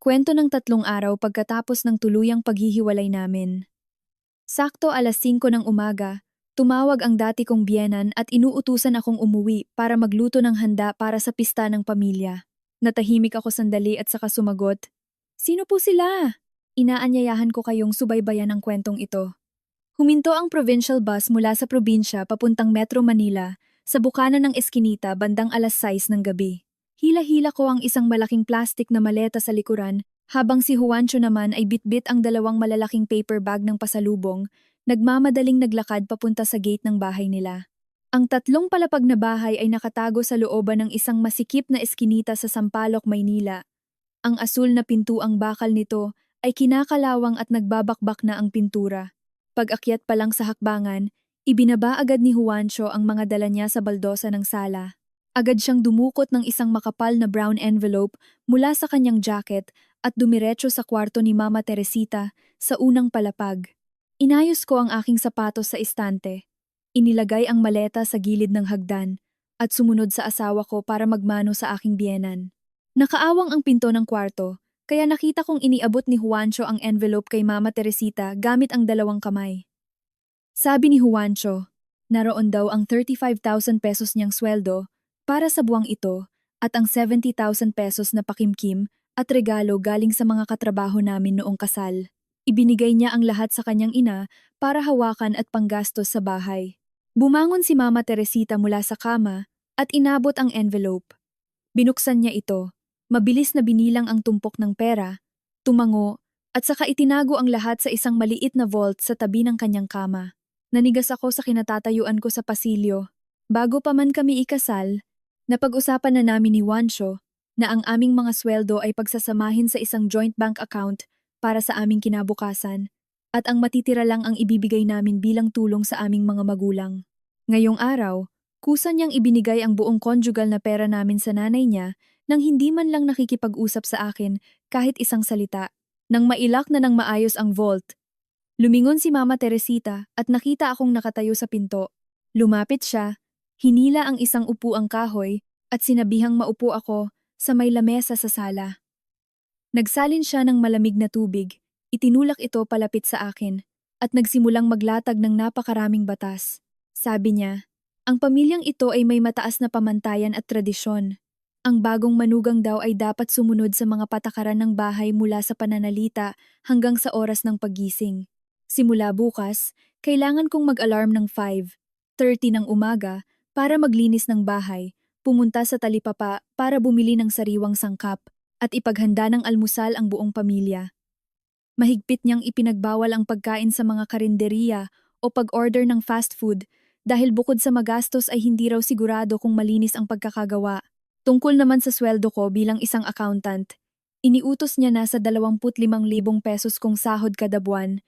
Kwento ng 3 araw pagkatapos ng tuluyang paghihiwalay namin. Sakto 5:00 ng umaga, tumawag ang dati kong biyenan at inuutusan akong umuwi para magluto ng handa para sa pista ng pamilya. Natahimik ako sandali at saka sumagot, "Sino po sila?" Inaanyayahan ko kayong subaybayan ang kwentong ito. Huminto ang provincial bus mula sa probinsya papuntang Metro Manila sa bukana ng Eskinita bandang 6:00 ng gabi. Hila-hila ko ang isang malaking plastik na maleta sa likuran habang si Juancho naman ay bitbit ang 2 malalaking paper bag ng pasalubong, nagmamadaling naglakad papunta sa gate ng bahay nila. Ang 3 palapag na bahay ay nakatago sa looban ng isang masikip na eskinita sa Sampaloc, Maynila. Ang asul na pintuang bakal nito ay kinakalawang at nagbabakbak na ang pintura. Pag-akyat pa lang sa hakbangan, ibinaba agad ni Juancho ang mga dala niya sa baldosa ng sala. Agad siyang dumukot ng isang makapal na brown envelope mula sa kanyang jacket at dumiretso sa kwarto ni Mama Teresita sa unang palapag. Inayos ko ang aking sapatos sa istante. Inilagay ang maleta sa gilid ng hagdan at sumunod sa asawa ko para magmano sa aking biyenan. Nakaawang ang pinto ng kwarto, kaya nakita kong iniabot ni Juancho ang envelope kay Mama Teresita gamit ang 2 kamay. Sabi ni Juancho, naroon daw ang 35,000 pesos niyang sweldo para sa buwang ito at ang 70,000 pesos na pakimkim at regalo galing sa mga katrabaho namin noong kasal. Ibinigay niya ang lahat sa kanyang ina para hawakan at panggastos sa bahay. Bumangon si Mama Teresita mula sa kama at inabot ang envelope. Binuksan niya ito. Mabilis na binilang ang tumpok ng pera, tumango, at saka itinago ang lahat sa isang maliit na vault sa tabi ng kanyang kama. Nanigas ako sa kinatatayuan ko sa pasilyo. Bago pa man kami ikasal, napag-usapan na namin ni Juancho na ang aming mga sweldo ay pagsasamahin sa isang joint bank account para sa aming kinabukasan, at ang matitira lang ang ibibigay namin bilang tulong sa aming mga magulang. Ngayong araw, kusa niyang ibinigay ang buong conjugal na pera namin sa nanay niya nang hindi man lang nakikipag-usap sa akin kahit isang salita. Nang mailak na ng maayos ang vault, lumingon si Mama Teresita at nakita akong nakatayo sa pinto. Lumapit siya, hinila ang isang upuang kahoy at sinabihang maupo ako sa may lamesa sa sala. Nagsalin siya ng malamig na tubig, itinulak ito palapit sa akin at nagsimulang maglatag ng napakaraming batas. Sabi niya, ang pamilyang ito ay may mataas na pamantayan at tradisyon. Ang bagong manugang daw ay dapat sumunod sa mga patakaran ng bahay mula sa pananalita hanggang sa oras ng paggising. Simula bukas, kailangan kong mag-alarm ng 5:30 ng umaga para maglinis ng bahay, pumunta sa talipapa para bumili ng sariwang sangkap, at ipaghanda ng almusal ang buong pamilya. Mahigpit niyang ipinagbawal ang pagkain sa mga karinderiya o pag-order ng fast food dahil bukod sa magastos ay hindi raw sigurado kung malinis ang pagkakagawa. Tungkol naman sa sweldo ko bilang isang accountant, iniutos niya na sa 25,000 pesos kong sahod kada buwan,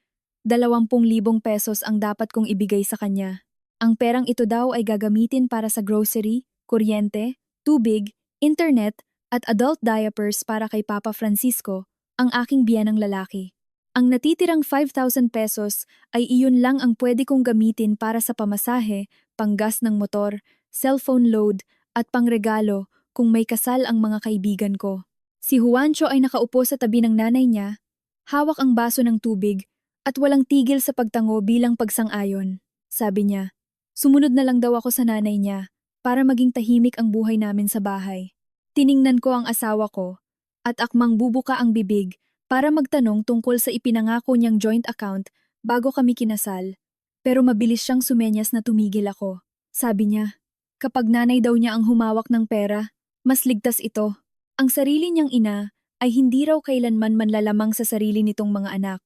20,000 pesos ang dapat kong ibigay sa kanya. Ang perang ito daw ay gagamitin para sa grocery, kuryente, tubig, internet, at adult diapers para kay Papa Francisco, ang aking biyenang lalaki. Ang natitirang 5,000 pesos ay iyon lang ang pwede kong gamitin para sa pamasahe, panggas ng motor, cellphone load, at pangregalo kung may kasal ang mga kaibigan ko. Si Juancho ay nakaupo sa tabi ng nanay niya, hawak ang baso ng tubig at walang tigil sa pagtango bilang pagsang-ayon. Sabi niya, sumunod na lang daw ako sa nanay niya para maging tahimik ang buhay namin sa bahay. Tiningnan ko ang asawa ko at akmang bubuka ang bibig para magtanong tungkol sa ipinangako niyang joint account bago kami kinasal. Pero mabilis siyang sumenyas na tumigil ako. Sabi niya, kapag nanay daw niya ang humawak ng pera, mas ligtas ito. Ang sarili niyang ina ay hindi raw kailanman manlalamang sa sarili nitong mga anak.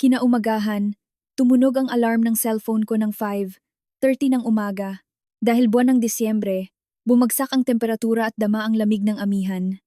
Kinaumagahan, tumunog ang alarm ng cellphone ko ng 5:30 ng umaga. Dahil buwan ng Disyembre, bumagsak ang temperatura at dama ang lamig ng amihan.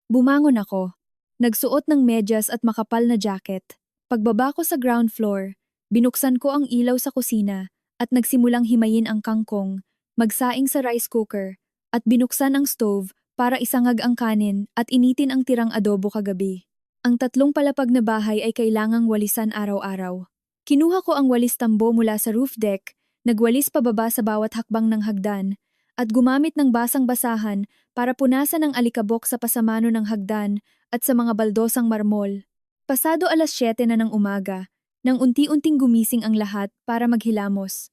Bumangon ako, nagsuot ng medyas at makapal na jacket. Pagbaba ko sa ground floor, binuksan ko ang ilaw sa kusina at nagsimulang himayin ang kangkong, magsaing sa rice cooker, at binuksan ang stove para isangag ang kanin at initin ang tirang adobo kagabi. Ang 3 palapag na bahay ay kailangang walisan araw-araw. Kinuha ko ang walis tambo mula sa roof deck, nagwalis pababa sa bawat hakbang ng hagdan, at gumamit ng basang-basahan para punasan ang alikabok sa pasamano ng hagdan at sa mga baldosang marmol. Pasado 7:00 na ng umaga, nang unti-unting gumising ang lahat para maghilamos.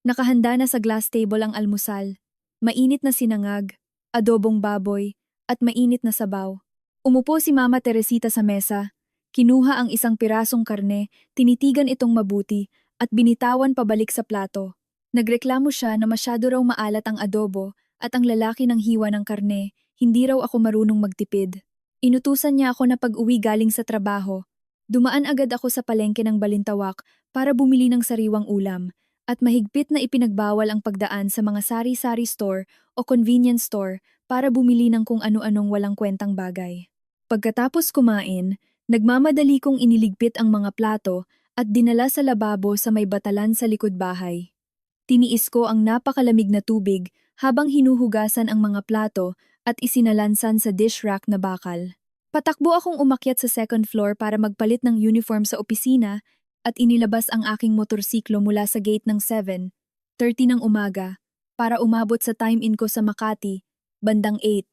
Nakahanda na sa glass table ang almusal. Mainit na sinangag, adobong baboy, at mainit na sabaw. Umupo si Mama Teresita sa mesa. Kinuha ang isang pirasong karne, tinitigan itong mabuti, at binitawan pabalik sa plato. Nagreklamo siya na masyado raw maalat ang adobo at ang lalaki ng hiwa ng karne, hindi raw ako marunong magtipid. Inutusan niya ako na pag-uwi galing sa trabaho. Dumaan agad ako sa palengke ng Balintawak para bumili ng sariwang ulam, at mahigpit na ipinagbawal ang pagdaan sa mga sari-sari store o convenience store para bumili ng kung ano-anong walang kwentang bagay. Pagkatapos kumain, nagmamadali kong iniligpit ang mga plato at dinala sa lababo sa may batalan sa likod bahay. Tiniis ko ang napakalamig na tubig habang hinuhugasan ang mga plato at isinalansan sa dish rack na bakal. Patakbo akong umakyat sa second floor para magpalit ng uniform sa opisina at inilabas ang aking motorsiklo mula sa gate ng 7:30 ng umaga para umabot sa time-in ko sa Makati, bandang 8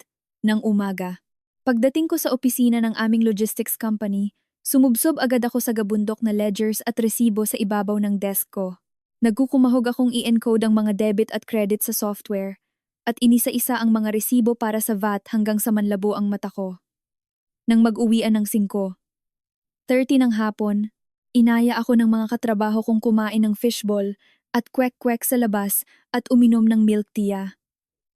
ng umaga. Pagdating ko sa opisina ng aming logistics company, sumubsob agad ako sa gabundok na ledgers at resibo sa ibabaw ng desk ko. Nagkukumahog akong i-encode ang mga debit at credit sa software at inisa-isa ang mga resibo para sa VAT hanggang sa manlabo ang mata ko. Nang mag-uwian ng 5:30 ng hapon, inaya ako ng mga katrabaho kong kumain ng fishball at kwek-kwek sa labas at uminom ng milk tea.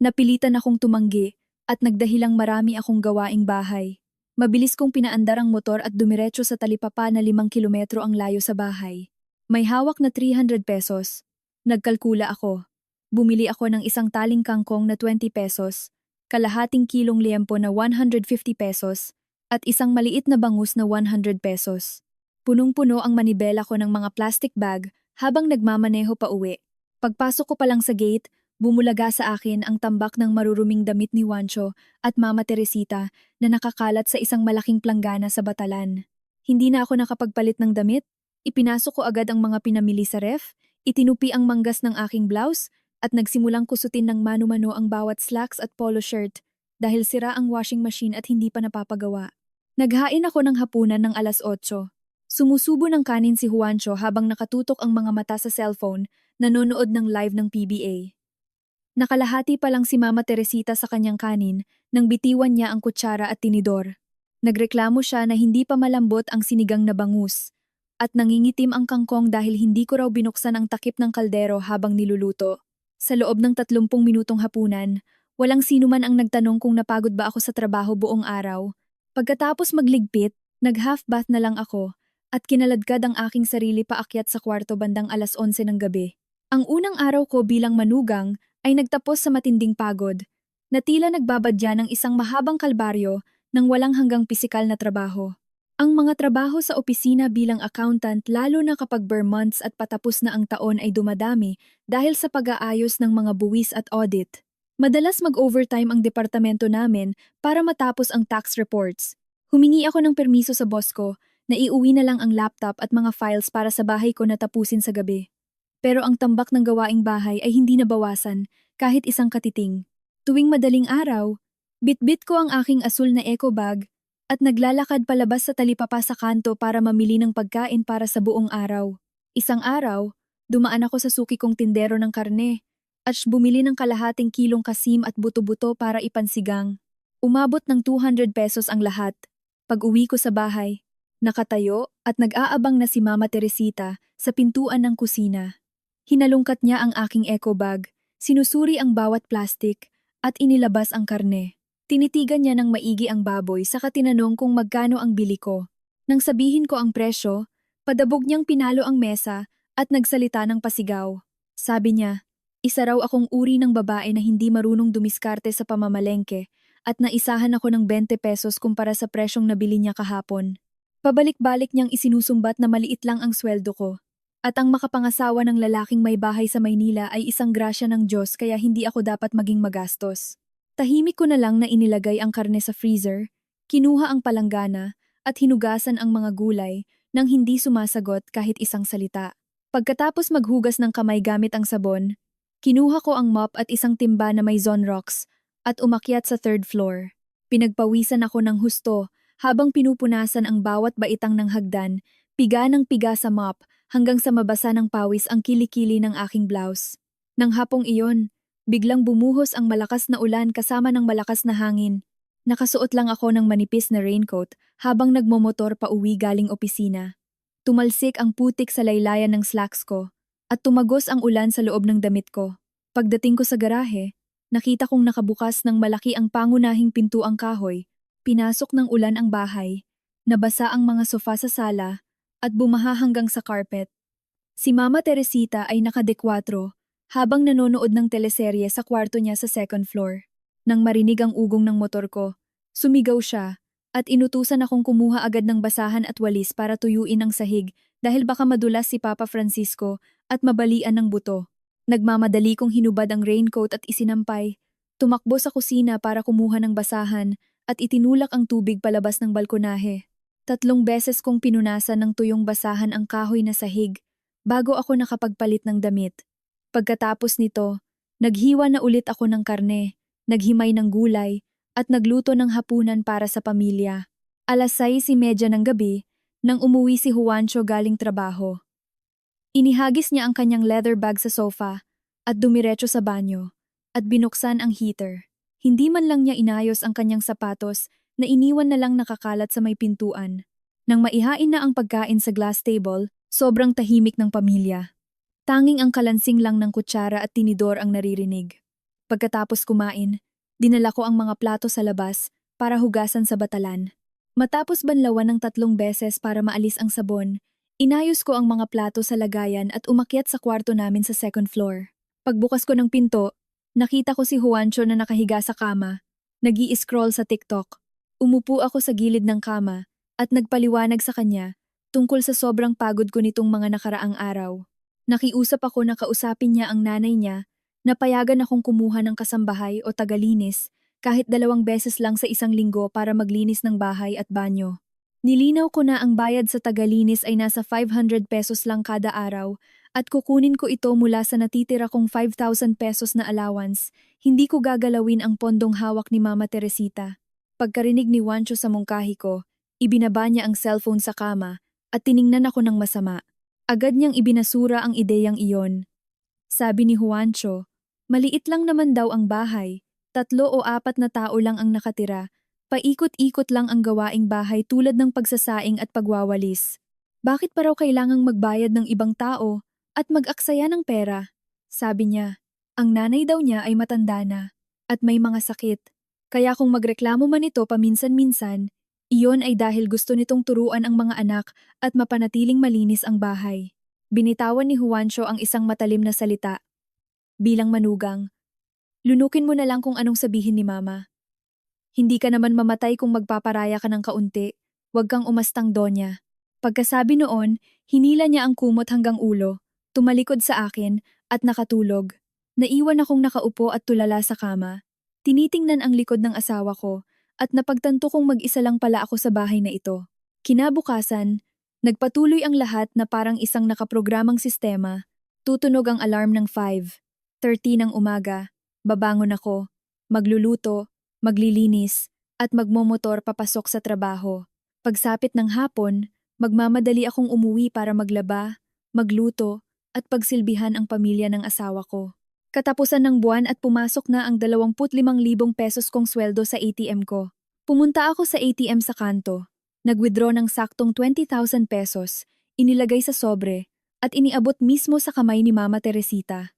Napilitan akong tumanggi at nagdahilang marami akong gawaing bahay. Mabilis kong pinaandar ang motor at dumiretso sa talipapa na 5 kilometro ang layo sa bahay. May hawak na 300 pesos. Nagkalkula ako. Bumili ako ng isang taling kangkong na 20 pesos, kalahating kilong liempo na 150 pesos, at isang maliit na bangus na 100 pesos. Punong-puno ang manibela ko ng mga plastic bag habang nagmamaneho pa uwi. Pagpasok ko pa lang sa gate, bumulaga sa akin ang tambak ng maruruming damit ni Juancho at Mama Teresita na nakakalat sa isang malaking planggana sa batalan. Hindi na ako nakapagpalit ng damit. Ipinasok ko agad ang mga pinamili sa ref, itinupi ang manggas ng aking blouse, at nagsimulang kusutin ng mano-mano ang bawat slacks at polo shirt dahil sira ang washing machine at hindi pa napapagawa. Naghain ako ng hapunan ng 8:00. Sumusubo ng kanin si Juancho habang nakatutok ang mga mata sa cellphone, nanonood ng live ng PBA. Nakalahati pa lang si Mama Teresita sa kanyang kanin nang bitiwan niya ang kutsara at tinidor. Nagreklamo siya na hindi pa malambot ang sinigang na bangus at nangingitim ang kangkong dahil hindi ko raw binuksan ang takip ng kaldero habang niluluto. Sa loob ng 30 minutong hapunan, walang sino man ang nagtanong kung napagod ba ako sa trabaho buong araw. Pagkatapos magligpit, nag-half bath na lang ako at kinaladkad ang aking sarili paakyat sa kwarto bandang 11:00 ng gabi. Ang unang araw ko bilang manugang ay nagtapos sa matinding pagod, na tila nagbabadya ng isang mahabang kalbaryo ng walang hanggang pisikal na trabaho. Ang mga trabaho sa opisina bilang accountant lalo na kapag bare months at patapos na ang taon ay dumadami dahil sa pag-aayos ng mga buwis at audit. Madalas mag-overtime ang departamento namin para matapos ang tax reports. Humingi ako ng permiso sa boss ko na iuwi na lang ang laptop at mga files para sa bahay ko na tapusin sa gabi. Pero ang tambak ng gawaing bahay ay hindi nabawasan kahit isang katiting. Tuwing madaling araw, bitbit ko ang aking asul na eco bag at naglalakad palabas sa talipapa sa kanto para mamili ng pagkain para sa buong araw. Isang araw, dumaan ako sa suki kong tindero ng karne at bumili ng kalahating kilong kasim at buto-buto para ipansigang. Umabot ng 200 pesos ang lahat. Pag-uwi ko sa bahay, nakatayo at nag-aabang na si Mama Teresita sa pintuan ng kusina. Hinalungkat niya ang aking eco bag, sinusuri ang bawat plastic at inilabas ang karne. Tinitigan niya ng maigi ang baboy saka tinanong kung magkano ang bili ko. Nang sabihin ko ang presyo, padabog niyang pinalo ang mesa at nagsalita ng pasigaw. Sabi niya, isa raw akong uri ng babae na hindi marunong dumiskarte sa pamamalengke at naisahan ako ng 20 pesos kumpara sa presyong nabili niya kahapon. Pabalik-balik niyang isinusumbat na maliit lang ang sweldo ko. At ang makapangasawa ng lalaking may bahay sa Maynila ay isang grasya ng Diyos kaya hindi ako dapat maging magastos. Tahimik ko na lang na inilagay ang karne sa freezer, kinuha ang palanggana at hinugasan ang mga gulay nang hindi sumasagot kahit isang salita. Pagkatapos maghugas ng kamay gamit ang sabon, Kinuha ko ang mop at isang timba na may Zonrox at umakyat sa third floor. Pinagpawisan ako ng husto habang pinupunasan ang bawat baitang ng hagdan, piga ng piga sa mop hanggang sa mabasa ng pawis ang kilikili ng aking blouse. Nang hapong iyon, biglang bumuhos ang malakas na ulan kasama ng malakas na hangin. Nakasuot lang ako ng manipis na raincoat habang nagmomotor pa uwi galing opisina. Tumalsik ang putik sa laylayan ng slacks ko at tumagos ang ulan sa loob ng damit ko. Pagdating ko sa garahe, nakita kong nakabukas ng malaki ang pangunahing pintuang kahoy. Pinasok ng ulan ang bahay, nabasa ang mga sofa sa sala at bumaha hanggang sa carpet. Si Mama Teresita ay nakadekwatro habang nanonood ng teleserye sa kwarto niya sa second floor. Nang marinig ang ugong ng motor ko, sumigaw siya at inutusan akong kumuha agad ng basahan at walis para tuyuin ang sahig dahil baka madulas si Papa Francisco at mabalian ng buto. Nagmamadali kong hinubad ang raincoat at isinampay. Tumakbo sa kusina para kumuha ng basahan at itinulak ang tubig palabas ng balkonahe. 3 beses kong pinunasan ng tuyong basahan ang kahoy na sahig bago ako nakapagpalit ng damit. Pagkatapos nito, naghiwa na ulit ako ng karne, naghimay ng gulay, at nagluto ng hapunan para sa pamilya. 6:30 ng gabi, nang umuwi si Juancho galing trabaho. Inihagis niya ang kanyang leather bag sa sofa at dumiretso sa banyo at binuksan ang heater. Hindi man lang niya inayos ang kanyang sapatos na iniwan na lang nakakalat sa may pintuan. Nang maihain na ang pagkain sa glass table, sobrang tahimik ng pamilya. Tanging ang kalansing lang ng kutsara at tinidor ang naririnig. Pagkatapos kumain, dinala ko ang mga plato sa labas para hugasan sa batalan. Matapos banlawan ng 3 beses para maalis ang sabon, inayos ko ang mga plato sa lagayan at umakyat sa kwarto namin sa second floor. Pagbukas ko ng pinto, nakita ko si Juancho na nakahiga sa kama, nag-i-scroll sa TikTok. Umupo ako sa gilid ng kama at nagpaliwanag sa kanya tungkol sa sobrang pagod ko nitong mga nakaraang araw. Nakiusap ako na kausapin niya ang nanay niya na payagan akong kumuha ng kasambahay o tagalinis kahit 2 beses lang sa isang linggo para maglinis ng bahay at banyo. Nilinaw ko na ang bayad sa tagalinis ay nasa 500 pesos lang kada araw at kukunin ko ito mula sa natitira kong 5,000 pesos na allowance. Hindi ko gagalawin ang pondong hawak ni Mama Teresita. Pagkarinig ni Juancho sa mungkahi ko, ibinaba niya ang cellphone sa kama at tiningnan ako ng masama. Agad niyang ibinasura ang ideyang iyon. Sabi ni Juancho, maliit lang naman daw ang bahay, 3 o 4 na tao lang ang nakatira, paikot-ikot lang ang gawaing bahay tulad ng pagsasaing at pagwawalis. Bakit pa raw kailangang magbayad ng ibang tao at mag-aksaya ng pera? Sabi niya, ang nanay daw niya ay matanda na at may mga sakit, kaya kung magreklamo man ito paminsan-minsan, iyon ay dahil gusto nitong turuan ang mga anak at mapanatiling malinis ang bahay. Binitawan ni Juancho ang isang matalim na salita. Bilang manugang, lunukin mo na lang kung anong sabihin ni Mama. Hindi ka naman mamatay kung magpaparaya ka ng kaunti, huwag kang umastang donya. Pagkasabi noon, hinila niya ang kumot hanggang ulo, tumalikod sa akin at nakatulog. Naiwan akong nakaupo at tulala sa kama. Tinitingnan ang likod ng asawa ko at napagtanto kong mag-isa lang pala ako sa bahay na ito. Kinabukasan, nagpatuloy ang lahat na parang isang nakaprogramang sistema. Tutunog ang alarm ng 5:30 ng umaga, babangon ako, magluluto, maglilinis, at magmomotor papasok sa trabaho. Pagsapit ng hapon, magmamadali akong umuwi para maglaba, magluto, at pagsilbihan ang pamilya ng asawa ko. Katapusan ng buwan at pumasok na ang 25,000 pesos kong sweldo sa ATM ko. Pumunta ako sa ATM sa kanto. Nag-withdraw ng saktong 20,000 pesos, inilagay sa sobre, at iniabot mismo sa kamay ni Mama Teresita.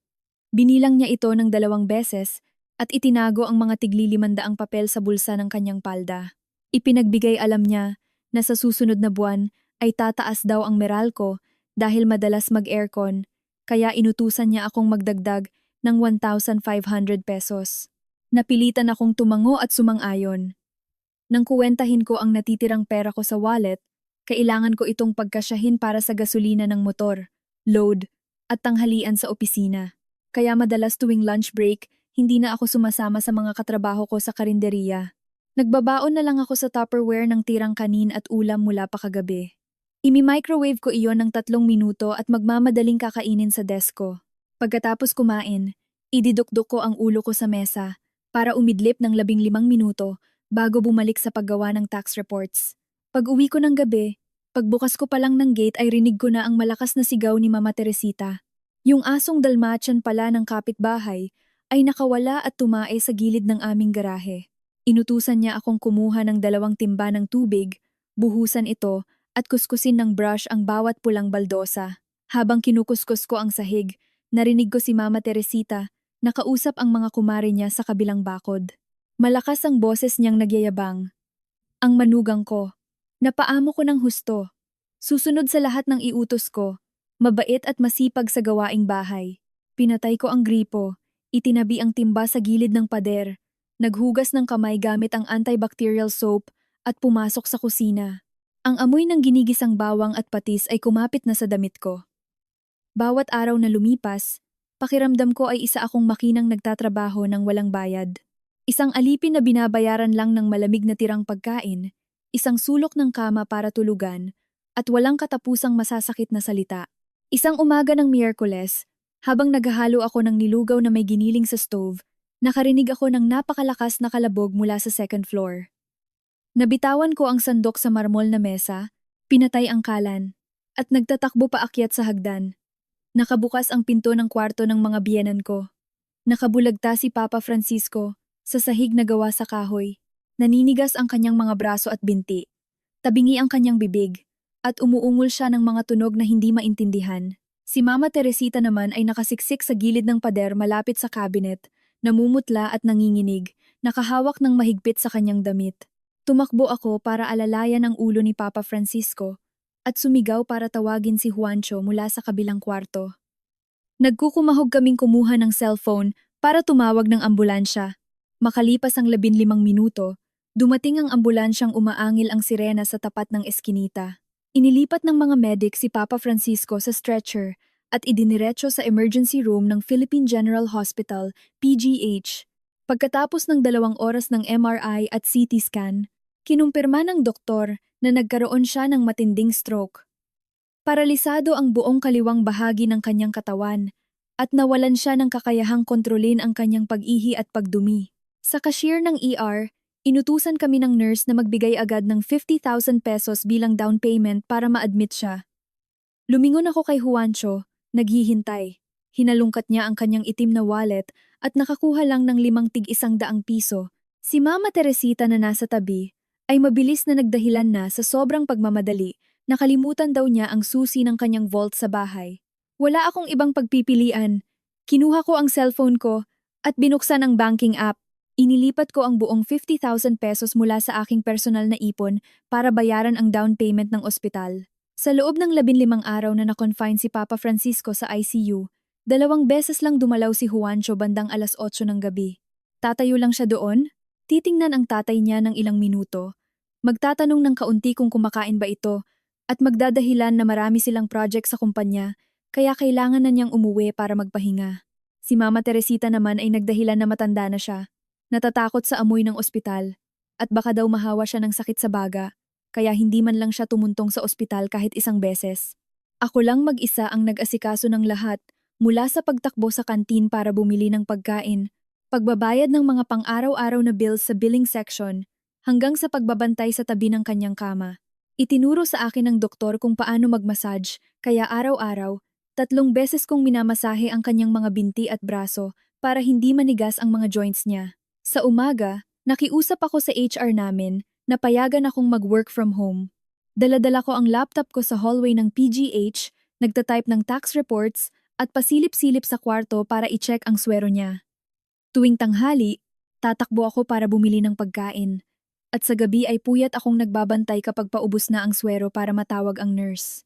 Binilang niya ito ng 2 beses at itinago ang mga tigli-500 papel sa bulsa ng kanyang palda. Ipinagbigay alam niya na sa susunod na buwan ay tataas daw ang Meralco dahil madalas mag-aircon, kaya inutusan niya akong magdagdag ng 1,500 pesos. Napilitan akong tumango at sumang-ayon. Nang kuwentahin ko ang natitirang pera ko sa wallet, kailangan ko itong pagkasyahin para sa gasolina ng motor, load, at tanghalian sa opisina. Kaya madalas tuwing lunch break, hindi na ako sumasama sa mga katrabaho ko sa karinderiya. Nagbabaon na lang ako sa Tupperware ng tirang kanin at ulam mula pa kagabi. Imi-microwave ko iyon ng 3 minuto at magmamadaling kakainin sa desk ko. Pagkatapos kumain, Ididukdok ko ang ulo ko sa mesa para umidlip ng 15 minuto bago bumalik sa paggawa ng tax reports. Pag-uwi ko ng gabi, pagbukas ko pa lang ng gate ay rinig ko na ang malakas na sigaw ni Mama Teresita. Yung asong dalmatian pala ng kapitbahay ay nakawala at tumae sa gilid ng aming garahe. Inutusan niya akong kumuha ng 2 timba ng tubig, buhusan ito at kuskusin ng brush ang bawat pulang baldosa. Habang kinukuskus ko ang sahig, narinig ko si Mama Teresita. Nakausap ang mga kumare niya sa kabilang bakod. Malakas ang boses niyang nagyayabang. Ang manugang ko. Napaamo ko ng husto. Susunod sa lahat ng iutos ko. Mabait at masipag sa gawaing bahay. Pinatay ko ang gripo. Itinabi ang timba sa gilid ng pader. Naghugas ng kamay gamit ang antibacterial soap at pumasok sa kusina. Ang amoy ng ginigisang bawang at patis ay kumapit na sa damit ko. Bawat araw na lumipas, pakiramdam ko ay isa akong makinang nagtatrabaho ng walang bayad. Isang alipin na binabayaran lang ng malamig na tirang pagkain, isang sulok ng kama para tulugan, at walang katapusang masasakit na salita. Isang umaga ng Miyerkules, habang naghahalo ako ng nilugaw na may giniling sa stove, nakarinig ako ng napakalakas na kalabog mula sa second floor. Nabitawan ko ang sandok sa marmol na mesa, pinatay ang kalan, at nagtatakbo paakyat sa hagdan. Nakabukas ang pinto ng kwarto ng mga biyenan ko. Nakabulagta si Papa Francisco sa sahig na gawa sa kahoy. Naninigas ang kanyang mga braso at binti. Tabingi ang kanyang bibig at umuungol siya ng mga tunog na hindi maintindihan. Si Mama Teresita naman ay nakasiksik sa gilid ng pader malapit sa cabinet, namumutla at nanginginig, nakahawak ng mahigpit sa kanyang damit. Tumakbo ako para alalayan ang ulo ni Papa Francisco at sumigaw para tawagin si Juancho mula sa kabilang kwarto. Nagkukumahog kaming kumuha ng cellphone para tumawag ng ambulansya. Makalipas ang 15 minuto, dumating ang ambulansyang umaangil ang sirena sa tapat ng eskinita. Inilipat ng mga medic si Papa Francisco sa stretcher at idiniretso sa emergency room ng Philippine General Hospital, PGH. Pagkatapos ng 2 oras ng MRI at CT scan, kinumpirma ng doktor na nagkaroon siya ng matinding stroke. Paralisado ang buong kaliwang bahagi ng kanyang katawan at nawalan siya ng kakayahang kontrolin ang kanyang pag-ihi at pagdumi. Sa cashier ng ER, inutusan kami ng nurse na magbigay agad ng 50,000 pesos bilang down payment para ma-admit siya. Lumingon ako kay Juancho, naghihintay. Hinalungkat niya ang kanyang itim na wallet at nakakuha lang ng 500 piso. Si Mama Teresita na nasa tabi ay mabilis na nagdahilan na sa sobrang pagmamadali, nakalimutan daw niya ang susi ng kanyang vault sa bahay. Wala akong ibang pagpipilian. Kinuha ko ang cellphone ko at binuksan ang banking app. Inilipat ko ang buong 50,000 pesos mula sa aking personal na ipon para bayaran ang down payment ng ospital. Sa loob ng 15 araw na na-confine si Papa Francisco sa ICU, 2 beses lang dumalaw si Juancho bandang 8:00 ng gabi. Tatayo lang siya doon, titingnan ang tatay niya ng ilang minuto, magtatanong ng kaunti kung kumakain ba ito, at magdadahilan na marami silang project sa kumpanya, kaya kailangan na niyang umuwi para magpahinga. Si Mama Teresita naman ay nagdahilan na matanda na siya, natatakot sa amoy ng ospital, at baka daw mahawa siya ng sakit sa baga, kaya hindi man lang siya tumuntong sa ospital kahit isang beses. Ako lang mag-isa ang nag-asikaso ng lahat, mula sa pagtakbo sa kantin para bumili ng pagkain, pagbabayad ng mga pang-araw-araw na bills sa billing section, hanggang sa pagbabantay sa tabi ng kanyang kama. Itinuro sa akin ng doktor kung paano mag-massage, kaya araw-araw, 3 beses kong minamasahe ang kanyang mga binti at braso para hindi manigas ang mga joints niya. Sa umaga, nakiusap ako sa HR namin na payagan akong mag-work from home. Dala-dala ko ang laptop ko sa hallway ng PGH, nagtatype ng tax reports at pasilip-silip sa kwarto para i-check ang swero niya. Tuwing tanghali, tatakbo ako para bumili ng pagkain. At sa gabi ay puyat akong nagbabantay kapag paubos na ang swero para matawag ang nurse.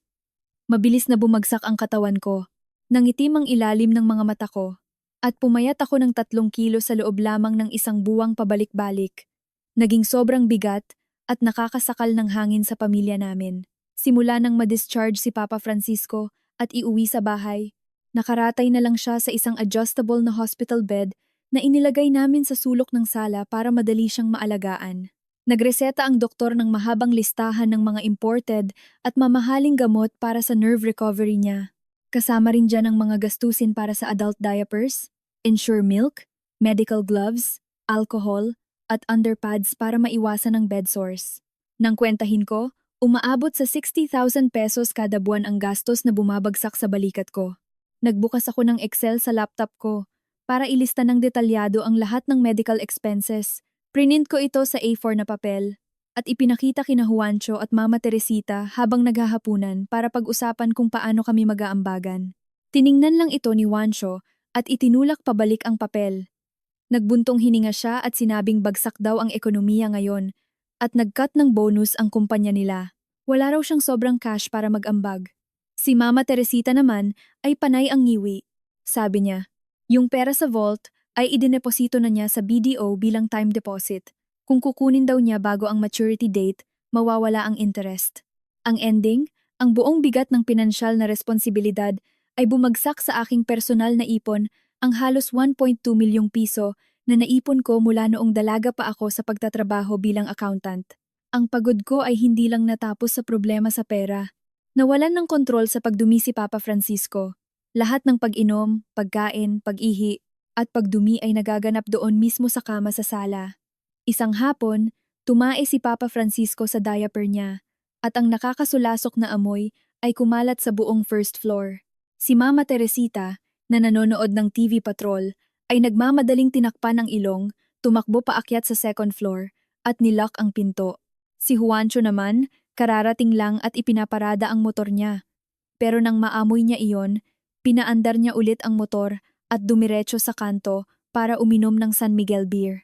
Mabilis na bumagsak ang katawan ko, nangitim ang ilalim ng mga mata ko, at pumayat ako ng 3 kilo sa loob lamang ng 1 buwang pabalik-balik. Naging sobrang bigat at nakakasakal ng hangin sa pamilya namin. Simula nang ma-discharge si Papa Francisco at iuwi sa bahay, nakaratay na lang siya sa isang adjustable na hospital bed na inilagay namin sa sulok ng sala para madali siyang maalagaan. Nagreseta ang doktor ng mahabang listahan ng mga imported at mamahaling gamot para sa nerve recovery niya. Kasama rin dyan ang mga gastusin para sa adult diapers, ensure milk, medical gloves, alcohol, at underpads para maiwasan ang bed sores. Nang kwentahin ko, umaabot sa 60,000 pesos kada buwan ang gastos na bumabagsak sa balikat ko. Nagbukas ako ng Excel sa laptop ko para ilista ng detalyado ang lahat ng medical expenses. Prinint ko ito sa A4 na papel at ipinakita kina Juancho at Mama Teresita habang naghahapunan para pag-usapan kung paano kami mag-aambagan. Tiningnan lang ito ni Juancho at itinulak pabalik ang papel. Nagbuntong hininga siya at sinabing bagsak daw ang ekonomiya ngayon at nag-cut ng bonus ang kumpanya nila. Wala raw siyang sobrang cash para mag-ambag. Si Mama Teresita naman ay panay ang ngiwi. Sabi niya, yung pera sa vault ay idineposito na niya sa BDO bilang time deposit. Kung kukunin daw niya bago ang maturity date, mawawala ang interest. Ang ending, ang buong bigat ng pinansyal na responsibilidad ay bumagsak sa aking personal na ipon, ang halos 1.2 milyong piso na naipon ko mula noong dalaga pa ako sa pagtatrabaho bilang accountant. Ang pagod ko ay hindi lang natapos sa problema sa pera. Nawalan ng kontrol sa pagdumi si Papa Francisco. Lahat ng pag-inom, pagkain, pag-ihi, at pagdumi ay nagaganap doon mismo sa kama sa sala. Isang hapon, tumae si Papa Francisco sa diaper niya, at ang nakakasulasok na amoy ay kumalat sa buong first floor. Si Mama Teresita, na nanonood ng TV Patrol, ay nagmamadaling tinakpan ang ilong, tumakbo paakyat sa second floor, at nilock ang pinto. Si Juancho naman, kararating lang at ipinaparada ang motor niya. Pero nang maamoy niya iyon, pinaandar niya ulit ang motor at dumiretso sa kanto para uminom ng San Miguel beer.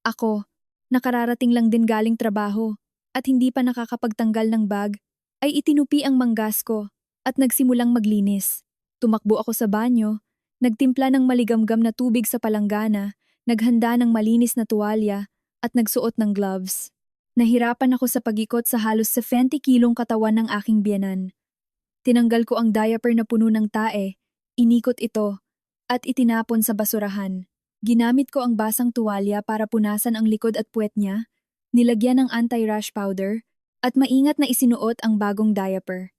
Ako, nakararating lang din galing trabaho at hindi pa nakakapagtanggal ng bag, ay itinupi ang manggas ko at nagsimulang maglinis. Tumakbo ako sa banyo, nagtimpla ng maligamgam na tubig sa palanggana, naghanda ng malinis na tuwalya at nagsuot ng gloves. Nahirapan ako sa pag-ikot sa halos 70 kilong katawan ng aking biyenan. Tinanggal ko ang diaper na puno ng tae, inikot ito, at itinapon sa basurahan. Ginamit ko ang basang tuwalya para punasan ang likod at puwet niya, nilagyan ng anti-rash powder, at maingat na isinuot ang bagong diaper.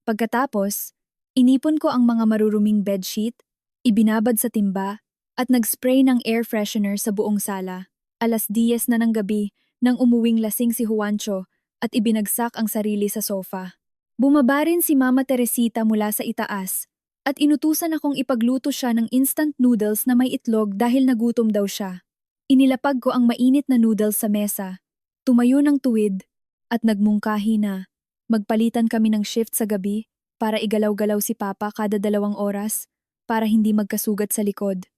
Pagkatapos, inipon ko ang mga maruruming bedsheet, ibinabad sa timba, at nag-spray ng air freshener sa buong sala. 10:00 na ng gabi nang umuwing lasing si Juancho at ibinagsak ang sarili sa sofa. Bumaba rin si Mama Teresita mula sa itaas at inutusan akong ipagluto siya ng instant noodles na may itlog dahil nagutom daw siya. Inilapag ko ang mainit na noodles sa mesa, tumayo ng tuwid, at nagmungkahi na magpalitan kami ng shift sa gabi para igalaw-galaw si Papa kada 2 oras para hindi magkasugat sa likod.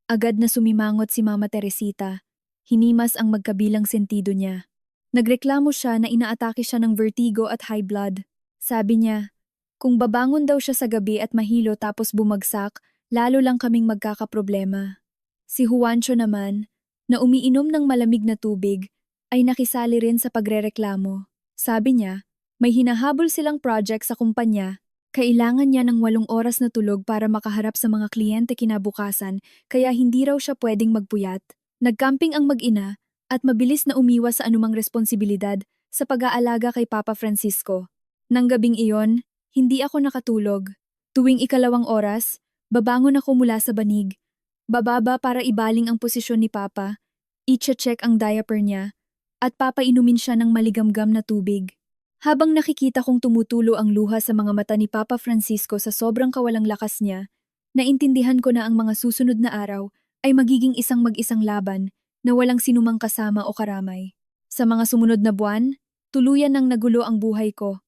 Agad na sumimangot si Mama Teresita, hinimas ang magkabilang sentido niya. Nagreklamo siya na inaatake siya ng vertigo at high blood. Sabi niya, kung babangon daw siya sa gabi at mahilo tapos bumagsak, lalo lang kaming magkakaproblema. Si Juancho naman, na umiinom ng malamig na tubig, ay nakisali rin sa pagrereklamo. Sabi niya, may hinahabol silang project sa kumpanya, kailangan niya ng 8 oras na tulog para makaharap sa mga kliyente kinabukasan, kaya hindi raw siya pwedeng magpuyat. Nagcamping ang mag-ina at mabilis na umiwas sa anumang responsibilidad sa pag-aalaga kay Papa Francisco. Nang gabing iyon, hindi ako nakatulog. Tuwing 2 oras, babangon ako mula sa banig. Bababa para ibaling ang posisyon ni Papa, i-check ang diaper niya, at papainumin siya ng maligamgam na tubig. Habang nakikita kong tumutulo ang luha sa mga mata ni Papa Francisco sa sobrang kawalang lakas niya, naintindihan ko na ang mga susunod na araw ay magiging isang mag-isang laban na walang sinumang kasama o karamay. Sa mga sumunod na buwan, tuluyan nang nagulo ang buhay ko.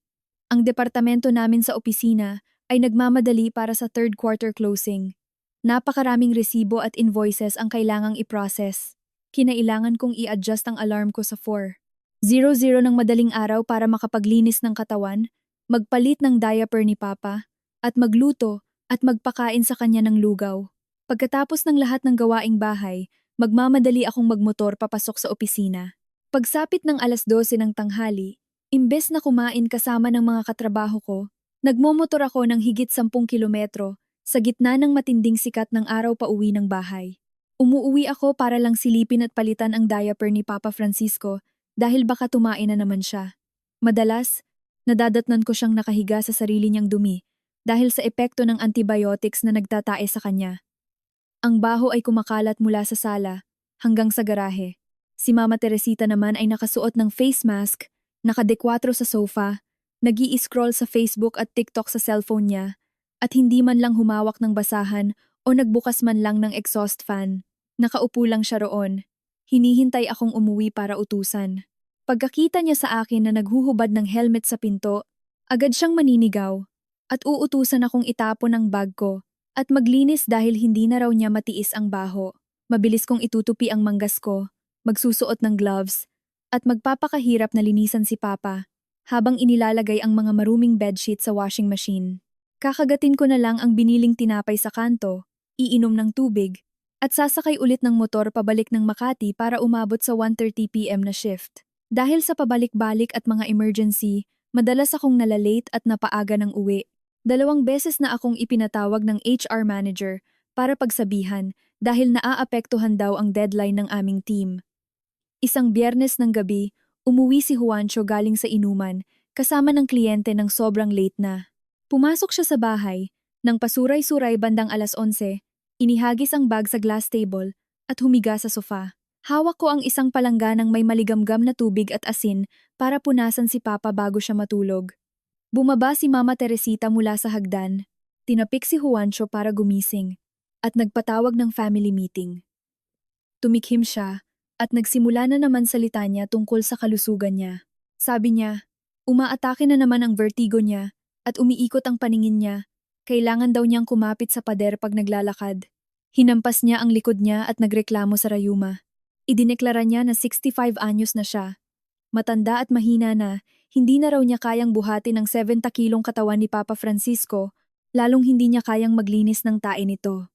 Ang departamento namin sa opisina ay nagmamadali para sa third quarter closing. Napakaraming resibo at invoices ang kailangang i-process. Kinailangan kong i-adjust ang alarm ko sa 4:00 ng madaling araw para makapaglinis ng katawan, magpalit ng diaper ni Papa, at magluto at magpakain sa kanya ng lugaw. Pagkatapos ng lahat ng gawaing bahay, magmamadali akong magmotor papasok sa opisina. Pagsapit ng 12:00 ng tanghali, imbes na kumain kasama ng mga katrabaho ko, nagmomotor ako ng higit 10 kilometro sa gitna ng matinding sikat ng araw pauwi ng bahay. Umuuwi ako para lang silipin at palitan ang diaper ni Papa Francisco dahil baka tumain na naman siya. Madalas, nadadatnan ko siyang nakahiga sa sarili niyang dumi dahil sa epekto ng antibiotics na nagtatae sa kanya. Ang baho ay kumakalat mula sa sala hanggang sa garahe. Si Mama Teresita naman ay nakasuot ng face mask, nakadekwatro sa sofa, nag-i-scroll sa Facebook at TikTok sa cellphone niya, at hindi man lang humawak ng basahan o nagbukas man lang ng exhaust fan. Nakaupo lang siya roon. Hinihintay akong umuwi para utusan. Pagkakita niya sa akin na naghuhubad ng helmet sa pinto, agad siyang maninigaw at uutusan akong itapon ang bag ko at maglinis dahil hindi na raw niya matiis ang baho. Mabilis kong itutupi ang manggas ko, magsusuot ng gloves, at magpapakahirap na linisan si Papa habang inilalagay ang mga maruming bedsheet sa washing machine. Kakagatin ko na lang ang biniling tinapay sa kanto, iinom ng tubig, at sasakay ulit ng motor pabalik ng Makati para umabot sa 1:30 PM na shift. Dahil sa pabalik-balik at mga emergency, madalas akong nalalate at napaaga ng uwi. 2 beses na akong ipinatawag ng HR manager para pagsabihan dahil naaapektuhan daw ang deadline ng aming team. Isang Biyernes ng gabi, umuwi si Juancho galing sa inuman kasama ng kliyente ng sobrang late na. Pumasok siya sa bahay, nang pasuray-suray bandang 11:00, inihagis ang bag sa glass table at humiga sa sofa. Hawak ko ang isang palangganang may maligamgam na tubig at asin para punasan si Papa bago siya matulog. Bumaba si Mama Teresita mula sa hagdan, tinapik si Juancho para gumising, at nagpatawag ng family meeting. Tumikhim siya, at nagsimula na naman salita niya tungkol sa kalusugan niya. Sabi niya, umaatake na naman ang vertigo niya, at umiikot ang paningin niya. Kailangan daw niyang kumapit sa pader pag naglalakad. Hinampas niya ang likod niya at nagreklamo sa rayuma. Idineklara niya na 65 anyos na siya. Matanda at mahina na, hindi na raw niya kayang buhati ng 70 kilong katawan ni Papa Francisco, lalong hindi niya kayang maglinis ng tae nito.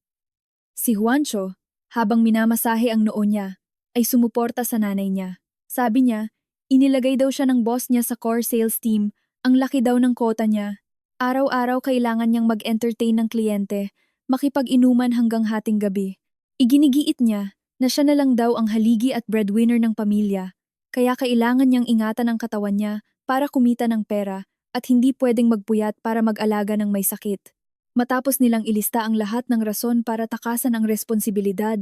Si Juancho, habang minamasahe ang noo niya, ay sumuporta sa nanay niya. Sabi niya, inilagay daw siya ng boss niya sa core sales team, ang laki daw ng kota niya. Araw-araw kailangan niyang mag-entertain ng kliyente, makipag-inuman hanggang hating gabi. Iginigiit niya na siya na lang daw ang haligi at breadwinner ng pamilya, kaya kailangan niyang ingatan ang katawan niya para kumita ng pera at hindi pwedeng magpuyat para mag-alaga ng may sakit. Matapos nilang ilista ang lahat ng rason para takasan ang responsibilidad,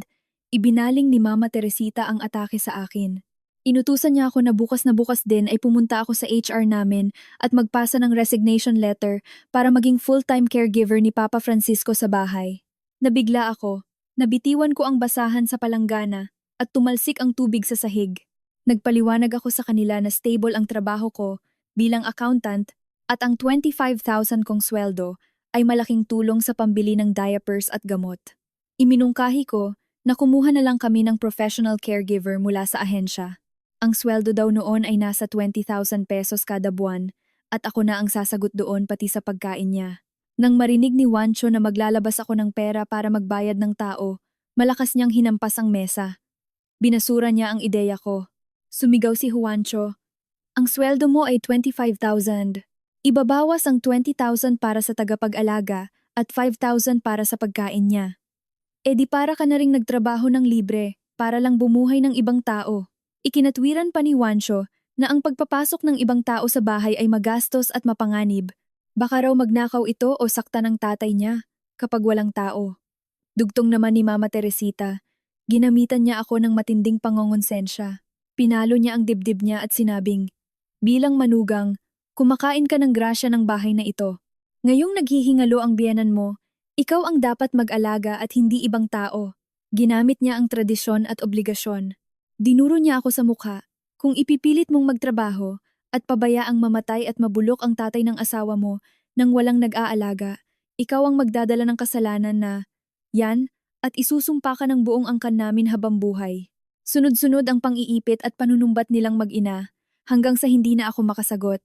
ibinaling ni Mama Teresita ang atake sa akin. Inutusan niya ako na bukas din ay pumunta ako sa HR namin at magpasa ng resignation letter para maging full-time caregiver ni Papa Francisco sa bahay. Nabigla ako. Nabitiwan ko ang basahan sa palanggana at tumalsik ang tubig sa sahig. Nagpaliwanag ako sa kanila na stable ang trabaho ko bilang accountant at ang 25,000 kong sweldo ay malaking tulong sa pambili ng diapers at gamot. Iminungkahi ko na kumuha na lang kami ng professional caregiver mula sa ahensya. Ang sweldo daw noon ay nasa 20,000 pesos kada buwan at ako na ang sasagot doon pati sa pagkain niya. Nang marinig ni Juancho na maglalabas ako ng pera para magbayad ng tao, malakas niyang hinampas ang mesa. Binasura niya ang ideya ko. Sumigaw si Juancho, "Ang sweldo mo ay 25,000. Ibabawas ang 20,000 para sa tagapag-alaga at 5,000 para sa pagkain niya. E di para ka na ring nagtrabaho ng libre para lang bumuhay ng ibang tao." Ikinatwiran pa ni Juancho na ang pagpapasok ng ibang tao sa bahay ay magastos at mapanganib. Baka raw magnakaw ito o sakta ng tatay niya kapag walang tao. Dugtong naman ni Mama Teresita, ginamitan niya ako ng matinding pangongonsensya. Pinalo niya ang dibdib niya at sinabing, "Bilang manugang, kumakain ka ng grasya ng bahay na ito. Ngayong naghihingalo ang biyenan mo, ikaw ang dapat mag-alaga at hindi ibang tao." Ginamit niya ang tradisyon at obligasyon. Dinuro niya ako sa mukha, kung ipipilit mong magtrabaho at pabayaang mamatay at mabulok ang tatay ng asawa mo nang walang nag-aalaga, ikaw ang magdadala ng kasalanan na, yan, at isusumpa ka ng buong angkan namin habang buhay. Sunod-sunod ang pang-iipit at panunumbat nilang mag-ina, hanggang sa hindi na ako makasagot.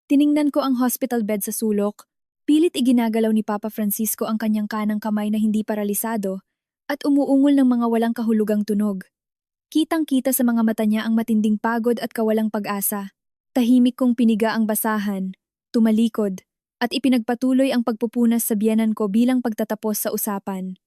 Tiningnan ko ang hospital bed sa sulok, pilit iginagalaw ni Papa Francisco ang kanyang kanang kamay na hindi paralisado, at umuungol ng mga walang kahulugang tunog. Kitang-kita sa mga mata niya ang matinding pagod at kawalang pag-asa. Tahimik kong piniga ang basahan, tumalikod, at ipinagpatuloy ang pagpupunas sa biyenan ko bilang pagtatapos sa usapan.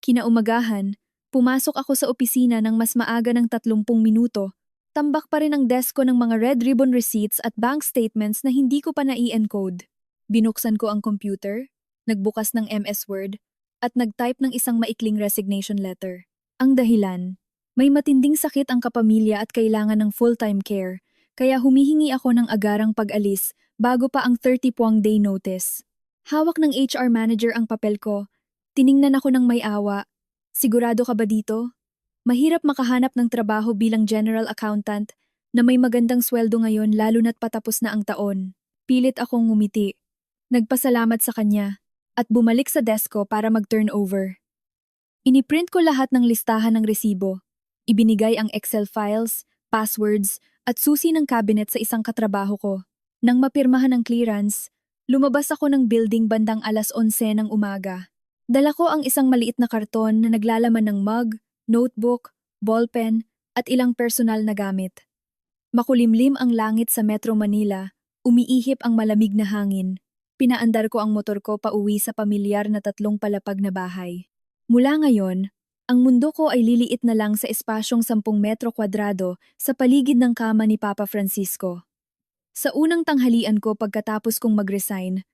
Kinaumagahan, pumasok ako sa opisina ng mas maaga ng 30 minuto. Tambak pa rin ang desk ko ng mga red ribbon receipts at bank statements na hindi ko pa na-i-encode. Binuksan ko ang computer, nagbukas ng MS Word, at nag-type ng isang maikling resignation letter. Ang dahilan, may matinding sakit ang kapamilya at kailangan ng full-time care, kaya humihingi ako ng agarang pag-alis bago pa ang 30-day notice. Hawak ng HR manager ang papel ko. Tiningnan ako ng may awa. Sigurado ka ba dito? Mahirap makahanap ng trabaho bilang general accountant na may magandang sweldo ngayon lalo na't patapos na ang taon. Pilit akong ngumiti. Nagpasalamat sa kanya at bumalik sa desk ko para mag-turnover. Iniprint ko lahat ng listahan ng resibo. Ibinigay ang Excel files, passwords, at susi ng cabinet sa isang katrabaho ko. Nang mapirmahan ang clearance, lumabas ako ng building bandang 11:00 ng umaga. Dala ko ang isang maliit na karton na naglalaman ng mug, notebook, ballpen, at ilang personal na gamit. Makulimlim ang langit sa Metro Manila, umiihip ang malamig na hangin. Pinaandar ko ang motor ko pauwi sa pamilyar na 3 palapag na bahay. Mula ngayon, ang mundo ko ay liliit na lang sa espasyong 10 metro kwadrado sa paligid ng kama ni Papa Francisco. Sa unang tanghalian ko pagkatapos kong mag-resign,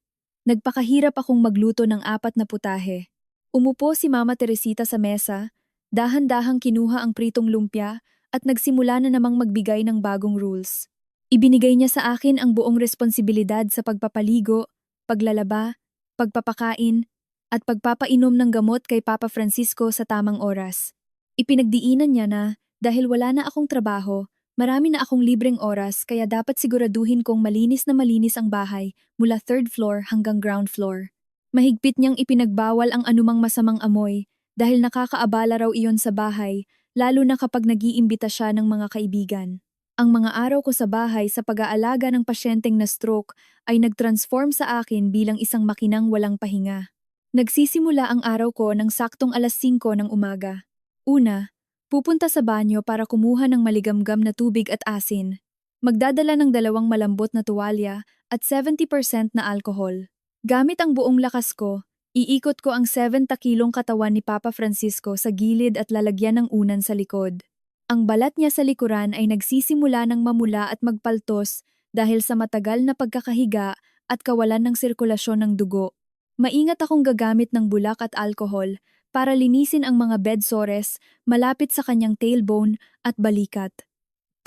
nagpakahirap akong magluto ng 4 na putahe. Umupo si Mama Teresita sa mesa, dahan-dahang kinuha ang pritong lumpia at nagsimula na namang magbigay ng bagong rules. Ibinigay niya sa akin ang buong responsibilidad sa pagpapaligo, paglalaba, pagpapakain, at pagpapainom ng gamot kay Papa Francisco sa tamang oras. Ipinagdiinan niya na, dahil wala na akong trabaho, marami na akong libreng oras kaya dapat siguraduhin kong malinis na malinis ang bahay mula 3rd floor hanggang ground floor. Mahigpit niyang ipinagbawal ang anumang masamang amoy dahil nakakaabala raw iyon sa bahay, lalo na kapag nag-iimbita siya ng mga kaibigan. Ang mga araw ko sa bahay sa pag-aalaga ng pasyenteng na stroke ay nag-transform sa akin bilang isang makinang walang pahinga. Nagsisimula ang araw ko ng saktong 5:00 ng umaga. Una, pupunta sa banyo para kumuha ng maligamgam na tubig at asin. Magdadala ng 2 malambot na tuwalya at 70% na alkohol. Gamit ang buong lakas ko, iikot ko ang 70 kilong katawan ni Papa Francisco sa gilid at lalagyan ng unan sa likod. Ang balat niya sa likuran ay nagsisimula ng mamula at magpaltos dahil sa matagal na pagkakahiga at kawalan ng sirkulasyon ng dugo. Maingat akong gagamit ng bulak at alkohol para linisin ang mga bed sores malapit sa kanyang tailbone at balikat.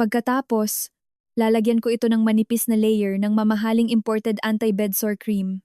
Pagkatapos, lalagyan ko ito ng manipis na layer ng mamahaling imported anti-bed sore cream.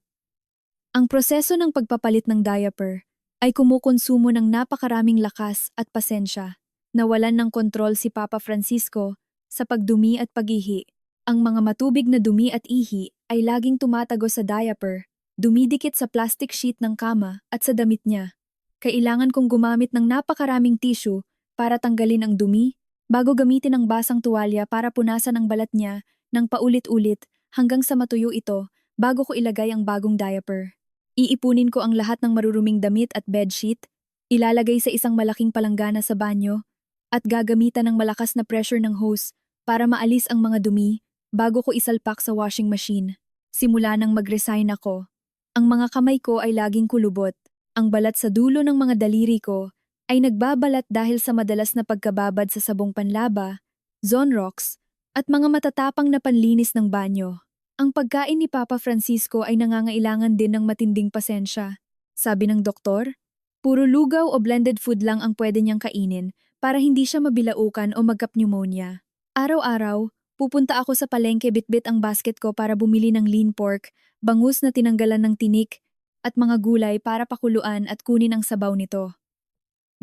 Ang proseso ng pagpapalit ng diaper ay kumukonsumo ng napakaraming lakas at pasensya. Nawalan ng kontrol si Papa Francisco sa pagdumi at pag-ihi. Ang mga matubig na dumi at ihi ay laging tumatago sa diaper, dumidikit sa plastic sheet ng kama at sa damit niya. Kailangan kong gumamit ng napakaraming tissue para tanggalin ang dumi, bago gamitin ang basang tuwalya para punasan ang balat niya ng paulit-ulit hanggang sa matuyo ito bago ko ilagay ang bagong diaper. Iipunin ko ang lahat ng maruruming damit at bedsheet, ilalagay sa isang malaking palanggana sa banyo, at gagamitan ng malakas na pressure ng hose para maalis ang mga dumi bago ko isalpak sa washing machine. Simula nang mag-resign ako, ang mga kamay ko ay laging kulubot. Ang balat sa dulo ng mga daliri ko ay nagbabalat dahil sa madalas na pagkababad sa sabong panlaba, Zonrox, at mga matatapang na panlinis ng banyo. Ang pagkain ni Papa Francisco ay nangangailangan din ng matinding pasensya. Sabi ng doktor, puro lugaw o blended food lang ang pwede niyang kainin para hindi siya mabilaukan o magka-pneumonia. Araw-araw, pupunta ako sa palengke bitbit ang basket ko para bumili ng lean pork, bangus na tinanggalan ng tinik, at mga gulay para pakuluan at kunin ang sabaw nito.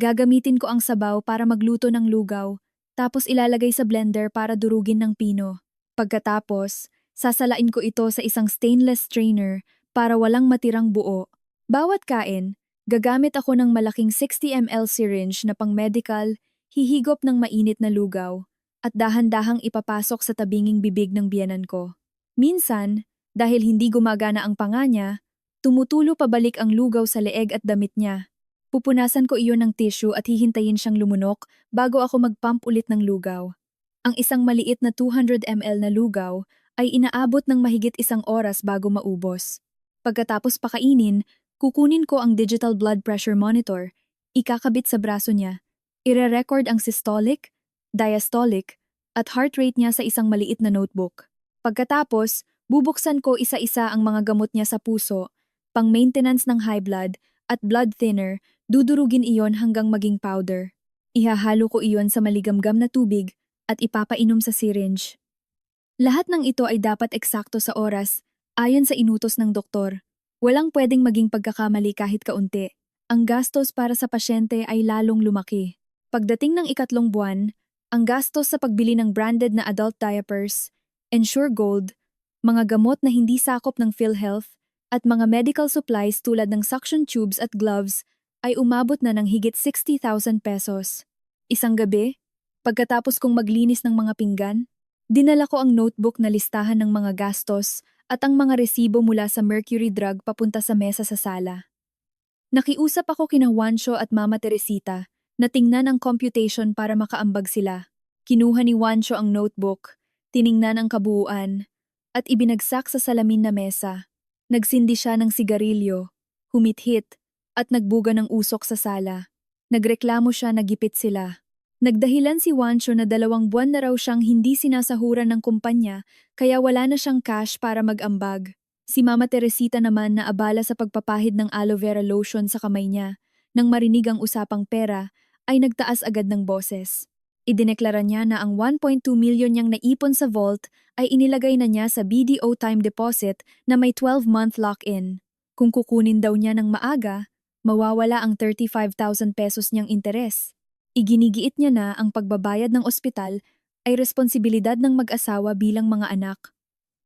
Gagamitin ko ang sabaw para magluto ng lugaw, tapos ilalagay sa blender para durugin ng pino. Pagkatapos, sasalain ko ito sa isang stainless strainer para walang matirang buo. Bawat kain, gagamit ako ng malaking 60 ml syringe na pang-medical, hihigop ng mainit na lugaw, at dahan-dahang ipapasok sa tabinging bibig ng biyenan ko. Minsan, dahil hindi gumagana ang panga niya, tumutulo pabalik ang lugaw sa leeg at damit niya. Pupunasan ko iyon ng tissue at hihintayin siyang lumunok bago ako mag-pump ulit ng lugaw. Ang isang maliit na 200 ml na lugaw ay inaabot ng mahigit 1 oras bago maubos. Pagkatapos pakainin, kukunin ko ang digital blood pressure monitor, ikakabit sa braso niya, ire-record ang systolic, diastolic, at heart rate niya sa isang maliit na notebook. Pagkatapos, bubuksan ko isa-isa ang mga gamot niya sa puso, pang-maintenance ng high blood at blood thinner, dudurugin iyon hanggang maging powder. Ihahalo ko iyon sa maligamgam na tubig at ipapainom sa syringe. Lahat ng ito ay dapat eksakto sa oras, ayon sa inutos ng doktor. Walang pwedeng maging pagkakamali kahit kaunti. Ang gastos para sa pasyente ay lalong lumaki. Pagdating ng 3 buwan, ang gastos sa pagbili ng branded na adult diapers, Ensure Gold, mga gamot na hindi sakop ng PhilHealth, at mga medical supplies tulad ng suction tubes at gloves ay umabot na ng higit 60,000 pesos. Isang gabi, pagkatapos kong maglinis ng mga pinggan, dinala ko ang notebook na listahan ng mga gastos at ang mga resibo mula sa Mercury Drug papunta sa mesa sa sala. Nakiusap ako kina Juancho at Mama Teresita na tingnan ang computation para makaambag sila. Kinuha ni Juancho ang notebook, tiningnan ang kabuuan, at ibinagsak sa salamin na mesa. Nagsindi siya ng sigarilyo, humithit, at nagbuga ng usok sa sala. Nagreklamo siya na gipit sila. Nagdahilan si Juancho na 2 buwan na raw siyang hindi sinasahuran ng kumpanya kaya wala na siyang cash para mag-ambag. Si Mama Teresita naman na abala sa pagpapahid ng aloe vera lotion sa kamay niya, nang marinig ang usapang pera, ay nagtaas agad ng boses. Idineklara niya na ang 1.2 million niyang naipon sa vault ay inilagay na niya sa BDO time deposit na may 12-month lock-in. Kung kukunin daw niya ng maaga, mawawala ang 35,000 pesos niyang interes. Iginigiit niya na ang pagbabayad ng ospital ay responsibilidad ng mag-asawa bilang mga anak.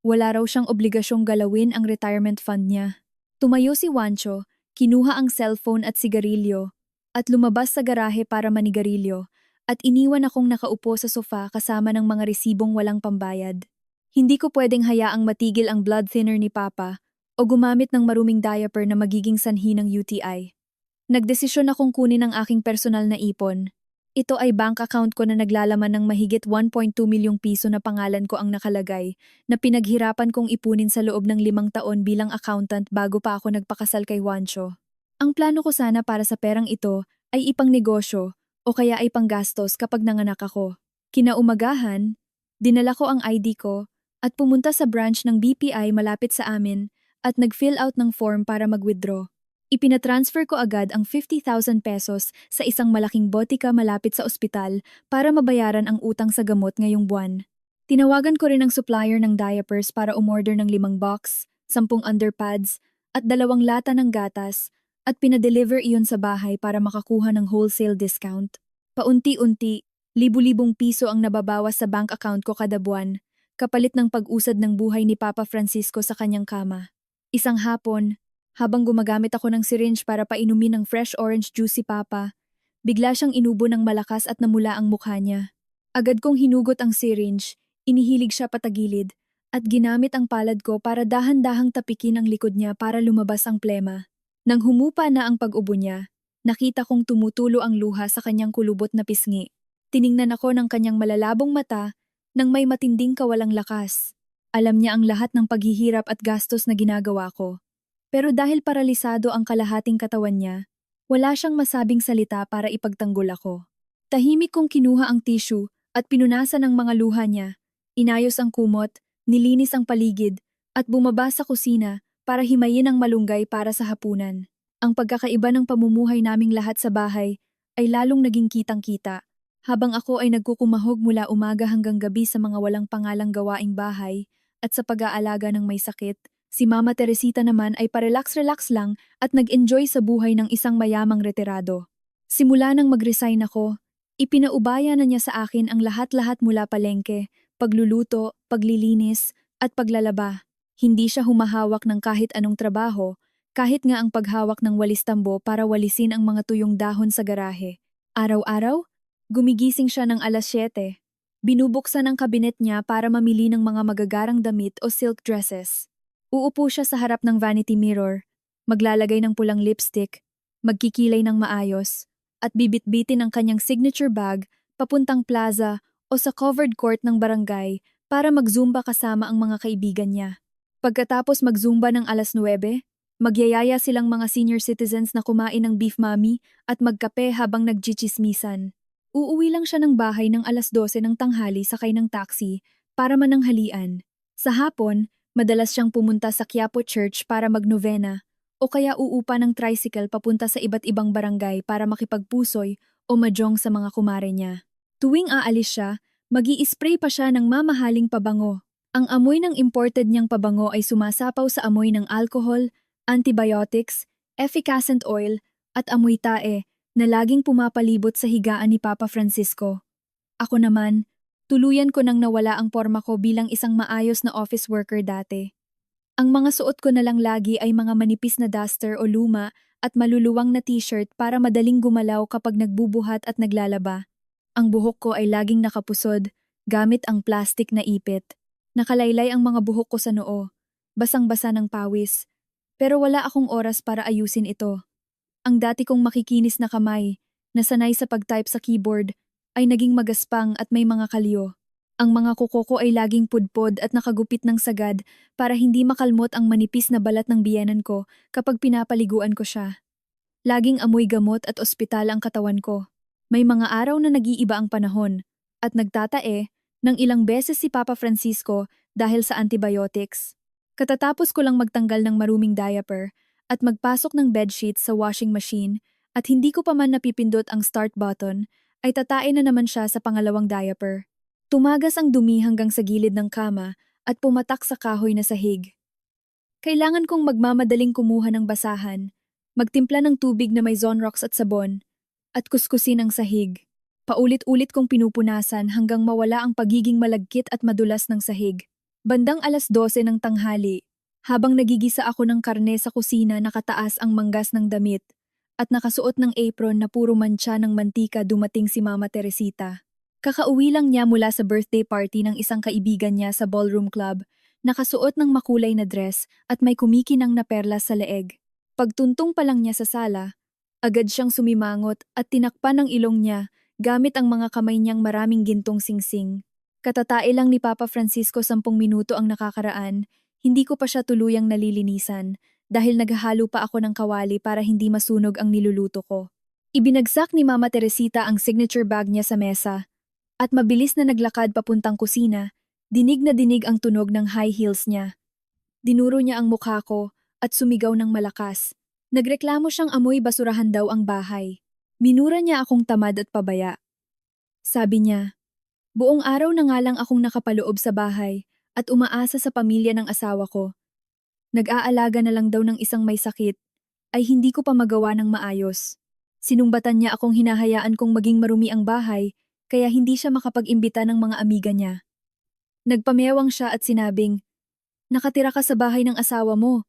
Wala raw siyang obligasyong galawin ang retirement fund niya. Tumayo si Juancho, kinuha ang cellphone at sigarilyo, at lumabas sa garahe para manigarilyo, at iniwan akong nakaupo sa sofa kasama ng mga resibong walang pambayad. Hindi ko pwedeng hayaang matigil ang blood thinner ni Papa o gumamit ng maruming diaper na magiging sanhi ng UTI. Nagdesisyon akong kunin ang aking personal na ipon. Ito ay bank account ko na naglalaman ng mahigit 1.2 milyong piso na pangalan ko ang nakalagay, na pinaghirapan kong ipunin sa loob ng 5 taon bilang accountant bago pa ako nagpakasal kay Juancho. Ang plano ko sana para sa perang ito ay ipang negosyo o kaya ay panggastos kapag nanganak ako. Kinaumagahan, dinala ko ang ID ko at pumunta sa branch ng BPI malapit sa amin at nag-fill out ng form para mag-withdraw. Ipinatransfer ko agad ang 50,000 pesos sa isang malaking botika malapit sa ospital para mabayaran ang utang sa gamot ngayong buwan. Tinawagan ko rin ang supplier ng diapers para umorder ng 5 box, 10 underpads, at 2 lata ng gatas, at pinadeliver iyon sa bahay para makakuha ng wholesale discount. Paunti-unti, libu-libong piso ang nababawas sa bank account ko kada buwan, kapalit ng pag-usad ng buhay ni Papa Francisco sa kanyang kama. Isang hapon, habang gumagamit ako ng syringe para painumin ng fresh orange juice si Papa, bigla siyang inubo ng malakas at namula ang mukha niya. Agad kong hinugot ang syringe, inihilig siya patagilid, at ginamit ang palad ko para dahan-dahang tapikin ang likod niya para lumabas ang plema. Nang humupa na ang pag-ubo niya, nakita kong tumutulo ang luha sa kanyang kulubot na pisngi. Tiningnan ako ng kanyang malalabong mata nang may matinding kawalang lakas. Alam niya ang lahat ng paghihirap at gastos na ginagawa ko. Pero dahil paralisado ang kalahating katawan niya, wala siyang masabing salita para ipagtanggol ako. Tahimik kong kinuha ang tissue at pinunasan ang mga luha niya, inayos ang kumot, nilinis ang paligid, at bumaba sa kusina para himayin ang malunggay para sa hapunan. Ang pagkakaiba ng pamumuhay naming lahat sa bahay ay lalong naging kitang-kita, habang ako ay nagkukumahog mula umaga hanggang gabi sa mga walang pangalang gawaing bahay at sa pag-aalaga ng may sakit. Si Mama Teresita naman ay parelax-relax lang at nag-enjoy sa buhay ng isang mayamang retirado. Simula nang mag-resign ako, ipinaubaya na niya sa akin ang lahat-lahat mula palengke, pagluluto, paglilinis, at paglalaba. Hindi siya humahawak ng kahit anong trabaho, kahit nga ang paghawak ng walis tambo para walisin ang mga tuyong dahon sa garahe. Araw-araw, gumigising siya ng 7:00. Binubuksan ang kabinet niya para mamili ng mga magagarang damit o silk dresses. Uupo siya sa harap ng vanity mirror, maglalagay ng pulang lipstick, magkikilay ng maayos, at bibitbitin ang kanyang signature bag papuntang plaza o sa covered court ng barangay para magzumba kasama ang mga kaibigan niya. Pagkatapos magzumba ng 9:00, magyayaya silang mga senior citizens na kumain ng beef mami at magkape habang nagchichismisan. Uuwi lang siya ng bahay ng 12:00 ng tanghali sakay ng taxi para mananghalian. Sa hapon, madalas siyang pumunta sa Quiapo Church para magnovena o kaya uupa ng tricycle papunta sa iba't ibang barangay para makipagpusoy o majong sa mga kumare niya. Tuwing aalis siya, mag-i-spray pa siya ng mamahaling pabango. Ang amoy ng imported niyang pabango ay sumasapaw sa amoy ng alcohol, antibiotics, efficacent oil, at amoy tae na laging pumapalibot sa higaan ni Papa Francisco. Ako naman, tuluyan ko nang nawala ang porma ko bilang isang maayos na office worker dati. Ang mga suot ko na lang lagi ay mga manipis na duster o luma at maluluwang na t-shirt para madaling gumalaw kapag nagbubuhat at naglalaba. Ang buhok ko ay laging nakapusod, gamit ang plastic na ipit. Nakalaylay ang mga buhok ko sa noo, basang-basa ng pawis. Pero wala akong oras para ayusin ito. Ang dati kong makikinis na kamay, na sanay sa pag-type sa keyboard, ay naging magaspang at may mga kalyo. Ang mga kuko ko ay laging pudpod at nakagupit ng sagad para hindi makalmot ang manipis na balat ng biyenan ko kapag pinapaliguan ko siya. Laging amoy gamot at ospital ang katawan ko. May mga araw na nag-iiba ang panahon at nagtatae ng ilang beses si Papa Francisco dahil sa antibiotics. Katatapos ko lang magtanggal ng maruming diaper at magpasok ng bedsheets sa washing machine at hindi ko pa man napipindot ang start button, ay tatae na naman siya sa pangalawang diaper. Tumagas ang dumi hanggang sa gilid ng kama at pumatak sa kahoy na sahig. Kailangan kong magmamadaling kumuha ng basahan, magtimpla ng tubig na may Zonrox at sabon, at kuskusin ang sahig. Paulit-ulit kong pinupunasan hanggang mawala ang pagiging malagkit at madulas ng sahig. Bandang 12:00 ng tanghali, habang nagigisa ako ng karne sa kusina, nakataas ang manggas ng damit, at nakasuot ng apron na puro mantsa ng mantika, dumating si Mama Teresita. Kakauwi lang niya mula sa birthday party ng isang kaibigan niya sa ballroom club, nakasuot ng makulay na dress at may kumikinang na perlas sa leeg. Pagtuntong pa lang niya sa sala, agad siyang sumimangot at tinakpan ng ilong niya gamit ang mga kamay niyang maraming gintong singsing. Katatae lang ni Papa Francisco 10 minuto ang nakakaraan, hindi ko pa siya tuluyang nalilinisan dahil naghahalo pa ako ng kawali para hindi masunog ang niluluto ko. Ibinagsak ni Mama Teresita ang signature bag niya sa mesa. At mabilis na naglakad papuntang kusina, dinig na dinig ang tunog ng high heels niya. Dinuro niya ang mukha ko at sumigaw ng malakas. Nagreklamo siyang amoy basurahan daw ang bahay. Minura niya akong tamad at pabaya. Sabi niya, buong araw na nga lang akong nakapaloob sa bahay at umaasa sa pamilya ng asawa ko. Nag-aalaga na lang daw ng isang may sakit, ay hindi ko pa magawa ng maayos. Sinumbatan niya akong hinahayaan kong maging marumi ang bahay, kaya hindi siya makapag-imbita ng mga amiga niya. Nagpamewang siya at sinabing, nakatira ka sa bahay ng asawa mo.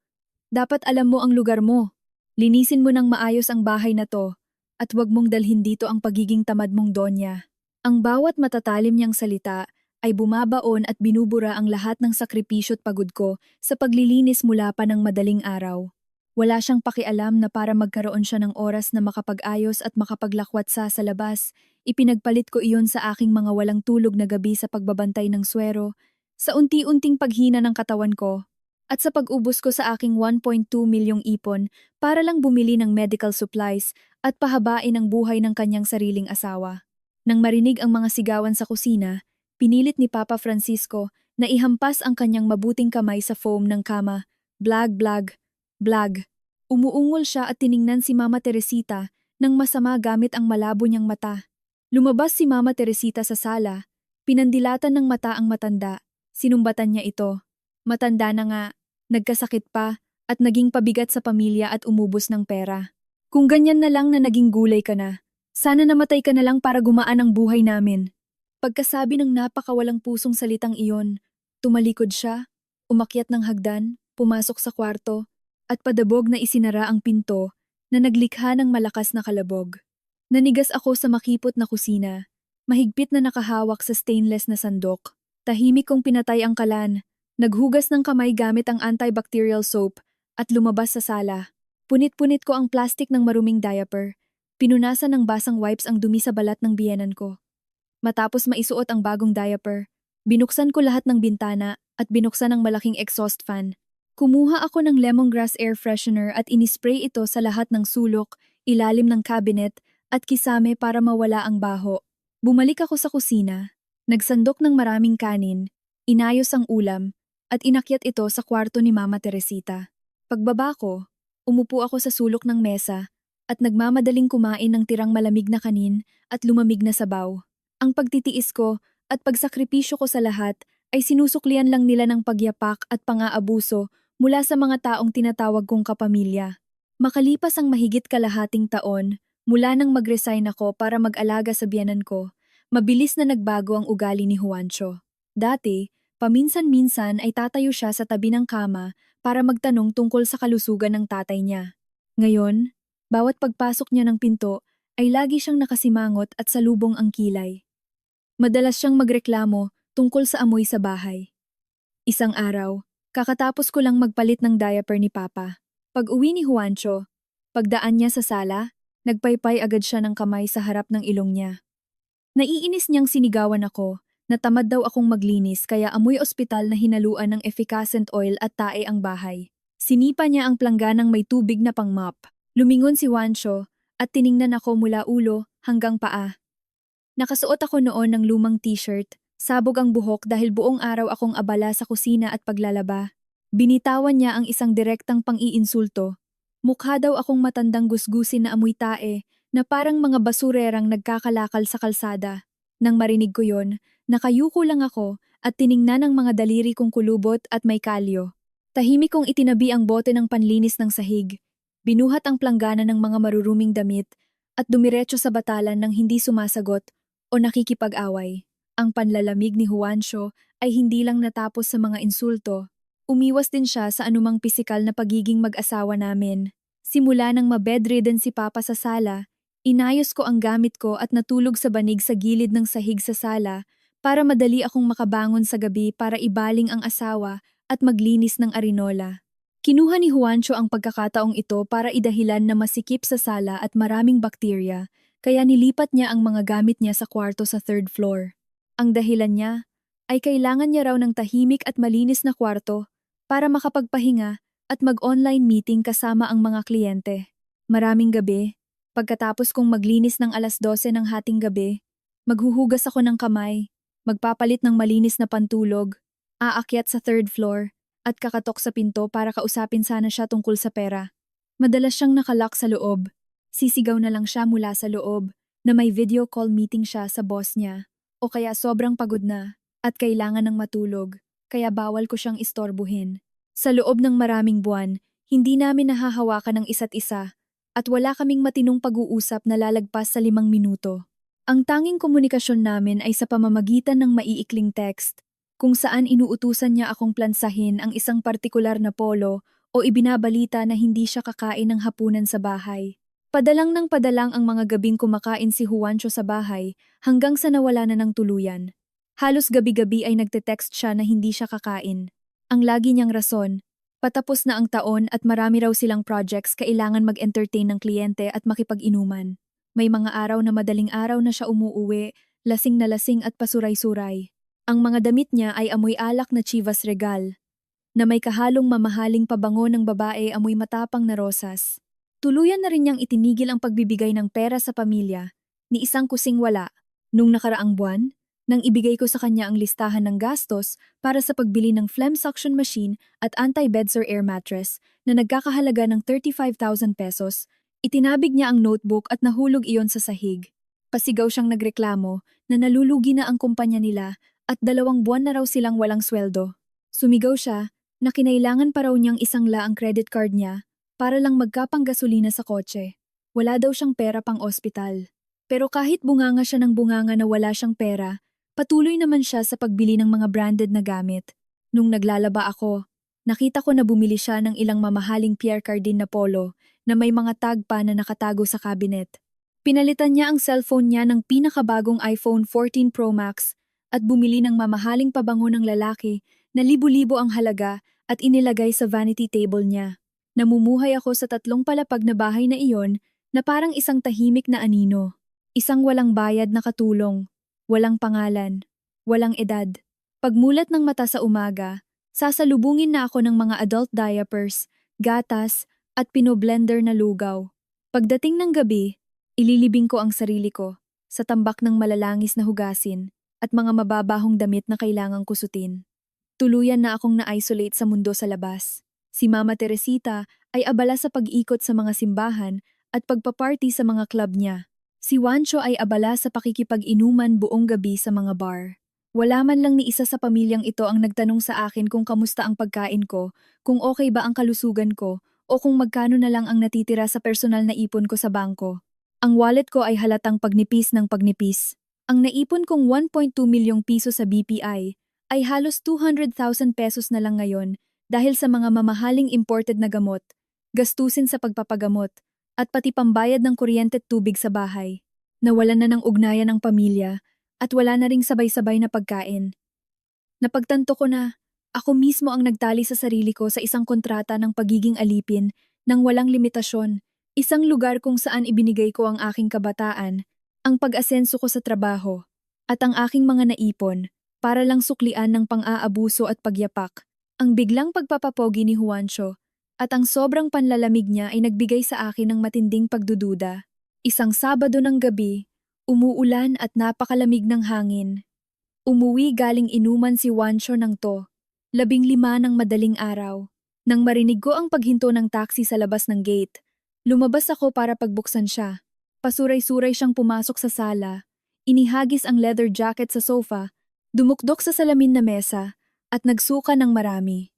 Dapat alam mo ang lugar mo. Linisin mo ng maayos ang bahay na to, at huwag mong dalhin dito ang pagiging tamad mong donya. Ang bawat matatalim niyang salita ay bumabaon at binubura ang lahat ng sakripisyo't pagod ko sa paglilinis mula pa ng madaling araw. Wala siyang pakialam na para magkaroon siya ng oras na makapag-ayos at makapaglakwat sa labas, ipinagpalit ko iyon sa aking mga walang tulog na gabi sa pagbabantay ng swero, sa unti-unting paghina ng katawan ko, at sa pag-ubos ko sa aking 1.2 milyong ipon para lang bumili ng medical supplies at pahabain ang buhay ng kanyang sariling asawa. Nang marinig ang mga sigawan sa kusina, pinilit ni Papa Francisco na ihampas ang kanyang mabuting kamay sa foam ng kama. Blag, blag. Blag. Umuungol siya at tiningnan si Mama Teresita nang masama gamit ang malabo niyang mata. Lumabas si Mama Teresita sa sala, pinandilatan ng mata ang matanda, sinumbatan niya ito. Matanda na nga, nagkasakit pa, at naging pabigat sa pamilya at umubos ng pera. Kung ganyan na lang na naging gulay ka na, sana namatay ka na lang para gumaan ang buhay namin. Pagkasabi ng napakawalang pusong salitang iyon, tumalikod siya, umakyat ng hagdan, pumasok sa kwarto, at padabog na isinara ang pinto na naglikha ng malakas na kalabog. Nanigas ako sa makipot na kusina, mahigpit na nakahawak sa stainless na sandok. Tahimik kong pinatay ang kalan, naghugas ng kamay gamit ang antibacterial soap at lumabas sa sala. Punit-punit ko ang plastic ng maruming diaper, pinunasan ng basang wipes ang dumi sa balat ng biyenan ko. Matapos maisuot ang bagong diaper, binuksan ko lahat ng bintana at binuksan ang malaking exhaust fan. Kumuha ako ng lemongrass air freshener at inispray ito sa lahat ng sulok, ilalim ng cabinet at kisame para mawala ang baho. Bumalik ako sa kusina, nagsandok ng maraming kanin, inayos ang ulam, at inakyat ito sa kwarto ni Mama Teresita. Pagbaba ko, umupo ako sa sulok ng mesa at nagmamadaling kumain ng tirang malamig na kanin at lumamig na sabaw. Ang pagtitiis ko at pagsakripisyo ko sa lahat ay sinusuklian lang nila ng pagyapak at pang-aabuso mula sa mga taong tinatawag kong kapamilya. Makalipas ang mahigit kalahating taon, mula nang mag-resign ako para mag-alaga sa biyanan ko, mabilis na nagbago ang ugali ni Juancho. Dati, paminsan-minsan ay tatayo siya sa tabi ng kama para magtanong tungkol sa kalusugan ng tatay niya. Ngayon, bawat pagpasok niya ng pinto ay lagi siyang nakasimangot at salubong ang kilay. Madalas siyang magreklamo tungkol sa amoy sa bahay. Isang araw, kakatapos ko lang magpalit ng diaper ni Papa. Pag-uwi ni Juancho, pagdaan niya sa sala, nagpaypay agad siya ng kamay sa harap ng ilong niya. Naiinis niyang sinigawan ako na tamad daw akong maglinis kaya amoy ospital na hinaluan ng efficacent oil at tae ang bahay. Sinipa niya ang plangganang may tubig na pang-mop. Lumingon si Juancho at tiningnan ako mula ulo hanggang paa. Nakasuot ako noon ng lumang t-shirt, sabog ang buhok dahil buong araw akong abala sa kusina at paglalaba. Binitawan niya ang isang direktang pang-iinsulto. Mukha daw akong matandang gusgusin na amoy tae na parang mga basurerang nagkakalakal sa kalsada. Nang marinig ko yon, nakayuko lang ako at tiningnan ang mga daliri kong kulubot at may kalyo. Tahimik kong itinabi ang bote ng panlinis ng sahig. Binuhat ang planggana ng mga maruruming damit at dumiretso sa batalan ng hindi sumasagot o nakikipag-away. Ang panlalamig ni Juancho ay hindi lang natapos sa mga insulto. Umiwas din siya sa anumang pisikal na pagiging mag-asawa namin. Simula nang mabedridden si Papa sa sala, inayos ko ang gamit ko at natulog sa banig sa gilid ng sahig sa sala para madali akong makabangon sa gabi para ibaling ang asawa at maglinis ng arinola. Kinuha ni Juancho ang pagkakataong ito para idahilan na masikip sa sala at maraming bakterya, kaya nilipat niya ang mga gamit niya sa kwarto sa third floor. Ang dahilan niya ay kailangan niya raw ng tahimik at malinis na kwarto para makapagpahinga at mag-online meeting kasama ang mga kliyente. Maraming gabi, pagkatapos kong maglinis ng 12:00 ng hating gabi, maghuhugas ako ng kamay, magpapalit ng malinis na pantulog, aakyat sa third floor, at kakatok sa pinto para kausapin sana siya tungkol sa pera. Madalas siyang nakalock sa loob. Sisigaw na lang siya mula sa loob na may video call meeting siya sa boss niya o kaya sobrang pagod na at kailangan ng matulog kaya bawal ko siyang istorbuhin. Sa loob ng maraming buwan, hindi namin nahahawakan ng isa't isa at wala kaming matinong pag-uusap na lalagpas sa 5 minuto. Ang tanging komunikasyon namin ay sa pamamagitan ng maiikling text kung saan inuutusan niya akong plansahin ang isang partikular na polo o ibinabalita na hindi siya kakain ng hapunan sa bahay. Padalang ng padalang ang mga gabing kumakain si Juancho sa bahay hanggang sa nawala na ng tuluyan. Halos gabi-gabi ay nagte-text siya na hindi siya kakain. Ang lagi niyang rason, patapos na ang taon at marami raw silang projects kailangan mag-entertain ng kliyente at makipag-inuman. May mga araw na madaling araw na siya umuuwi, lasing na lasing at pasuray-suray. Ang mga damit niya ay amoy alak na Chivas Regal, na may kahalong mamahaling pabango ng babae amoy matapang na rosas. Tuluyan na rin niyang itinigil ang pagbibigay ng pera sa pamilya, ni isang kusing wala. Nung nakaraang buwan, nang ibigay ko sa kanya ang listahan ng gastos para sa pagbili ng phlegm suction machine at anti-bedsore air mattress na nagkakahalaga ng 35,000 pesos, itinabig niya ang notebook at nahulog iyon sa sahig. Pasigaw siyang nagreklamo na nalulugi na ang kumpanya nila at 2 buwan na raw silang walang sweldo. Sumigaw siya na kinailangan pa raw niyang isangla ang credit card niya para lang magkapang gasolina sa kotse. Wala daw siyang pera pang ospital. Pero kahit bunganga siya ng bunganga na wala siyang pera, patuloy naman siya sa pagbili ng mga branded na gamit. Nung naglalaba ako, nakita ko na bumili siya ng ilang mamahaling Pierre Cardin na polo na may mga tag pa na nakatago sa cabinet. Pinalitan niya ang cellphone niya ng pinakabagong iPhone 14 Pro Max at bumili ng mamahaling pabango ng lalaki na libo-libo ang halaga at inilagay sa vanity table niya. Namumuhay ako sa 3 palapag na bahay na iyon na parang isang tahimik na anino. Isang walang bayad na katulong. Walang pangalan, walang edad. Pagmulat ng mata sa umaga, sasalubungin na ako ng mga adult diapers, gatas, at pinoblender na lugaw. Pagdating ng gabi, ililibing ko ang sarili ko sa tambak ng malalangis na hugasin at mga mababahong damit na kailangang kusutin. Tuluyan na akong na-isolate sa mundo sa labas. Si Mama Teresita ay abala sa pag-ikot sa mga simbahan at pagpaparty sa mga club niya. Si Juancho ay abala sa pakikipag-inuman buong gabi sa mga bar. Wala man lang ni isa sa pamilyang ito ang nagtanong sa akin kung kamusta ang pagkain ko, kung okay ba ang kalusugan ko, o kung magkano na lang ang natitira sa personal na ipon ko sa bangko. Ang wallet ko ay halatang pagnipis ng pagnipis. Ang naipon kong 1.2 milyong piso sa BPI ay halos 200,000 pesos na lang ngayon dahil sa mga mamahaling imported na gamot, gastusin sa pagpapagamot, at pati pambayad ng kuryente at tubig sa bahay. Nawalan na ng ugnayan ang pamilya at wala na ring sabay-sabay na pagkain. Napagtanto ko na ako mismo ang nagtali sa sarili ko sa isang kontrata ng pagiging alipin nang walang limitasyon. Isang lugar kung saan ibinigay ko ang aking kabataan, ang pag-asenso ko sa trabaho, at ang aking mga naipon, para lang suklian ng pang-aabuso at pagyapak. Ang biglang pagpapapogi ni Juancho, at ang sobrang panlalamig niya ay nagbigay sa akin ng matinding pagdududa. Isang Sabado ng gabi, umuulan at napakalamig ng hangin. Umuwi galing inuman si Juancho ng 15 ng madaling araw. Nang marinig ko ang paghinto ng taxi sa labas ng gate, lumabas ako para pagbuksan siya. Pasuray-suray siyang pumasok sa sala, inihagis ang leather jacket sa sofa, dumukdok sa salamin na mesa, at nagsuka ng marami.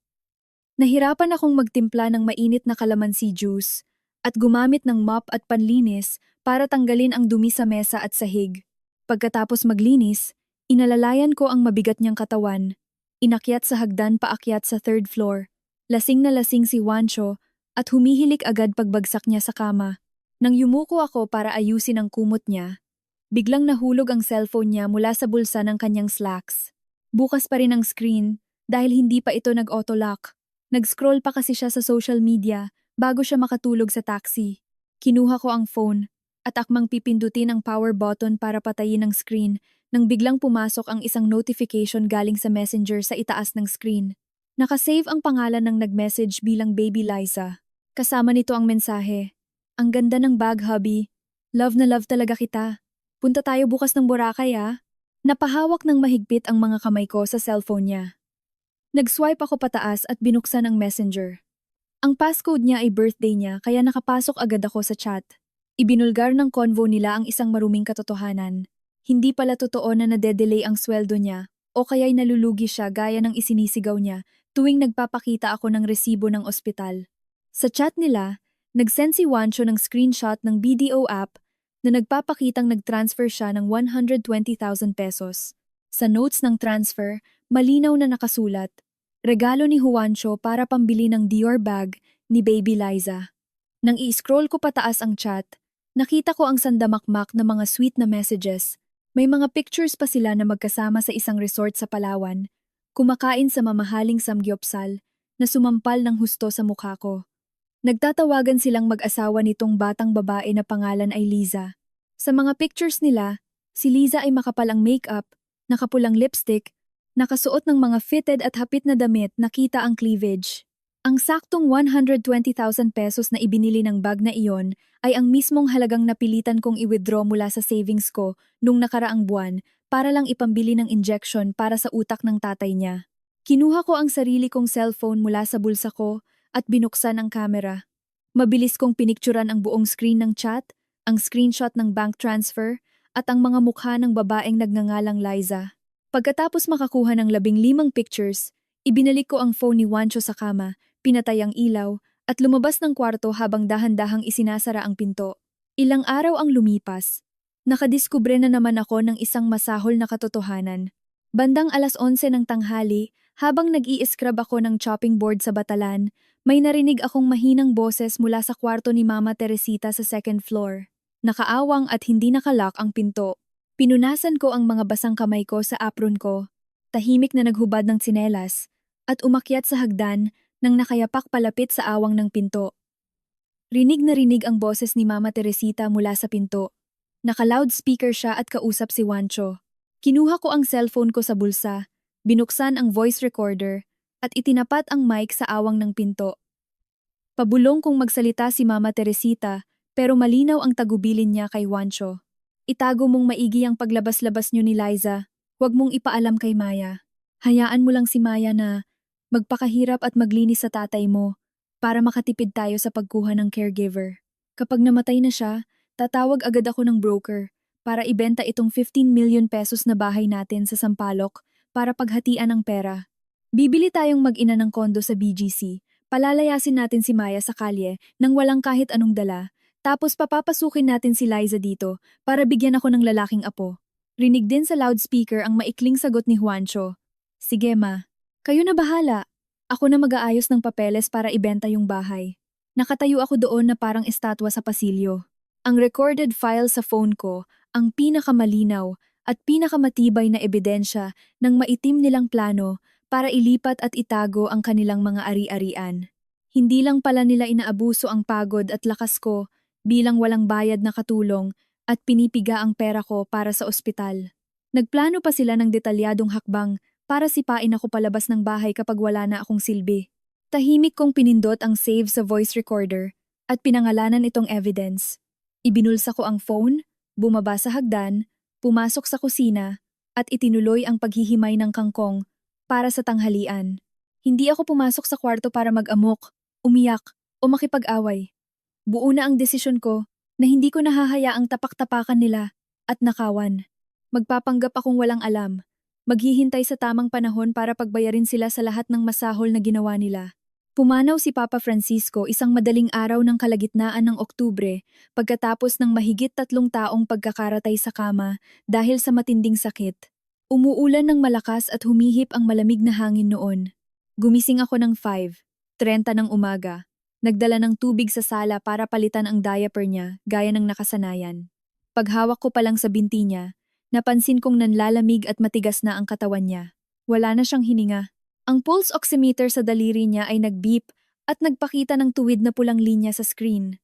Nahirapan akong magtimpla ng mainit na kalamansi juice, at gumamit ng mop at panlinis para tanggalin ang dumi sa mesa at sahig. Pagkatapos maglinis, inalalayan ko ang mabigat niyang katawan, inakyat sa hagdan paakyat sa 3rd floor. Lasing na lasing si Juancho, at humihilik agad pagbagsak niya sa kama. Nang yumuko ako para ayusin ang kumot niya, biglang nahulog ang cellphone niya mula sa bulsa ng kanyang slacks. Bukas pa rin ang screen dahil hindi pa ito nag-autolock. Nag-scroll pa kasi siya sa social media bago siya makatulog sa taxi. Kinuha ko ang phone at akmang pipindutin ang power button para patayin ang screen nang biglang pumasok ang isang notification galing sa messenger sa itaas ng screen. Nakasave ang pangalan ng nag-message bilang Baby Liza. Kasama nito ang mensahe. Ang ganda ng bag, hubby. Love na love talaga kita. Punta tayo bukas ng Boracay, ah. Napahawak ng mahigpit ang mga kamay ko sa cellphone niya. Nag-swipe ako pataas at binuksan ang messenger. Ang passcode niya ay birthday niya kaya nakapasok agad ako sa chat. Ibinulgar ng convo nila ang isang maruming katotohanan. Hindi pala totoo na nade-delay ang sweldo niya o kaya'y nalulugi siya gaya ng isinisigaw niya tuwing nagpapakita ako ng resibo ng ospital. Sa chat nila, nag-send si Juancho ng screenshot ng BDO app na nagpapakitang nag-transfer siya ng 120,000 pesos. Sa notes ng transfer, malinaw na nakasulat, regalo ni Juancho para pambili ng Dior bag ni Baby Liza. Nang i-scroll ko pataas ang chat, nakita ko ang sandamakmak na mga sweet na messages. May mga pictures pa sila na magkasama sa isang resort sa Palawan, kumakain sa mamahaling samgyupsal na sumampal ng husto sa mukha ko. Nagtatawagan silang mag-asawa nitong batang babae na pangalan ay Liza. Sa mga pictures nila, si Liza ay makapal ang makeup, nakapulang lipstick, nakasuot ng mga fitted at hapit na damit, nakita ang cleavage. Ang saktong 120,000 pesos na ibinili ng bag na iyon ay ang mismong halagang napilitan kong i-withdraw mula sa savings ko nung nakaraang buwan para lang ipambili ng injection para sa utak ng tatay niya. Kinuha ko ang sarili kong cellphone mula sa bulsa ko at binuksan ang kamera. Mabilis kong pinikturan ang buong screen ng chat, ang screenshot ng bank transfer, at ang mga mukha ng babaeng nagngangalang Liza. Pagkatapos makakuha ng 15 pictures, ibinalik ko ang phone ni Juancho sa kama, pinatay ang ilaw, at lumabas ng kwarto habang dahan-dahang isinasara ang pinto. Ilang araw ang lumipas. Nakadiskubre na naman ako ng isang masahol na katotohanan. Bandang 11:00 ng tanghali, habang nag-i-scrub ako ng chopping board sa batalan, may narinig akong mahinang boses mula sa kwarto ni Mama Teresita sa 2nd floor. Nakaawang at hindi nakalock ang pinto. Pinunasan ko ang mga basang kamay ko sa apron ko, tahimik na naghubad ng tsinelas, at umakyat sa hagdan nang nakayapak palapit sa awang ng pinto. Rinig na rinig ang boses ni Mama Teresita mula sa pinto. Naka-loudspeaker siya at kausap si Juancho. Kinuha ko ang cellphone ko sa bulsa, binuksan ang voice recorder, at itinapat ang mic sa awang ng pinto. Pabulong kong magsalita si Mama Teresita, pero malinaw ang tagubilin niya kay Juancho. Itago mong maigi ang paglabas-labas niyo ni Liza, huwag mong ipaalam kay Maya. Hayaan mo lang si Maya na magpakahirap at maglinis sa tatay mo, para makatipid tayo sa pagkuha ng caregiver. Kapag namatay na siya, tatawag agad ako ng broker para ibenta itong 15 million pesos na bahay natin sa Sampaloc para paghatian ang pera. Bibili tayong mag-ina ng kondo sa BGC, palalayasin natin si Maya sa kalye nang walang kahit anong dala, tapos papapasukin natin si Liza dito para bigyan ako ng lalaking apo. Rinig din sa loudspeaker ang maikling sagot ni Juancho. Sige ma, kayo na bahala. Ako na mag-aayos ng papeles para ibenta yung bahay. Nakatayo ako doon na parang estatwa sa pasilyo. Ang recorded file sa phone ko, ang pinakamalinaw at pinakamatibay na ebidensya ng maitim nilang plano para ilipat at itago ang kanilang mga ari-arian. Hindi lang pala nila inaabuso ang pagod at lakas ko bilang walang bayad na katulong at pinipiga ang pera ko para sa ospital. Nagplano pa sila ng detalyadong hakbang para sipain ako palabas ng bahay kapag wala na akong silbi. Tahimik kong pinindot ang save sa voice recorder at pinangalanan itong evidence. Ibinulsa ko ang phone, bumaba sa hagdan, pumasok sa kusina, at itinuloy ang paghihimay ng kangkong para sa tanghalian. Hindi ako pumasok sa kwarto para mag-amok, umiyak, o makipag-away. Buo na ang desisyon ko na hindi ko nahahayaang tapak-tapakan nila at nakawan. Magpapanggap akong walang alam. Maghihintay sa tamang panahon para pagbayarin sila sa lahat ng masahol na ginawa nila. Pumanaw si Papa Francisco isang madaling araw ng kalagitnaan ng Oktubre pagkatapos ng mahigit 3 taong pagkakaratay sa kama dahil sa matinding sakit. Umuulan ng malakas at humihip ang malamig na hangin noon. Gumising ako ng 5:30 ng umaga. Nagdala ng tubig sa sala para palitan ang diaper niya gaya ng nakasanayan. Paghawak ko pa lang sa binti niya, napansin kong nanlalamig at matigas na ang katawan niya. Wala na siyang hininga. Ang pulse oximeter sa daliri niya ay nag-beep at nagpakita ng tuwid na pulang linya sa screen.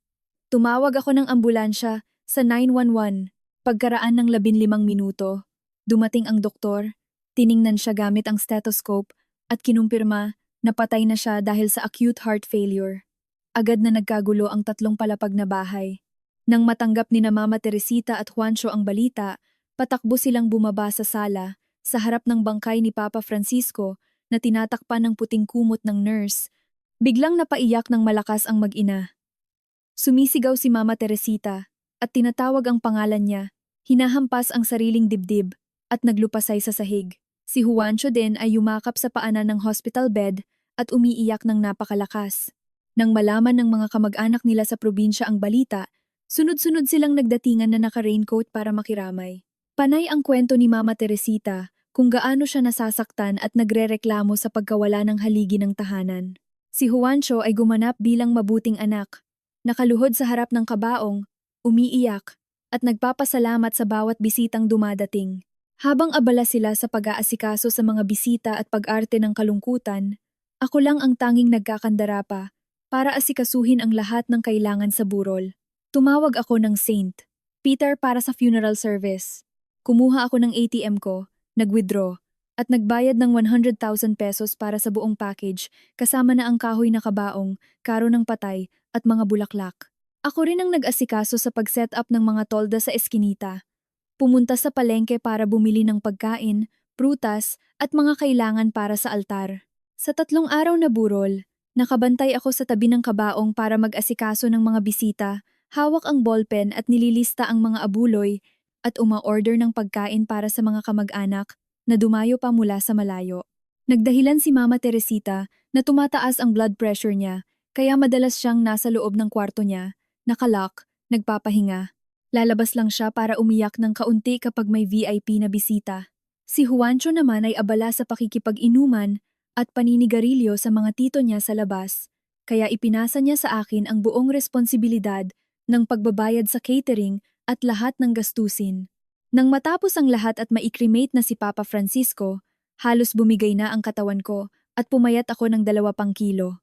Tumawag ako ng ambulansya sa 911. Pagkaraan ng 15 minuto, dumating ang doktor, tiningnan siya gamit ang stethoscope at kinumpirma na patay na siya dahil sa acute heart failure. Agad na nagkagulo ang 3 palapag na bahay. Nang matanggap ni na Mama Teresita at Juancho ang balita, patakbo silang bumaba sa sala sa harap ng bangkay ni Papa Francisco na tinatakpan ng puting kumot ng nurse. Biglang napaiyak ng malakas ang mag-ina. Sumisigaw si Mama Teresita at tinatawag ang pangalan niya, hinahampas ang sariling dibdib at naglupasay sa sahig. Si Juancho din ay yumakap sa paanan ng hospital bed at umiiyak ng napakalakas. Nang malaman ng mga kamag-anak nila sa probinsya ang balita, sunod-sunod silang nagdatingan na naka-raincoat para makiramay. Panay ang kwento ni Mama Teresita kung gaano siya nasasaktan at nagrereklamo sa pagkawala ng haligi ng tahanan. Si Juancho ay gumanap bilang mabuting anak, nakaluhod sa harap ng kabaong, umiiyak, at nagpapasalamat sa bawat bisitang dumadating. Habang abala sila sa pag-aasikaso sa mga bisita at pag-arte ng kalungkutan, ako lang ang tanging nagkakandara pa para asikasuhin ang lahat ng kailangan sa burol. Tumawag ako ng Saint Peter para sa funeral service. Kumuha ako ng ATM ko, nag-withdraw, at nagbayad ng 100,000 pesos para sa buong package kasama na ang kahoy na kabaong, karo ng patay, at mga bulaklak. Ako rin ang nag-asikaso sa pag-set up ng mga tolda sa eskinita. Pumunta sa palengke para bumili ng pagkain, prutas, at mga kailangan para sa altar. Sa 3 araw na burol, nakabantay ako sa tabi ng kabaong para mag-asikaso ng mga bisita, hawak ang ballpen at nililista ang mga abuloy at uma-order ng pagkain para sa mga kamag-anak na dumayo pa mula sa malayo. Nagdahilan si Mama Teresita na tumataas ang blood pressure niya, kaya madalas siyang nasa loob ng kwarto niya, nakalock, nagpapahinga. Lalabas lang siya para umiyak ng kaunti kapag may VIP na bisita. Si Juancho naman ay abala sa pakikipag-inuman at paninigarilyo sa mga tito niya sa labas, kaya ipinasa niya sa akin ang buong responsibilidad ng pagbabayad sa catering at lahat ng gastusin. Nang matapos ang lahat at ma-cremate na si Papa Francisco, halos bumigay na ang katawan ko at pumayat ako ng 2 pang kilo.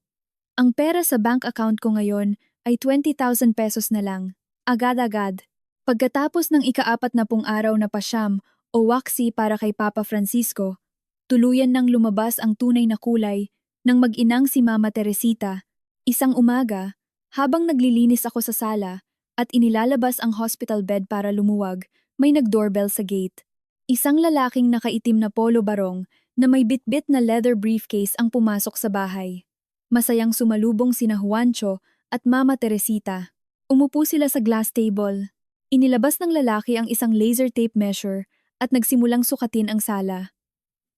Ang pera sa bank account ko ngayon ay 20,000 pesos na lang, agad-agad. Pagkatapos ng ika-40 araw na pasyam o waksi para kay Papa Francisco, tuluyan nang lumabas ang tunay na kulay ng mag-inang si Mama Teresita. Isang umaga, habang naglilinis ako sa sala at inilalabas ang hospital bed para lumuwag, may nag-doorbell sa gate. Isang lalaking nakaitim na polo barong na may bitbit na leather briefcase ang pumasok sa bahay. Masayang sumalubong sina Juancho at Mama Teresita. Umupo sila sa glass table. Inilabas ng lalaki ang isang laser tape measure at nagsimulang sukatin ang sala.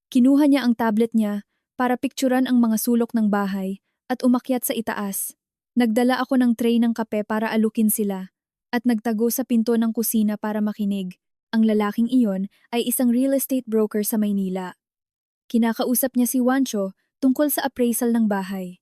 Kinuha niya ang tablet niya para pikturan ang mga sulok ng bahay at umakyat sa itaas. Nagdala ako ng tray ng kape para alukin sila at nagtago sa pinto ng kusina para makinig. Ang lalaking iyon ay isang real estate broker sa Maynila. Kinakausap niya si Juancho tungkol sa appraisal ng bahay.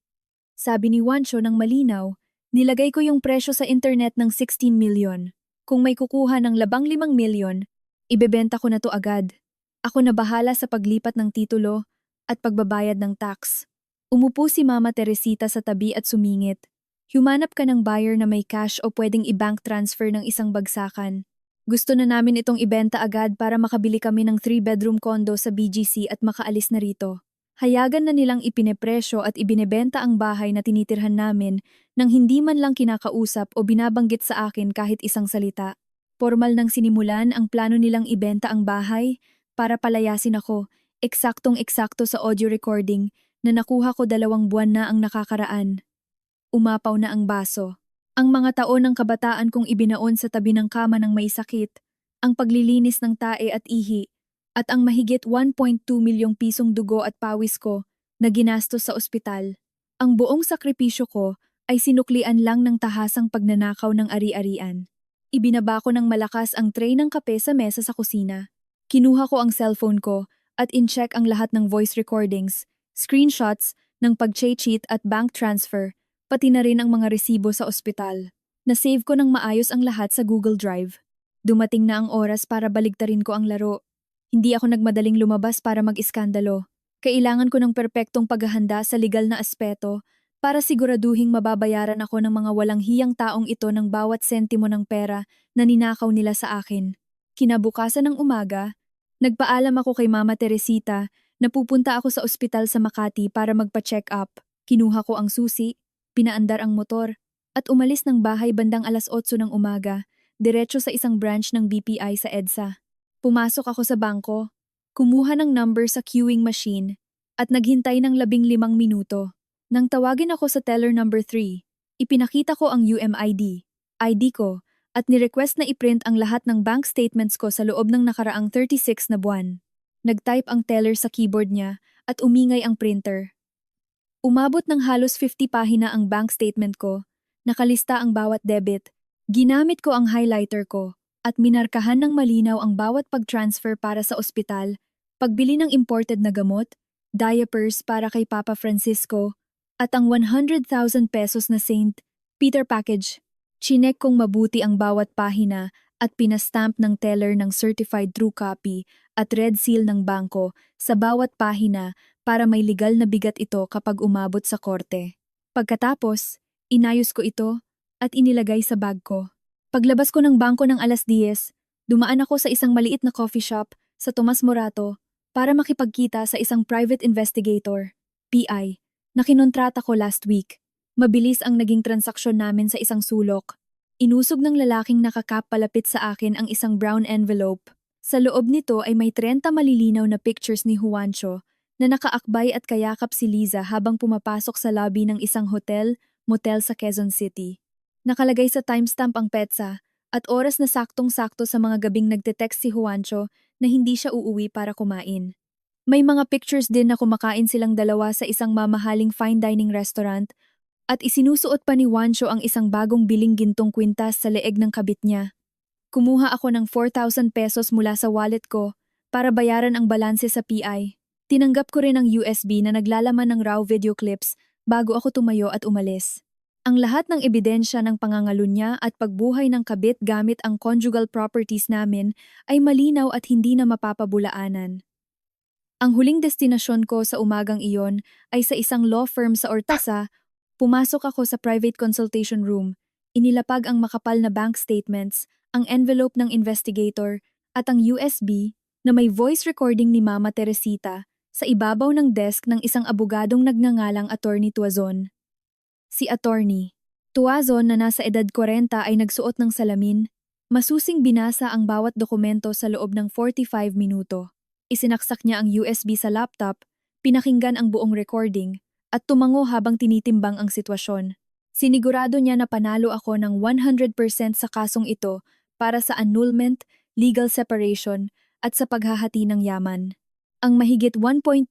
Sabi ni Juancho ng malinaw, nilagay ko yung presyo sa internet ng 16 million. Kung may kukuha ng 15 milyon, ibebenta ko na to agad. Ako na bahala sa paglipat ng titulo at pagbabayad ng tax. Umupo si Mama Teresita sa tabi at sumingit. Humanap ka ng buyer na may cash o pwedeng i-bank transfer ng isang bagsakan. Gusto na namin itong ibenta agad para makabili kami ng 3-bedroom condo sa BGC at makaalis na rito. Hayagan na nilang ipinepresyo at ibinebenta ang bahay na tinitirhan namin nang hindi man lang kinakausap o binabanggit sa akin kahit isang salita. Formal nang sinimulan ang plano nilang ibenta ang bahay para palayasin ako, eksaktong-eksakto sa audio recording na nakuha ko 2 buwan na ang nakakaraan. Umapaw na ang baso. Ang mga taon ng kabataan kong ibinaon sa tabi ng kama ng may sakit, ang paglilinis ng tae at ihi, at ang mahigit 1.2 milyong pisong dugo at pawis ko na ginastos sa ospital. Ang buong sakripisyo ko ay sinuklian lang ng tahasang pagnanakaw ng ari-arian. Ibinaba ko ng malakas ang tray ng kape sa mesa sa kusina. Kinuha ko ang cellphone ko at in-check ang lahat ng voice recordings, screenshots ng pag-cheat at bank transfer, pati na rin ang mga resibo sa ospital. Na-save ko ng maayos ang lahat sa Google Drive. Dumating na ang oras para baligtarin ko ang laro. Hindi ako nagmadaling lumabas para mag-iskandalo. Kailangan ko ng perpektong paghahanda sa legal na aspeto para siguraduhing mababayaran ako ng mga walang hiyang taong ito ng bawat sentimo ng pera na ninakaw nila sa akin. Kinabukasan ng umaga, nagpaalam ako kay Mama Teresita na pupunta ako sa ospital sa Makati para magpa-check up. Kinuha ko ang susi, pinaandar ang motor, at umalis ng bahay bandang 8:00 ng umaga, diretso sa isang branch ng BPI sa EDSA. Pumasok ako sa bangko, kumuha ng number sa queuing machine, at naghintay ng 15 minuto. Nang tawagin ako sa teller number 3, ipinakita ko ang UMID, ID ko, at nirequest na iprint ang lahat ng bank statements ko sa loob ng nakaraang 36 na buwan. Nag-type ang teller sa keyboard niya at umingay ang printer. Umabot ng halos 50 pahina ang bank statement ko, nakalista ang bawat debit, ginamit ko ang highlighter ko, at minarkahan ng malinaw ang bawat pag-transfer para sa ospital, pagbili ng imported na gamot, diapers para kay Papa Francisco, at ang 100,000 pesos na St. Peter package. Chinek kong mabuti ang bawat pahina at pinastamp ng teller ng certified true copy at red seal ng bangko sa bawat pahina para may legal na bigat ito kapag umabot sa korte. Pagkatapos, inayos ko ito at inilagay sa bag ko. Paglabas ko ng bangko ng 10:00, dumaan ako sa isang maliit na coffee shop sa Tomas Morato para makipagkita sa isang private investigator, PI, na kinontrata ko last week. Mabilis ang naging transaksyon namin sa isang sulok. Inusog ng lalaking nakakap palapit sa akin ang isang brown envelope. Sa loob nito ay may 30 malilinaw na pictures ni Juancho na nakaakbay at kayakap si Liza habang pumapasok sa lobby ng isang motel sa Quezon City. Nakalagay sa timestamp ang petsa at oras na saktong-sakto sa mga gabing nagte-text si Juancho na hindi siya uuwi para kumain. May mga pictures din na kumakain silang dalawa sa isang mamahaling fine dining restaurant at isinusuot pa ni Juancho ang isang bagong biling gintong kwintas sa leeg ng kabit niya. Kumuha ako ng 4,000 pesos mula sa wallet ko para bayaran ang balanse sa PI. Tinanggap ko rin ang USB na naglalaman ng raw video clips bago ako tumayo at umalis. Ang lahat ng ebidensya ng pangangalo niya at pagbuhay ng kabit gamit ang conjugal properties namin ay malinaw at hindi na mapapabulaanan. Ang huling destinasyon ko sa umagang iyon ay sa isang law firm sa Ortasa. Pumasok ako sa private consultation room, inilapag ang makapal na bank statements, ang envelope ng investigator, at ang USB na may voice recording ni Mama Teresita sa ibabaw ng desk ng isang abogadong nagngangalang Attorney Tuazon. Si Attorney Tuazon na nasa edad 40 ay nagsuot ng salamin, masusing binasa ang bawat dokumento sa loob ng 45 minuto. Isinaksak niya ang USB sa laptop, pinakinggan ang buong recording, at tumango habang tinitimbang ang sitwasyon. Sinigurado niya na panalo ako ng 100% sa kasong ito para sa annulment, legal separation, at sa paghahati ng yaman. Ang mahigit 1.2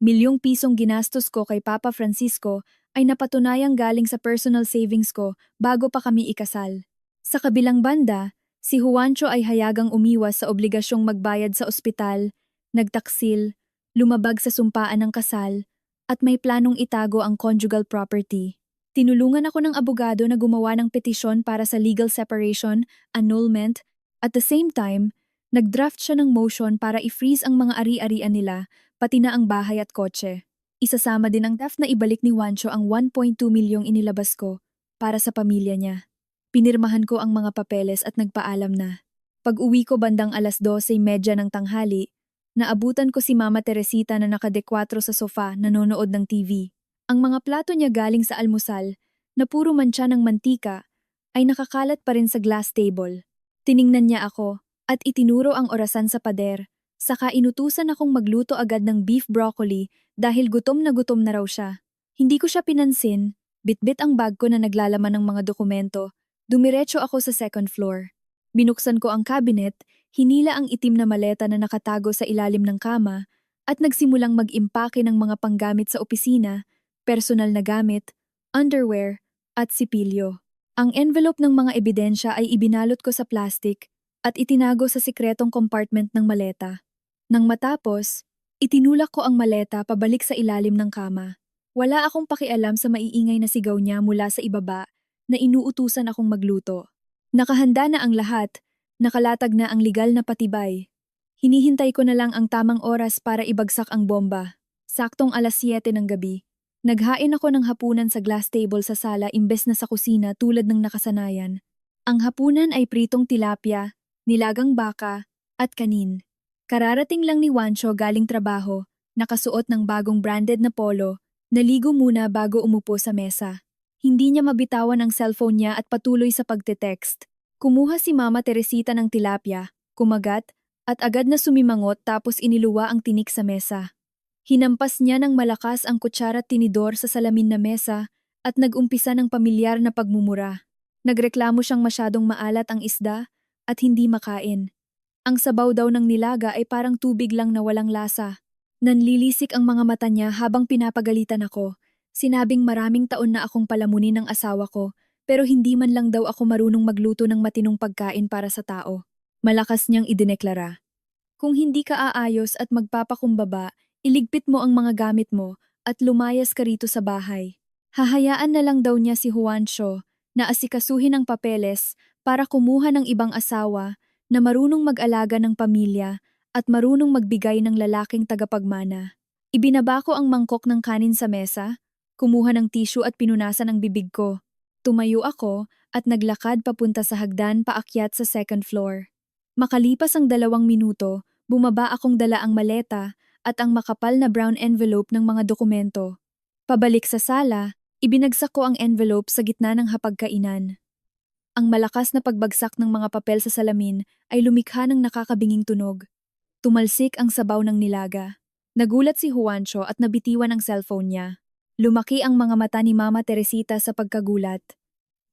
milyong pisong ginastos ko kay Papa Francisco ay napatunayang galing sa personal savings ko bago pa kami ikasal. Sa kabilang banda, si Juancho ay hayagang umiwas sa obligasyong magbayad sa ospital, nagtaksil, lumabag sa sumpaan ng kasal, at may planong itago ang conjugal property. Tinulungan ako ng abogado na gumawa ng petisyon para sa legal separation, annulment, at the same time, nag-draft siya ng motion para i-freeze ang mga ari-arian nila, pati na ang bahay at kotse. Isasama din ang draft na ibalik ni Juancho ang 1.2 milyong inilabas ko para sa pamilya niya. Pinirmahan ko ang mga papeles at nagpaalam na. Pag-uwi ko bandang 12:30 ng tanghali, naabutan ko si Mama Teresita na nakadekwatro sa sofa nanonood ng TV. Ang mga plato niya galing sa almusal, na puro mantsa ng mantika, ay nakakalat pa rin sa glass table. Tiningnan niya ako at itinuro ang orasan sa pader, saka inutusan akong magluto agad ng beef broccoli dahil gutom na raw siya. Hindi ko siya pinansin, bitbit ang bag ko na naglalaman ng mga dokumento, dumiretso ako sa second floor. Binuksan ko ang cabinet, hinila ang itim na maleta na nakatago sa ilalim ng kama, at nagsimulang mag-impake ng mga panggamit sa opisina, personal na gamit, underwear, at sipilyo. Ang envelope ng mga ebidensya ay ibinalot ko sa plastic at itinago sa sikretong compartment ng maleta. Nang matapos, itinulak ko ang maleta pabalik sa ilalim ng kama. Wala akong pakialam sa maiingay na sigaw niya mula sa ibaba na inuutusan akong magluto. Nakahanda na ang lahat, nakalatag na ang legal na patibay. Hinihintay ko na lang ang tamang oras para ibagsak ang bomba. Saktong 7:00 ng gabi. Naghain ako ng hapunan sa glass table sa sala imbes na sa kusina tulad ng nakasanayan. Ang hapunan ay pritong tilapia, nilagang baka, at kanin. Kararating lang ni Juancho galing trabaho, nakasuot ng bagong branded na polo, naligo muna bago umupo sa mesa. Hindi niya mabitawan ang cellphone niya at patuloy sa pagte-text. Kumuha si Mama Teresita ng tilapia, kumagat, at agad na sumimangot tapos iniluwa ang tinik sa mesa. Hinampas niya ng malakas ang kutsara at tinidor sa salamin na mesa at nag-umpisa ng pamilyar na pagmumura. Nagreklamo siyang masyadong maalat ang isda at hindi makain. Ang sabaw daw ng nilaga ay parang tubig lang na walang lasa. Nanlilisik ang mga mata niya habang pinapagalitan ako. Sinabing maraming taon na akong palamunin ng asawa ko, pero hindi man lang daw ako marunong magluto ng matinong pagkain para sa tao. Malakas niyang idineklara. Kung hindi ka aayos at magpapakumbaba, iligpit mo ang mga gamit mo at lumayas ka rito sa bahay. Hahayaan na lang daw niya si Juancho na asikasuhin ang papeles para kumuha ng ibang asawa na marunong mag-alaga ng pamilya at marunong magbigay ng lalaking tagapagmana. Ibinaba ko ang mangkok ng kanin sa mesa, kumuha ng tissue at pinunasan ang bibig ko. Tumayo ako at naglakad papunta sa hagdan paakyat sa second floor. Makalipas ang 2 minuto, bumaba akong dala ang maleta at ang makapal na brown envelope ng mga dokumento. Pabalik sa sala, ibinagsak ko ang envelope sa gitna ng hapagkainan. Ang malakas na pagbagsak ng mga papel sa salamin ay lumikha ng nakakabinging tunog. Tumalsik ang sabaw ng nilaga. Nagulat si Juancho at nabitiwan ang cellphone niya. Lumaki ang mga mata ni Mama Teresita sa pagkagulat.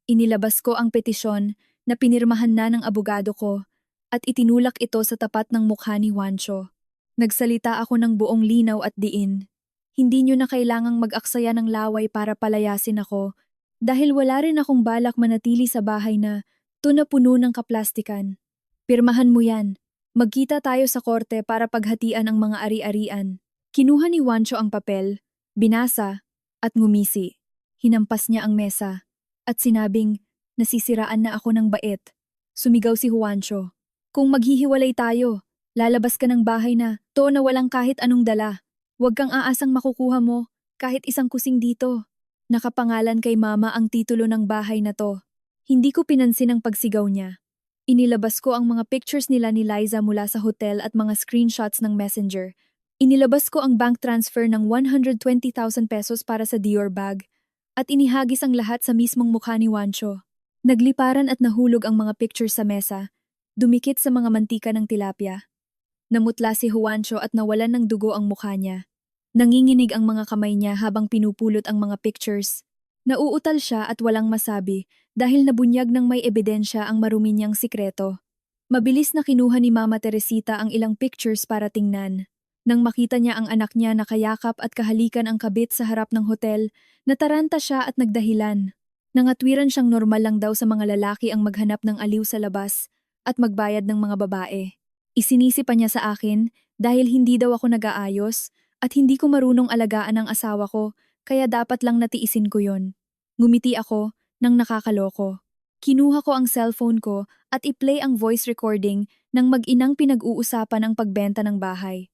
Inilabas ko ang petisyon na pinirmahan na ng abogado ko at itinulak ito sa tapat ng mukha ni Juancho. Nagsalita ako ng buong linaw at diin. Hindi niyo na kailangang mag-aksaya ng laway para palayasin ako dahil wala rin akong balak manatili sa bahay na puno ng kaplastikan. Pirmahan mo yan. Magkita tayo sa korte para paghatian ang mga ari-arian. Kinuha ni Juancho ang papel, binasa, at ngumisi. Hinampas niya ang mesa at sinabing nasisiraan na ako ng bait. Sumigaw si Juancho. Kung maghihiwalay tayo, lalabas ka ng bahay na na walang kahit anong dala. Huwag kang aasang makukuha mo kahit isang kusing dito. Nakapangalan kay Mama ang titulo ng bahay na to. Hindi ko pinansin ang pagsigaw niya. Inilabas ko ang mga pictures nila ni Liza mula sa hotel at mga screenshots ng messenger. Inilabas ko ang bank transfer ng 120,000 pesos para sa Dior bag at inihagis ang lahat sa mismong mukha ni Juancho. Nagliparan at nahulog ang mga pictures sa mesa, dumikit sa mga mantika ng tilapia. Namutla si Juancho at nawalan ng dugo ang mukha niya. Nanginginig ang mga kamay niya habang pinupulot ang mga pictures. Nauutal siya at walang masabi dahil nabunyag ng may ebidensya ang marumi niyang sikreto. Mabilis na kinuha ni Mama Teresita ang ilang pictures para tingnan. Nang makita niya ang anak niya nakayakap at kahalikan ang kabit sa harap ng hotel, nataranta siya at nagdahilan. Nangatwiran siyang normal lang daw sa mga lalaki ang maghanap ng aliw sa labas at magbayad ng mga babae. Isinisi pa niya sa akin dahil hindi daw ako nag-aayos at hindi ko marunong alagaan ang asawa ko kaya dapat lang natiisin ko yon. Ngumiti ako nang nakakaloko. Kinuha ko ang cellphone ko at i-play ang voice recording ng mag-inang pinag-uusapan ang pagbenta ng bahay.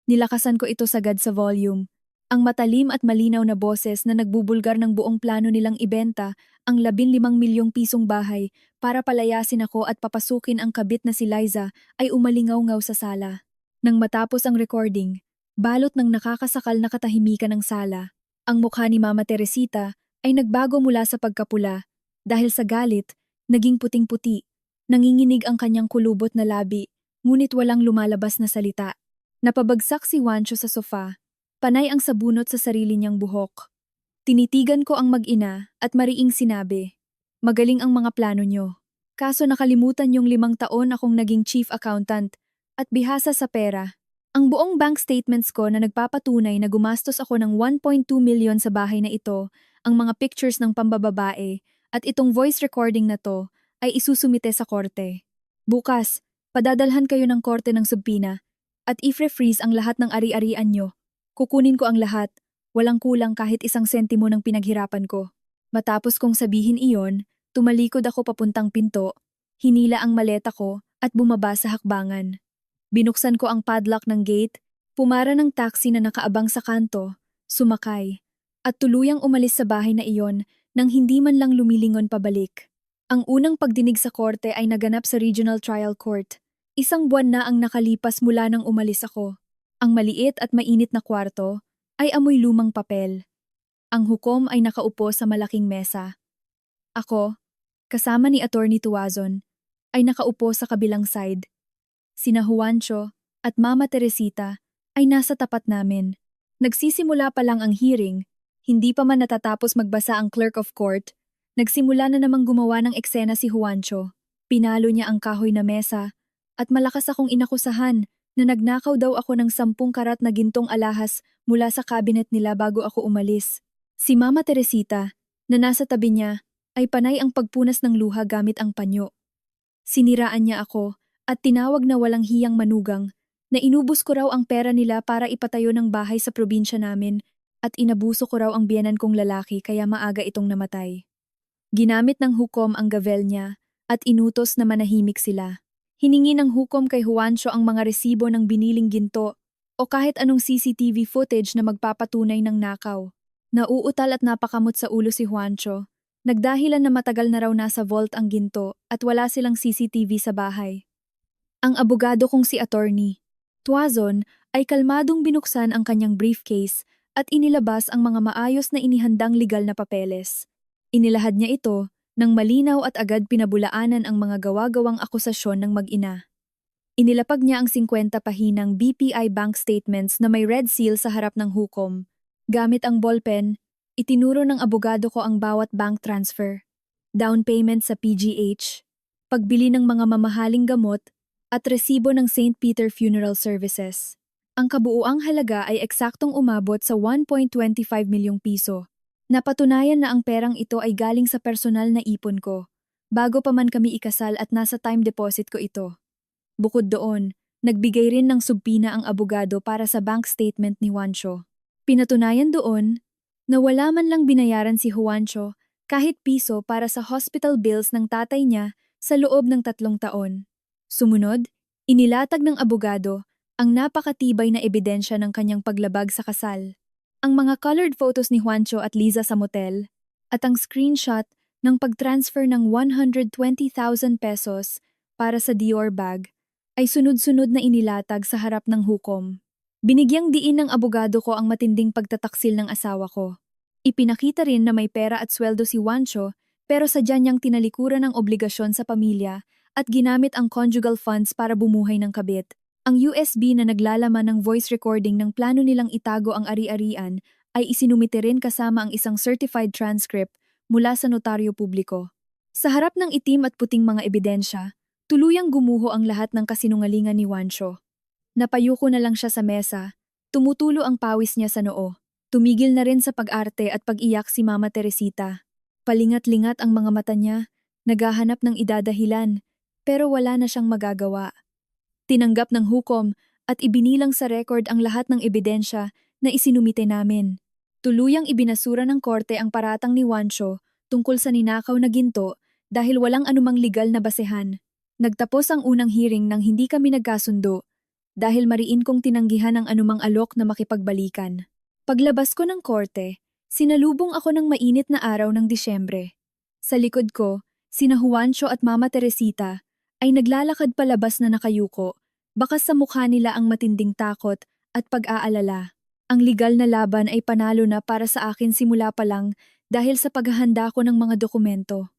Nilakasan ko ito sagad sa volume. Ang matalim at malinaw na boses na nagbubulgar ng buong plano nilang ibenta ang 15 milyong pisong bahay para palayasin ako at papasukin ang kabit na si Liza ay umalingaw-ngaw sa sala. Nang matapos ang recording, balot ng nakakasakal na katahimikan ng sala, ang mukha ni Mama Teresita ay nagbago mula sa pagkapula dahil sa galit, naging puting-puti. Nanginginig ang kanyang kulubot na labi, ngunit walang lumalabas na salita. Napabagsak si Juancho sa sofa, panay ang sabunot sa sarili niyang buhok. Tinitigan ko ang mag-ina at mariing sinabi, "Magaling ang mga plano niyo. Kaso nakalimutan yung 5 taon akong naging chief accountant at bihasa sa pera. Ang buong bank statements ko na nagpapatunay na gumastos ako ng 1.2 million sa bahay na ito, ang mga pictures ng pambababae, at itong voice recording na to ay isusumite sa korte. Bukas, padadalhan kayo ng korte ng subpina at i-freeze ang lahat ng ari-arian nyo. Kukunin ko ang lahat, walang kulang kahit 1 sentimo ng pinaghirapan ko." Matapos kong sabihin iyon, tumalikod ako papuntang pinto, hinila ang maleta ko at bumaba sa hakbangan. Binuksan ko ang padlock ng gate, pumara ng taxi na nakaabang sa kanto, sumakay, at tuluyang umalis sa bahay na iyon nang hindi man lang lumilingon pabalik. Ang unang pagdinig sa korte ay naganap sa Regional Trial Court. 1 buwan na ang nakalipas mula nang umalis ako. Ang maliit at mainit na kwarto ay amoy lumang papel. Ang hukom ay nakaupo sa malaking mesa. Ako, kasama ni Attorney Tuazon, ay nakaupo sa kabilang side. Sina Juancho at Mama Teresita ay nasa tapat namin. Nagsisimula pa lang ang hearing, hindi pa man natatapos magbasa ang clerk of court, nagsimula na namang gumawa ng eksena si Juancho. Pinalo niya ang kahoy na mesa at malakas akong inakusahan na nagnakaw daw ako ng 10 karat na gintong alahas mula sa cabinet nila bago ako umalis. Si Mama Teresita, na nasa tabi niya, ay panay ang pagpunas ng luha gamit ang panyo. Siniraan niya ako at tinawag na walang hiyang manugang na inubos ko raw ang pera nila para ipatayo ng bahay sa probinsya namin at inabuso ko raw ang biyenan kong lalaki kaya maaga itong namatay. Ginamit ng hukom ang gavel niya at inutos na manahimik sila. Hiningi ng hukom kay Juancho ang mga resibo ng biniling ginto o kahit anong CCTV footage na magpapatunay ng nakaw. Nauutal at napakamot sa ulo si Juancho. Nagdahilan na matagal na raw nasa vault ang ginto at wala silang CCTV sa bahay. Ang abogado kong si Attorney Tuazon ay kalmadong binuksan ang kanyang briefcase at inilabas ang mga maayos na inihandang legal na papeles. Inilahad niya ito nang malinaw at agad pinabulaanan ang mga gawa-gawang akusasyon ng mag-ina. Inilapag niya ang 50 pahinang BPI bank statements na may red seal sa harap ng hukom. Gamit ang ballpen, itinuro ng abogado ko ang bawat bank transfer, down payment sa PGH, pagbili ng mga mamahaling gamot, at resibo ng St. Peter Funeral Services. Ang kabuuang halaga ay eksaktong umabot sa 1.25 milyong piso. Napatunayan na ang perang ito ay galing sa personal na ipon ko, bago pa man kami ikasal at nasa time deposit ko ito. Bukod doon, nagbigay rin ng subpina ang abogado para sa bank statement ni Juancho. Pinatunayan doon na wala man lang binayaran si Juancho kahit piso para sa hospital bills ng tatay niya sa loob ng 3 taon. Sumunod, inilatag ng abogado ang napakatibay na ebidensya ng kanyang paglabag sa kasal. Ang mga colored photos ni Juancho at Liza sa motel at ang screenshot ng pag-transfer ng 120,000 pesos para sa Dior bag ay sunod-sunod na inilatag sa harap ng hukom. Binigyang diin ng abogado ko ang matinding pagtataksil ng asawa ko. Ipinakita rin na may pera at sweldo si Juancho pero sadya niyang tinalikuran ang obligasyon sa pamilya at ginamit ang conjugal funds para bumuhay ng kabit. Ang USB na naglalaman ng voice recording ng plano nilang itago ang ari-arian ay isinumite rin kasama ang isang certified transcript mula sa notaryo publiko. Sa harap ng itim at puting mga ebidensya, tuluyang gumuho ang lahat ng kasinungalingan ni Juancho. Napayuko na lang siya sa mesa, tumutulo ang pawis niya sa noo. Tumigil na rin sa pag-arte at pag-iyak si Mama Teresita. Palingat-lingat ang mga mata niya, naghahanap ng idadahilan, pero wala na siyang magagawa. Tinanggap ng hukom at ibinilang sa record ang lahat ng ebidensya na isinumite namin. Tuluyang ibinasura ng korte ang paratang ni Juancho tungkol sa ninakaw na ginto dahil walang anumang legal na basehan. Nagtapos ang unang hearing nang hindi kami nagkasundo dahil mariin kong tinanggihan ang anumang alok na makipagbalikan. Paglabas ko ng korte, sinalubong ako ng mainit na araw ng Disyembre. Sa likod ko, sina Juancho at Mama Teresita ay naglalakad palabas na nakayuko, bakas sa mukha nila ang matinding takot at pag-aalala. Ang legal na laban ay panalo na para sa akin simula pa lang dahil sa paghahanda ko ng mga dokumento.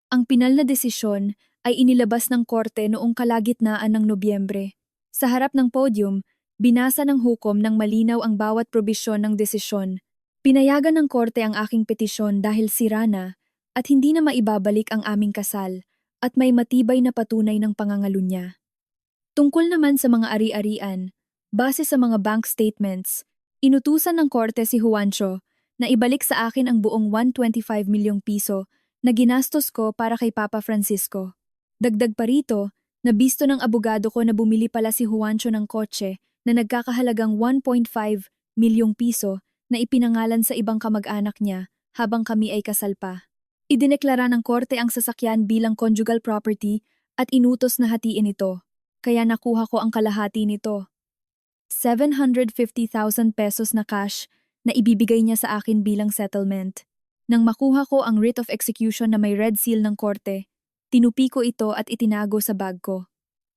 Ang pinal na desisyon ay inilabas ng korte noong kalagitnaan ng Nobyembre. Sa harap ng podium, binasa ng hukom ng malinaw ang bawat probisyon ng desisyon. Pinayagan ng korte ang aking petisyon dahil sira na at hindi na maibabalik ang aming kasal at may matibay na patunay ng pangangalunya. Tungkol naman sa mga ari-arian, base sa mga bank statements, inutusan ng korte si Juancho na ibalik sa akin ang buong 125 milyong piso na ginastos ko para kay Papa Francisco. Dagdag pa rito, nabisto ng abogado ko na bumili pala si Juancho ng kotse na nagkakahalagang 1.5 milyong piso na ipinangalan sa ibang kamag-anak niya habang kami ay kasal pa. Idineklara ng korte ang sasakyan bilang conjugal property at inutos na hatiin ito, kaya nakuha ko ang kalahati nito. 750,000 pesos na cash na ibibigay niya sa akin bilang settlement. Nang makuha ko ang writ of execution na may red seal ng korte, tinupi ko ito at itinago sa bag ko.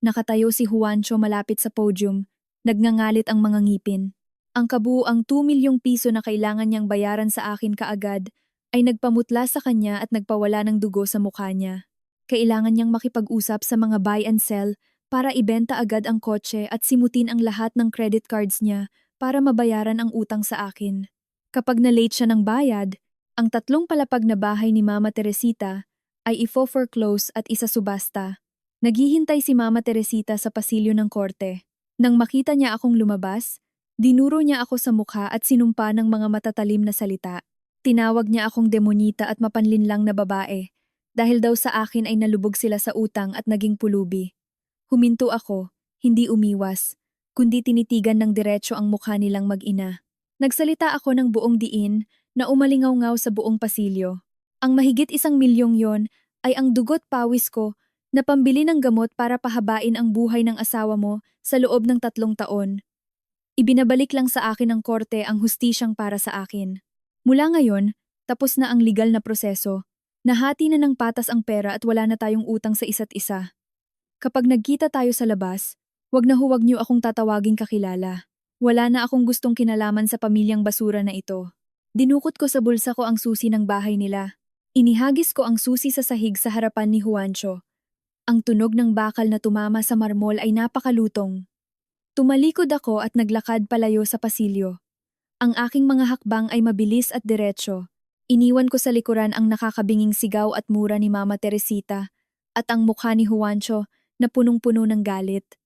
Nakatayo si Juancho malapit sa podium, nagngangalit ang mga ngipin. Ang kabuuang 2 milyong piso na kailangan niyang bayaran sa akin kaagad ay nagpamutla sa kanya at nagpawala ng dugo sa mukha niya. Kailangan niyang makipag-usap sa mga buy and sell para ibenta agad ang kotse at simutin ang lahat ng credit cards niya para mabayaran ang utang sa akin. Kapag na-late siya ng bayad, ang 3 palapag na bahay ni Mama Teresita ay ifo-foreclose at isasubasta. Naghihintay si Mama Teresita sa pasilyo ng korte. Nang makita niya akong lumabas, dinuro niya ako sa mukha at sinumpa ng mga matatalim na salita. Tinawag niya akong demonita at mapanlinlang na babae dahil daw sa akin ay nalubog sila sa utang at naging pulubi. Huminto ako, hindi umiwas, kundi tinitigan ng diretso ang mukha nilang mag-ina. Nagsalita ako ng buong diin na umalingaw-ngaw sa buong pasilyo. Ang mahigit 1 milyong yon ay ang dugot pawis ko na pambili ng gamot para pahabain ang buhay ng asawa mo sa loob ng 3 taon. Ibinabalik lang sa akin ng korte ang hustisyang para sa akin. Mula ngayon, tapos na ang legal na proseso. Nahati na ng patas ang pera at wala na tayong utang sa isa't isa. Kapag nagkita tayo sa labas, huwag niyo akong tatawaging kakilala. Wala na akong gustong kinalaman sa pamilyang basura na ito. Dinukot ko sa bulsa ko ang susi ng bahay nila. Inihagis ko ang susi sa sahig sa harapan ni Juancho. Ang tunog ng bakal na tumama sa marmol ay napakalutong. Tumalikod ako at naglakad palayo sa pasilyo. Ang aking mga hakbang ay mabilis at diretsyo. Iniwan ko sa likuran ang nakakabinging sigaw at mura ni Mama Teresita at ang mukha ni Juancho na punong-puno ng galit.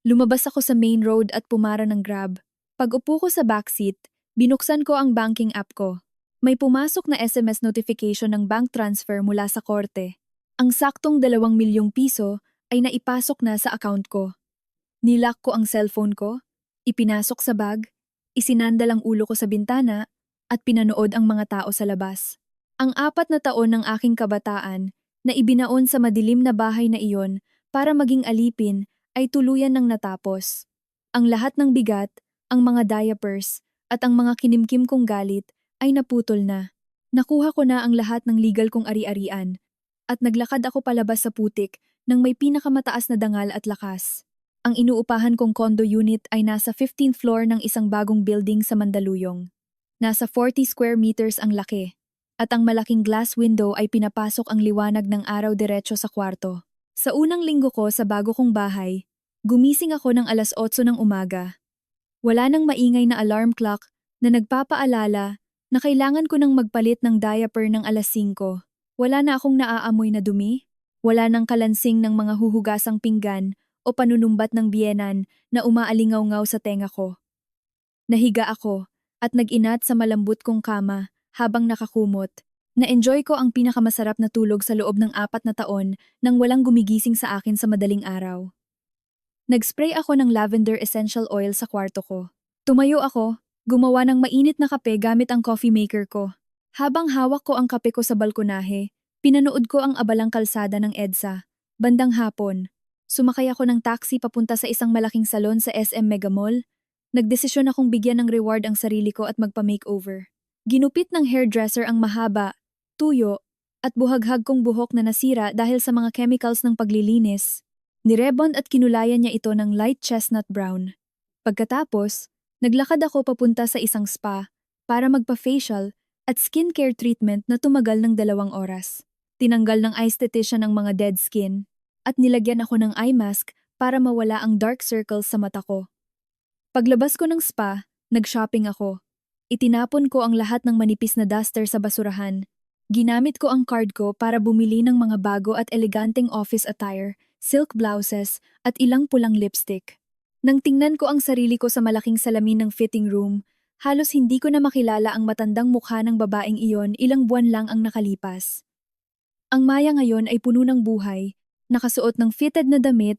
Lumabas ako sa main road at pumara ng Grab. Pag upo ko sa backseat, binuksan ko ang banking app ko. May pumasok na SMS notification ng bank transfer mula sa korte. Ang saktong 2 milyong piso ay naipasok na sa account ko. Nilock ko ang cellphone ko, ipinasok sa bag, isinandal ang ulo ko sa bintana at pinanood ang mga tao sa labas. Ang 4 na taon ng aking kabataan na ibinaon sa madilim na bahay na iyon para maging alipin ay tuluyan ng natapos. Ang lahat ng bigat, ang mga diapers at ang mga kinimkim kong galit ay naputol na. Nakuha ko na ang lahat ng legal kong ari-arian at naglakad ako palabas sa putik nang may pinakamataas na dangal at lakas. Ang inuupahan kong condo unit ay nasa 15th floor ng isang bagong building sa Mandaluyong. Nasa 40 square meters ang laki, at ang malaking glass window ay pinapasok ang liwanag ng araw diretso sa kwarto. Sa unang linggo ko sa bago kong bahay, Gumising ako ng 8:00 ng umaga. Wala nang maingay na alarm clock na nagpapaalala na kailangan ko nang magpalit ng diaper ng 5:00. Wala na akong naaamoy na dumi. Wala nang kalansing ng mga huhugasang pinggan o panunumbat ng biyenan na umaalingaw-ngaw sa tenga ko. Nahiga ako at nag-inat sa malambot kong kama habang nakakumot. Na-enjoy ko ang pinakamasarap na tulog sa loob ng 4 na taon nang walang gumigising sa akin sa madaling araw. Nag-spray ako ng lavender essential oil sa kwarto ko. Tumayo ako, gumawa ng mainit na kape gamit ang coffee maker ko. Habang hawak ko ang kape ko sa balkonahe, pinanood ko ang abalang kalsada ng EDSA. Bandang hapon, sumakay ako ng taxi papunta sa isang malaking salon sa SM Mega Mall. Nagdesisyon akong bigyan ng reward ang sarili ko at magpa-makeover. Ginupit ng hairdresser ang mahaba, tuyo, at buhaghag kong buhok na nasira dahil sa mga chemicals ng paglilinis. Nirebond at kinulayan niya ito ng light chestnut brown. Pagkatapos, naglakad ako papunta sa isang spa para magpa-facial at skincare treatment na tumagal ng 2 oras. Tinanggal ng esthetician ang mga dead skin at nilagyan ako ng eye mask para mawala ang dark circles sa mata ko. Paglabas ko ng spa, nag-shopping ako. Itinapon ko ang lahat ng manipis na duster sa basurahan. Ginamit ko ang card ko para bumili ng mga bago at eleganteng office attire, silk blouses, at ilang pulang lipstick. Nang tingnan ko ang sarili ko sa malaking salamin ng fitting room, halos hindi ko na makilala ang matandang mukha ng babaeng iyon, ilang buwan lang ang nakalipas. Ang Maya ngayon ay puno ng buhay, nakasuot ng fitted na damit,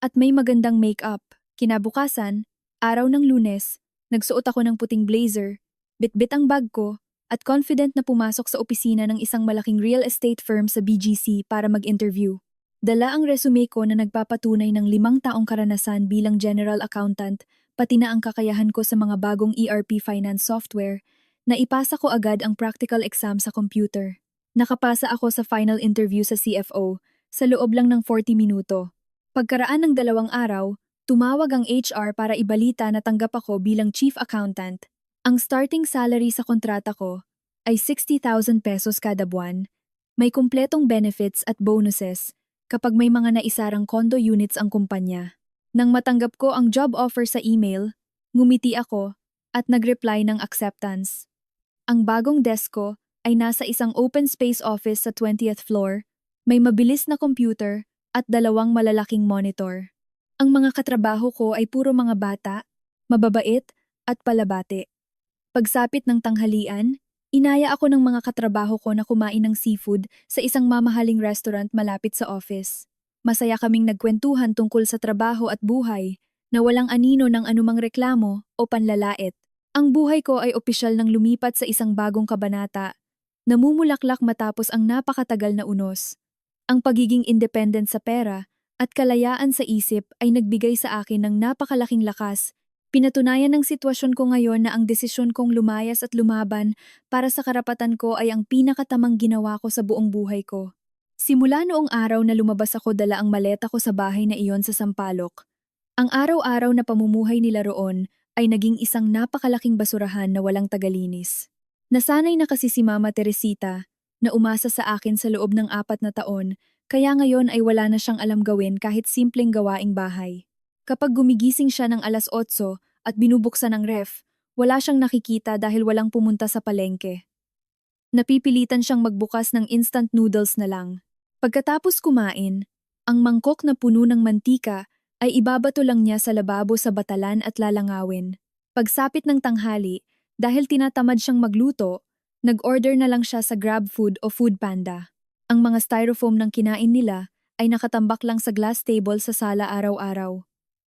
at may magandang makeup. Kinabukasan, araw ng Lunes, nagsuot ako ng puting blazer, bitbit ang bag ko, at confident na pumasok sa opisina ng isang malaking real estate firm sa BGC para mag-interview. Dala ang resume ko na nagpapatunay ng 5 taong karanasan bilang general accountant, pati na ang kakayahan ko sa mga bagong ERP finance software, na ipasa ko agad ang practical exam sa computer. Nakapasa ako sa final interview sa CFO, sa loob lang ng 40 minuto. Pagkaraan ng 2 araw, tumawag ang HR para ibalita na tanggap ako bilang chief accountant. Ang starting salary sa kontrata ko ay 60,000 pesos kada buwan. May kumpletong benefits at bonuses kapag may mga naisarang condo units ang kumpanya. Nang matanggap ko ang job offer sa email, ngumiti ako at nag-reply ng acceptance. Ang bagong desk ko ay nasa isang open space office sa 20th floor, may mabilis na computer at 2 malalaking monitor. Ang mga katrabaho ko ay puro mga bata, mababait at palabati. Pagsapit ng tanghalian, inaya ako ng mga katrabaho ko na kumain ng seafood sa isang mamahaling restaurant malapit sa office. Masaya kaming nagkwentuhan tungkol sa trabaho at buhay, na walang anino ng anumang reklamo o panlalait. Ang buhay ko ay opisyal nang lumipat sa isang bagong kabanata, namumulaklak matapos ang napakatagal na unos. Ang pagiging independent sa pera at kalayaan sa isip ay nagbigay sa akin ng napakalaking lakas. Pinatunayan ng sitwasyon ko ngayon na ang desisyon kong lumayas at lumaban para sa karapatan ko ay ang pinakatamang ginawa ko sa buong buhay ko. Simula noong araw na lumabas ako, dala ang maleta ko sa bahay na iyon sa Sampaloc. Ang araw-araw na pamumuhay nila roon ay naging isang napakalaking basurahan na walang tagalinis. Nasanay na kasi si Mama Teresita na umasa sa akin sa loob ng 4 na taon, kaya ngayon ay wala na siyang alam gawin kahit simpleng gawaing bahay. Kapag gumigising siya ng 8:00 at binubuksan ang ref, wala siyang nakikita dahil walang pumunta sa palengke. Napipilitan siyang magbukas ng instant noodles na lang. Pagkatapos kumain, ang mangkok na puno ng mantika ay ibabato lang niya sa lababo sa batalan at lalangawin. Pagsapit ng tanghali, dahil tinatamad siyang magluto, nag-order na lang siya sa GrabFood o Foodpanda. Ang mga styrofoam ng kinain nila ay nakatambak lang sa glass table sa sala araw-araw.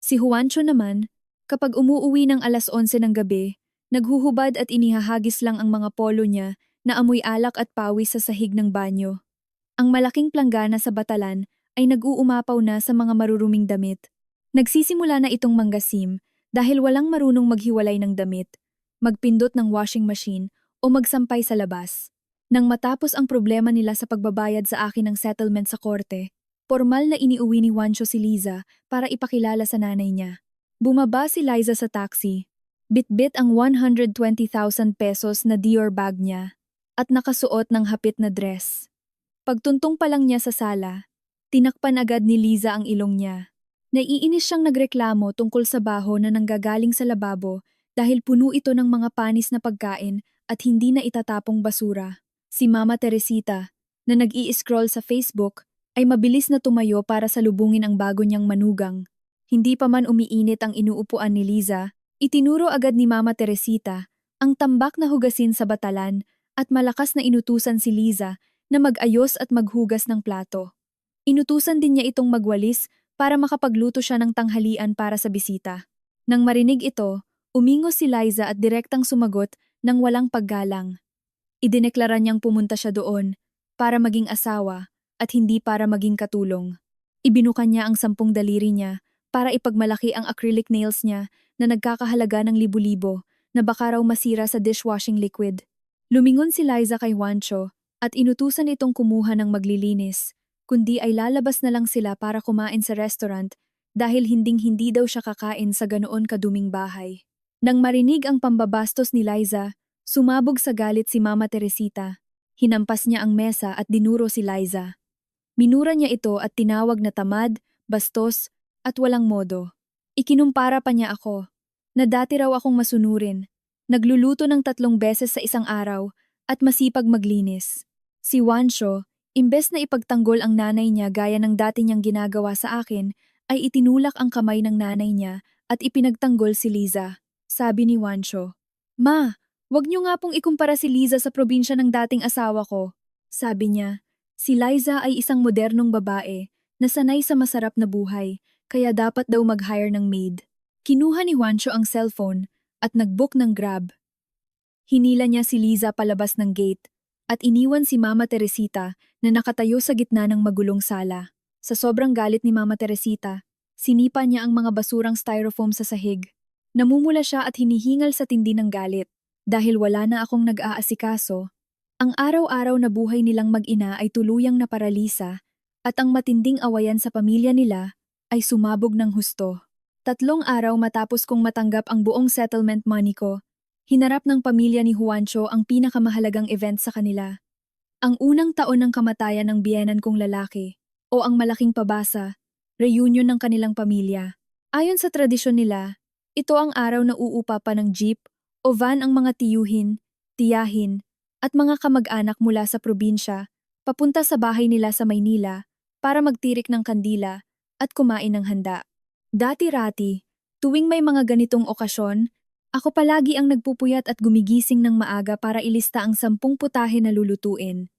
Si Juancho naman, kapag umuuwi ng 11:00 ng gabi, naghuhubad at inihahagis lang ang mga polo niya na amoy alak at pawis sa sahig ng banyo. Ang malaking planggana sa batalan ay nag-uumapaw na sa mga maruruming damit. Nagsisimula na itong manggasim dahil walang marunong maghiwalay ng damit, magpindot ng washing machine o magsampay sa labas. Nang matapos ang problema nila sa pagbabayad sa akin ng settlement sa korte, formal na iniuwi ni Juancho si Liza para ipakilala sa nanay niya. Bumaba si Liza sa taxi, bitbit ang 120,000 pesos na Dior bag niya, at nakasuot ng hapit na dress. Pagtuntong pa lang niya sa sala, tinakpan agad ni Liza ang ilong niya. Naiinis siyang nagreklamo tungkol sa baho na nanggagaling sa lababo dahil puno ito ng mga panis na pagkain at hindi na itatapong basura. Si Mama Teresita, na nag-i-scroll sa Facebook, ay mabilis na tumayo para salubungin ang bago niyang manugang. Hindi pa man umiinit ang inuupuan ni Liza, itinuro agad ni Mama Teresita ang tambak na hugasin sa batalan at malakas na inutusan si Liza na mag-ayos at maghugas ng plato. Inutusan din niya itong magwalis para makapagluto siya ng tanghalian para sa bisita. Nang marinig ito, umingos si Liza at direktang sumagot ng walang paggalang. Idineklara niyang pumunta siya doon para maging asawa at hindi para maging katulong. Ibinuka niya ang 10 daliri niya para ipagmalaki ang acrylic nails niya na nagkakahalaga ng libu-libo na baka raw masira sa dishwashing liquid. Lumingon si Liza kay Juancho at inutusan itong kumuha ng maglilinis, kundi ay lalabas na lang sila para kumain sa restaurant dahil hinding-hindi daw siya kakain sa ganoon kaduming bahay. Nang marinig ang pambabastos ni Liza, sumabog sa galit si Mama Teresita. Hinampas niya ang mesa at dinuro si Liza. Minura niya ito at tinawag na tamad, bastos, at walang modo. Ikinumpara pa niya ako, na dati raw akong masunurin, nagluluto ng 3 beses sa isang araw, at masipag maglinis. Si Juancho, imbes na ipagtanggol ang nanay niya gaya ng dati niyang ginagawa sa akin, ay itinulak ang kamay ng nanay niya at ipinagtanggol si Liza. Sabi ni Juancho, "Ma, wag niyo nga pong ikumpara si Liza sa probinsya ng dating asawa ko." Sabi niya, si Liza ay isang modernong babae na sanay sa masarap na buhay, kaya dapat daw mag-hire ng maid. Kinuha ni Juancho ang cellphone at nag-book ng Grab. Hinila niya si Liza palabas ng gate at iniwan si Mama Teresita na nakatayo sa gitna ng magulong sala. Sa sobrang galit ni Mama Teresita, sinipa niya ang mga basurang styrofoam sa sahig. Namumula siya at hinihingal sa tindi ng galit. Dahil wala na akong nag-aasikaso, ang araw-araw na buhay nilang mag-ina ay tuluyang naparalisa at ang matinding awayan sa pamilya nila ay sumabog ng husto. 3 araw matapos kong matanggap ang buong settlement money ko, hinarap ng pamilya ni Juancho ang pinakamahalagang event sa kanila. Ang unang taon ng kamatayan ng biyenan kong lalaki, o ang malaking pabasa, reunion ng kanilang pamilya. Ayon sa tradisyon nila, ito ang araw na uupa pa ng jeep o van ang mga tiyuhin, tiyahin, at mga kamag-anak mula sa probinsya, papunta sa bahay nila sa Maynila para magtirik ng kandila at kumain ng handa. Dati-rati, tuwing may mga ganitong okasyon, ako palagi ang nagpupuyat at gumigising ng maaga para ilista ang 10 putahe na lulutuin.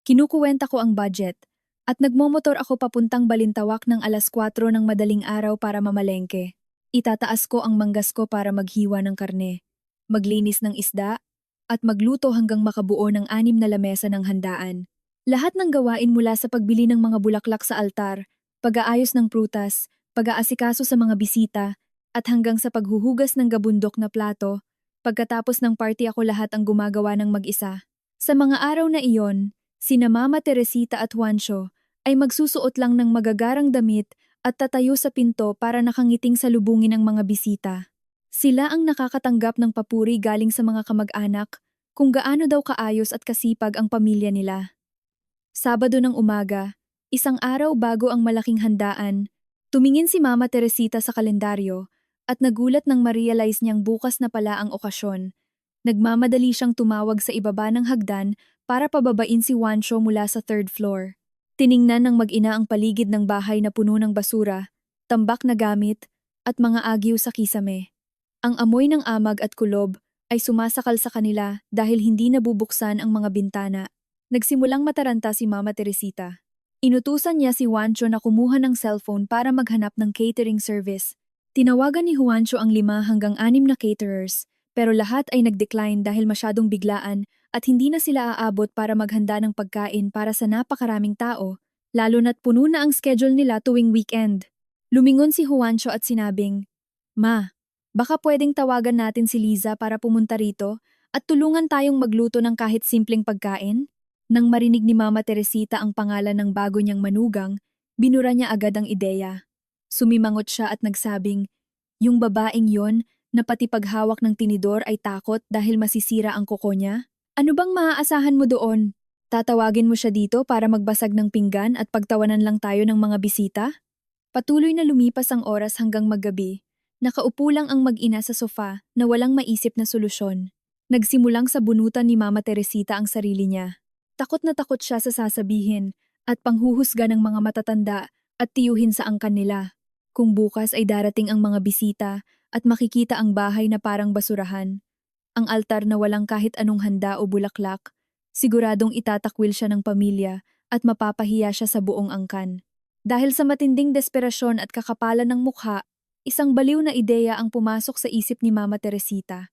Kinukuwenta ko ang budget, at nagmomotor ako papuntang Balintawak ng 4:00 ng madaling araw para mamalengke. Itataas ko ang manggas ko para maghiwa ng karne, maglinis ng isda, at magluto hanggang makabuo ng 6 na lamesa ng handaan. Lahat ng gawain mula sa pagbili ng mga bulaklak sa altar, pag-aayos ng prutas, pag-aasikaso sa mga bisita, at hanggang sa paghuhugas ng gabundok na plato, pagkatapos ng party ako lahat ang gumagawa ng mag-isa. Sa mga araw na iyon, sina Mama Teresita at Juancho ay magsusuot lang ng magagarang damit at tatayo sa pinto para nakangiting salubungin ang mga bisita. Sila ang nakakatanggap ng papuri galing sa mga kamag-anak kung gaano daw kaayos at kasipag ang pamilya nila. Sabado ng umaga, isang araw bago ang malaking handaan, tumingin si Mama Teresita sa kalendaryo at nagulat nang ma-realize niyang bukas na pala ang okasyon. Nagmamadali siyang tumawag sa ibaba ng hagdan para pababain si Juancho mula sa 3rd floor. Tiningnan ng mag-ina ang paligid ng bahay na puno ng basura, tambak na gamit, at mga agiw sa kisame. Ang amoy ng amag at kulob ay sumasakal sa kanila dahil hindi nabubuksan ang mga bintana. Nagsimulang mataranta si Mama Teresita. Inutusan niya si Juancho na kumuha ng cellphone para maghanap ng catering service. Tinawagan ni Juancho ang 5 hanggang 6 na caterers, pero lahat ay nag-decline dahil masyadong biglaan at hindi na sila aabot para maghanda ng pagkain para sa napakaraming tao, lalo na't puno na ang schedule nila tuwing weekend. Lumingon si Juancho at sinabing, "Ma, baka pwedeng tawagan natin si Liza para pumunta rito at tulungan tayong magluto ng kahit simpleng pagkain?" Nang marinig ni Mama Teresita ang pangalan ng bago niyang manugang, binura niya agad ang ideya. Sumimangot siya at nagsabing, "Yung babaeng yon na pati paghawak ng tinidor ay takot dahil masisira ang kuko niya? Ano bang maaasahan mo doon? Tatawagin mo siya dito para magbasag ng pinggan at pagtawanan lang tayo ng mga bisita?" Patuloy na lumipas ang oras hanggang maggabi. Nakaupo lang ang mag-ina sa sofa na walang maisip na solusyon. Nagsimulang sa bunutan ni Mama Teresita ang sarili niya. Takot na takot siya sa sasabihin at panghuhusga ng mga matatanda at tiyuhin sa angkan nila. Kung bukas ay darating ang mga bisita at makikita ang bahay na parang basurahan, ang altar na walang kahit anong handa o bulaklak, siguradong itatakwil siya ng pamilya at mapapahiya siya sa buong angkan. Dahil sa matinding desperasyon at kakapalan ng mukha, isang baliw na ideya ang pumasok sa isip ni Mama Teresita.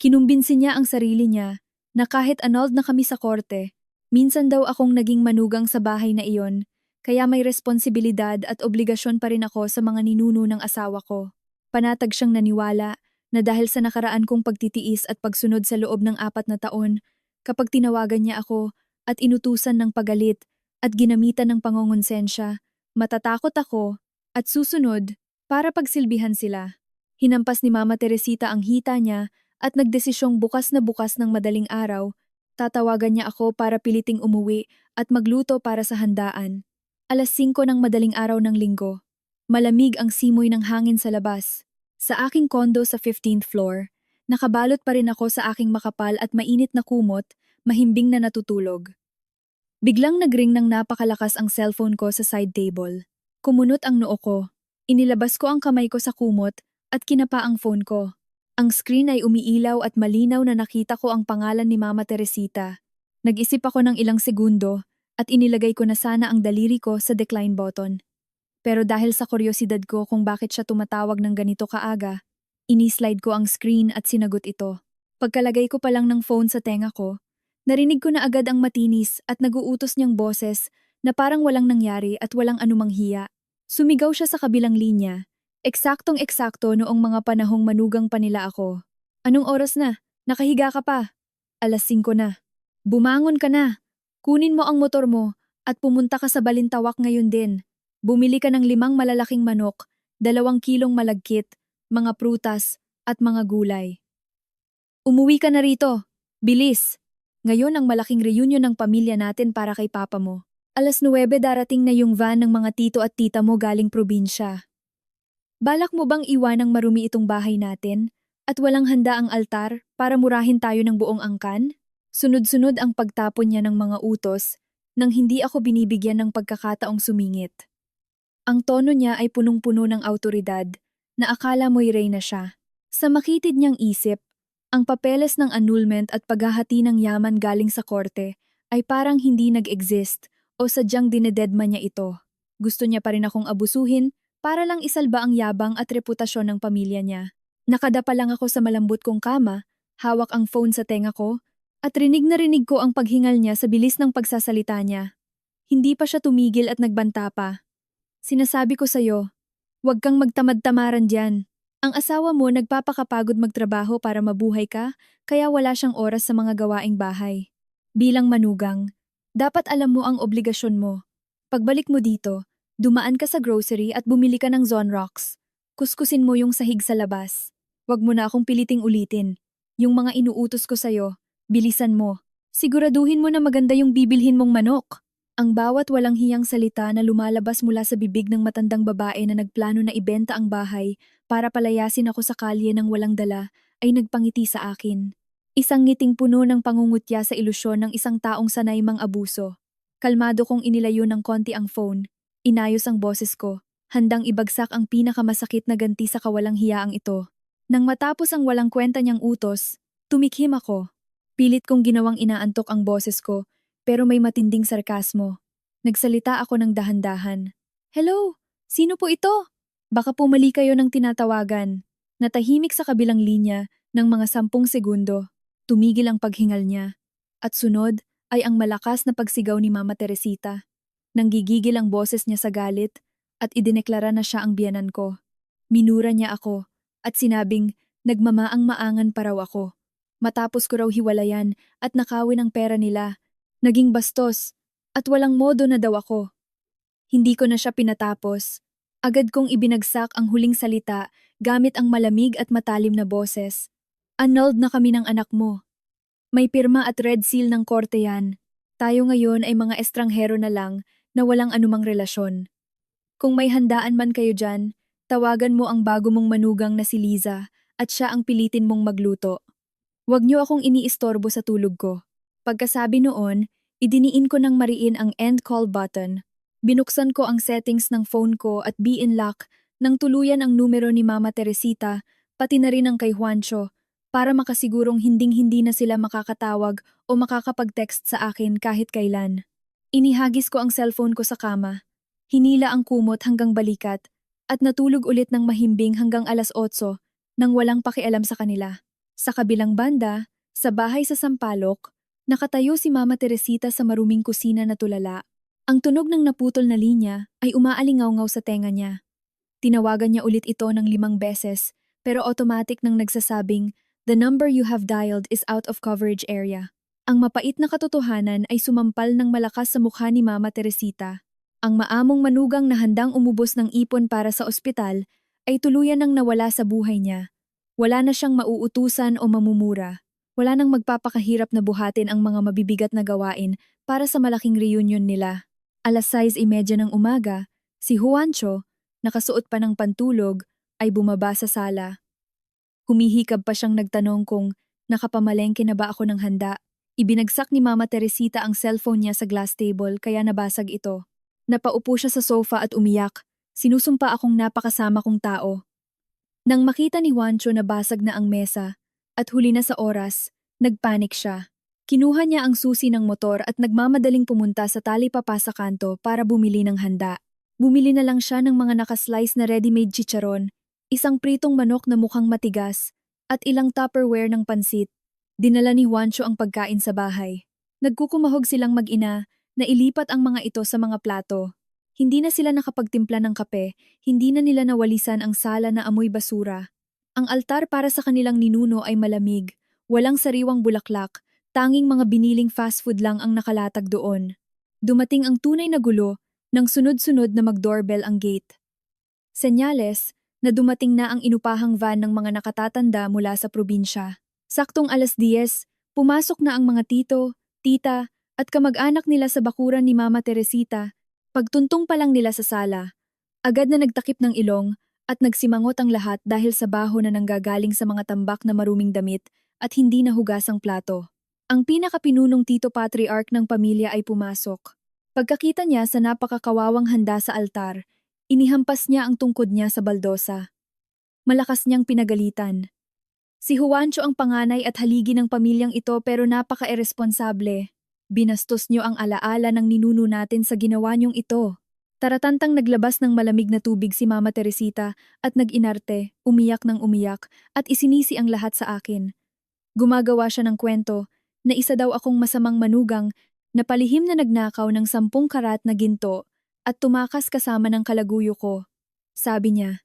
Kinumbinsi niya ang sarili niya na kahit annulled na kami sa korte, minsan daw akong naging manugang sa bahay na iyon, kaya may responsibilidad at obligasyon pa rin ako sa mga ninuno ng asawa ko. Panatag siyang naniwala na dahil sa nakaraan kong pagtitiis at pagsunod sa loob ng 4 na taon, kapag tinawagan niya ako at inutusan ng pagalit at ginamitan ng pangongonsensya, matatakot ako at susunod para pagsilbihan sila. Hinampas ni Mama Teresita ang hita niya at nagdesisyong bukas na bukas ng madaling araw, tatawagan niya ako para piliting umuwi at magluto para sa handaan. 5:00 ng madaling araw ng linggo. Malamig ang simoy ng hangin sa labas. Sa aking kondo sa 15th floor, nakabalot pa rin ako sa aking makapal at mainit na kumot, mahimbing na natutulog. Biglang nagring ng napakalakas ang cellphone ko sa side table. Kumunot ang noo ko. Inilabas ko ang kamay ko sa kumot at kinapa ang phone ko. Ang screen ay umiilaw at malinaw na nakita ko ang pangalan ni Mama Teresita. Nag-isip ako ng ilang segundo at inilagay ko na sana ang daliri ko sa decline button. Pero dahil sa kuryosidad ko kung bakit siya tumatawag ng ganito kaaga, inislide ko ang screen at sinagot ito. Pagkalagay ko pa lang ng phone sa tenga ko, narinig ko na agad ang matinis at naguutos niyang boses na parang walang nangyari at walang anumang hiya. Sumigaw siya sa kabilang linya. Eksaktong-eksakto noong mga panahong manugang pa nila ako. Anong oras na? Nakahiga ka pa. 5:00 na. Bumangon ka na. Kunin mo ang motor mo at pumunta ka sa Balintawak ngayon din. Bumili ka ng 5 malalaking manok, 2 kilong malagkit, mga prutas at mga gulay. Umuwi ka na rito. Bilis. Ngayon ang malaking reunion ng pamilya natin para kay papa mo. 9:00 darating na yung van ng mga tito at tita mo galing probinsya. Balak mo bang iwanang marumi itong bahay natin at walang handa ang altar para murahin tayo ng buong angkan? Sunod-sunod ang pagtapon niya ng mga utos nang hindi ako binibigyan ng pagkakataong sumingit. Ang tono niya ay punong-puno ng awtoridad na akala mo'y reyna siya. Sa makitid niyang isip, ang papeles ng annulment at paghahati ng yaman galing sa korte ay parang hindi nag-exist o sadyang dinededma niya ito. Gusto niya pa rin akong abusuhin para lang isalba ang yabang at reputasyon ng pamilya niya. Nakadapa lang ako sa malambot kong kama, hawak ang phone sa tenga ko, at rinig na rinig ko ang paghingal niya sa bilis ng pagsasalita niya. Hindi pa siya tumigil at nagbanta pa. Sinasabi ko sa'yo, huwag kang magtamad-tamaran diyan. Ang asawa mo nagpapakapagod magtrabaho para mabuhay ka, kaya wala siyang oras sa mga gawaing bahay. Bilang manugang, dapat alam mo ang obligasyon mo. Pagbalik mo dito, dumaan ka sa grocery at bumili ka ng Zonrox. Kuskusin mo yung sahig sa labas. Huwag mo na akong piliting ulitin. Yung mga inuutos ko sa'yo, bilisan mo. Siguraduhin mo na maganda yung bibilhin mong manok. Ang bawat walang hiyang salita na lumalabas mula sa bibig ng matandang babae na nagplano na ibenta ang bahay para palayasin ako sa kalye ng walang dala ay nagpangiti sa akin. Isang ngiting puno ng pangungutya sa ilusyon ng isang taong sanay mang abuso. Kalmado kong inilayo ng konti ang phone. Inayos ang boses ko, handang ibagsak ang pinakamasakit na ganti sa kawalang hiyaang ito. Nang matapos ang walang kwenta niyang utos, tumikhim ako. Pilit kong ginawang inaantok ang boses ko, pero may matinding sarkasmo. Nagsalita ako ng dahan-dahan. Hello? Sino po ito? Baka pumali kayo ng tinatawagan. Natahimik sa kabilang linya ng mga 10 segundo. Tumigil ang paghingal niya. At sunod ay ang malakas na pagsigaw ni Mama Teresita. Nanggigigil ang boses niya sa galit at idineklara na siya ang biyenan ko. Minura niya ako at sinabing nagmamaang-maangan pa raw ako. Matapos ko raw hiwalayan at nakawin ang pera nila, naging bastos at walang modo na daw ako. Hindi ko na siya pinatapos. Agad kong ibinagsak ang huling salita gamit ang malamig at matalim na boses. Annulled na kami ng anak mo. May pirma at red seal ng korte yan. Tayo ngayon ay mga estranghero na lang na walang anumang relasyon. Kung may handaan man kayo dyan, tawagan mo ang bago mong manugang na si Liza at siya ang pilitin mong magluto. Huwag niyo akong iniistorbo sa tulog ko. Pagkasabi noon, idiniin ko ng mariin ang end call button. Binuksan ko ang settings ng phone ko at be-in lock nang tuluyan ang numero ni Mama Teresita, pati na rin ang kay Juancho, para makasigurong hinding-hindi na sila makakatawag o makakapag-text sa akin kahit kailan. Inihagis ko ang cellphone ko sa kama. Hinila ang kumot hanggang balikat at natulog ulit ng mahimbing hanggang alas 8 nang walang pakialam sa kanila. Sa kabilang banda, sa bahay sa Sampaloc, nakatayo si Mama Teresita sa maruming kusina na tulala. Ang tunog ng naputol na linya ay umaalingaw-ngaw sa tenga niya. Tinawagan niya ulit ito ng 5 beses, pero automatic nang nagsasabing, "The number you have dialed is out of coverage area." Ang mapait na katotohanan ay sumampal ng malakas sa mukha ni Mama Teresita. Ang maamong manugang na handang umubos ng ipon para sa ospital ay tuluyan nang nawala sa buhay niya. Wala na siyang mauutusan o mamumura. Wala nang magpapakahirap na buhatin ang mga mabibigat na gawain para sa malaking reunion nila. Alas 6:30 ng umaga, si Juancho, nakasuot pa ng pantulog, ay bumaba sa sala. Humihikab pa siyang nagtanong kung nakapamalengke na ba ako ng handa. Ibinagsak ni Mama Teresita ang cellphone niya sa glass table kaya nabasag ito. Napaupo siya sa sofa at umiyak. Sinusumpa akong napakasama kong tao. Nang makita ni Juancho na basag na ang mesa at huli na sa oras, nagpanik siya. Kinuha niya ang susi ng motor at nagmamadaling pumunta sa talipapa sa kanto para bumili ng handa. Bumili na lang siya ng mga nakaslice na ready-made chicharon, isang pritong manok na mukhang matigas, at ilang Tupperware ng pansit. Dinala ni Juancho ang pagkain sa bahay. Nagkukumahog silang mag-ina na ilipat ang mga ito sa mga plato. Hindi na sila nakapagtimpla ng kape, hindi na nila nawalisan ang sala na amoy basura. Ang altar para sa kanilang ninuno ay malamig, walang sariwang bulaklak, tanging mga biniling fast food lang ang nakalatag doon. Dumating ang tunay na gulo nang sunod-sunod na mag-doorbell ang gate. Senyales na dumating na ang inupahang van ng mga nakatatanda mula sa probinsya. Saktong alas 10, pumasok na ang mga tito, tita, at kamag-anak nila sa bakuran ni Mama Teresita. Pagtuntong pa lang nila sa sala, agad na nagtakip ng ilong at nagsimangot ang lahat dahil sa baho na nanggagaling sa mga tambak na maruming damit at hindi nahugasang plato. Ang pinakapinunong tito patriarch ng pamilya ay pumasok. Pagkakita niya sa napakakawawang handa sa altar, inihampas niya ang tungkod niya sa baldosa. Malakas niyang pinagalitan. Si Juancho ang panganay at haligi ng pamilyang ito pero napaka-iresponsable. Binastos niyo ang alaala ng ninuno natin sa ginawa niyong ito. Taratantang naglabas ng malamig na tubig si Mama Teresita at nag-inarte, umiyak ng umiyak at isinisi ang lahat sa akin. Gumagawa siya ng kwento na isa daw akong masamang manugang na palihim na nagnakaw ng 10 karat na ginto at tumakas kasama ng kalaguyo ko. Sabi niya,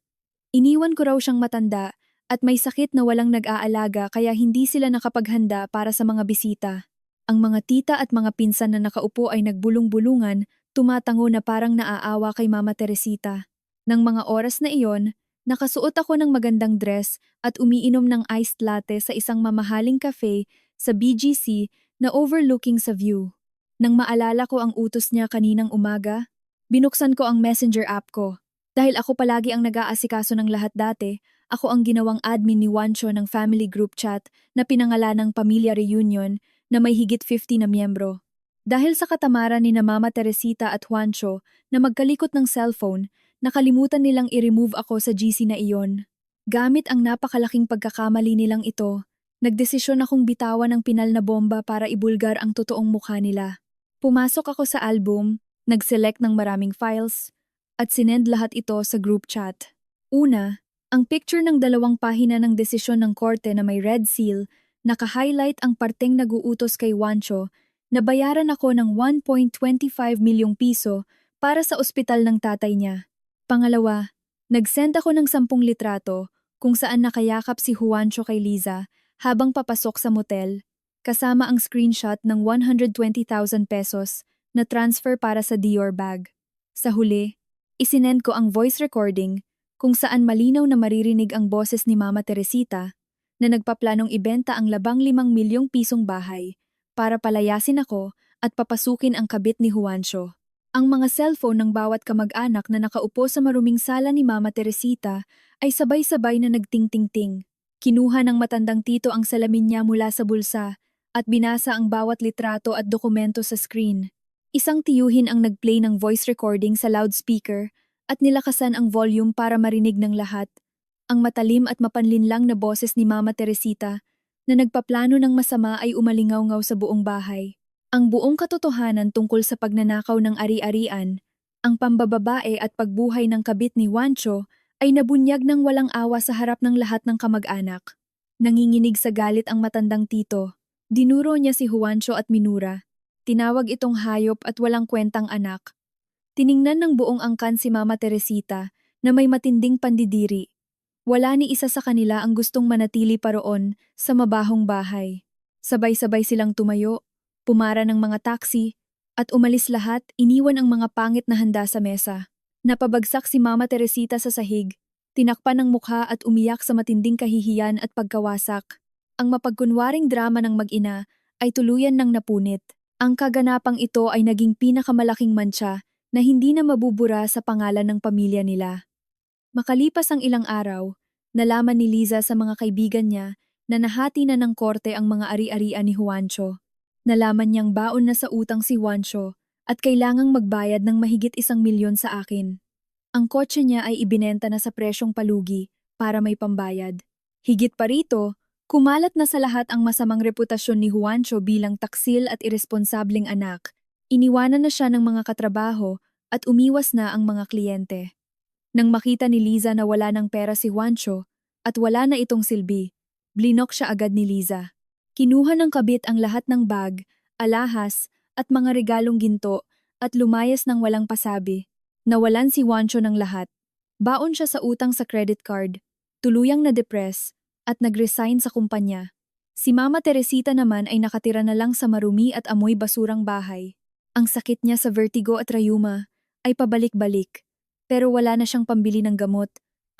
iniwan ko raw siyang matanda at may sakit na walang nag-aalaga kaya hindi sila nakapaghanda para sa mga bisita. Ang mga tita at mga pinsan na nakaupo ay nagbulong-bulungan, tumatango na parang naaawa kay Mama Teresita. Nang mga oras na iyon, nakasuot ako ng magandang dress at umiinom ng iced latte sa isang mamahaling cafe sa BGC na overlooking sa view. Nang maalala ko ang utos niya kaninang umaga, binuksan ko ang messenger app ko. Dahil ako palagi ang nag-aasikaso ng lahat dati, ako ang ginawang admin ni Juancho ng family group chat na pinangalanang Pamilya Reunion na may higit 50 na miyembro. Dahil sa katamaran ni na Mama Teresita at Juancho na magkalikot ng cellphone, nakalimutan nilang i-remove ako sa GC na iyon. Gamit ang napakalaking pagkakamali nilang ito, nagdesisyon akong bitawan ang pinal na bomba para ibulgar ang totoong mukha nila. Pumasok ako sa album, nag-select ng maraming files, at sinend lahat ito sa group chat. Una, ang picture ng 2 pahina ng desisyon ng korte na may red seal, naka-highlight ang parteng nag-uutos kay Juancho na bayaran ako ng 1.25 milyong piso para sa ospital ng tatay niya. Pangalawa, nag-send ako ng 10 litrato kung saan nakayakap si Juancho kay Liza habang papasok sa motel, kasama ang screenshot ng 120,000 pesos na transfer para sa Dior bag. Sa huli, isinend ko ang voice recording kung saan malinaw na maririnig ang boses ni Mama Teresita na nagpaplanong ibenta ang 15 milyong pisong bahay para palayasin ako at papasukin ang kabit ni Juancho. Ang mga cellphone ng bawat kamag-anak na nakaupo sa maruming sala ni Mama Teresita ay sabay-sabay na nagtingting-ting. Kinuha ng matandang tito ang salamin niya mula sa bulsa at binasa ang bawat litrato at dokumento sa screen. Isang tiyuhin ang nag-play ng voice recording sa loudspeaker at nilakasan ang volume para marinig ng lahat. Ang matalim at mapanlinlang na boses ni Mama Teresita na nagpaplano ng masama ay umalingaw-ngaw sa buong bahay. Ang buong katotohanan tungkol sa pagnanakaw ng ari-arian, ang pambababae at pagbuhay ng kabit ni Juancho ay nabunyag ng walang awa sa harap ng lahat ng kamag-anak. Nanginginig sa galit ang matandang tito. Dinuro niya si Juancho at minura. Tinawag itong hayop at walang kwentang anak. Tiningnan ng buong angkan si Mama Teresita na may matinding pandidiri. Wala ni isa sa kanila ang gustong manatili pa roon sa mabahong bahay. Sabay-sabay silang tumayo, pumara ng mga taksi, at umalis lahat, iniwan ang mga pangit na handa sa mesa. Napabagsak si Mama Teresita sa sahig, tinakpan ng mukha at umiyak sa matinding kahihiyan at pagkawasak. Ang mapagkunwaring drama ng mag-ina ay tuluyan ng napunit. Ang kaganapang ito ay naging pinakamalaking mantsa na hindi na mabubura sa pangalan ng pamilya nila. Makalipas ang ilang araw, nalaman ni Liza sa mga kaibigan niya na nahati na ng korte ang mga ari-arian ni Juancho. Nalaman niyang baon na sa utang si Juancho at kailangang magbayad ng mahigit 1 milyon sa akin. Ang kotse niya ay ibinenta na sa presyong palugi para may pambayad. Higit pa rito, kumalat na sa lahat ang masamang reputasyon ni Juancho bilang taksil at irresponsableng anak. Iniwanan na siya ng mga katrabaho at umiwas na ang mga kliyente. Nang makita ni Liza na wala ng pera si Juancho at wala na itong silbi, blinok siya agad ni Liza. Kinuha ng kabit ang lahat ng bag, alahas at mga regalong ginto at lumayas ng walang pasabi. Nawalan si Juancho ng lahat. Baon siya sa utang sa credit card, tuluyang na-depress at nag-resign sa kumpanya. Si Mama Teresita naman ay nakatira na lang sa marumi at amoy basurang bahay. Ang sakit niya sa vertigo at rayuma ay pabalik-balik. Pero wala na siyang pambili ng gamot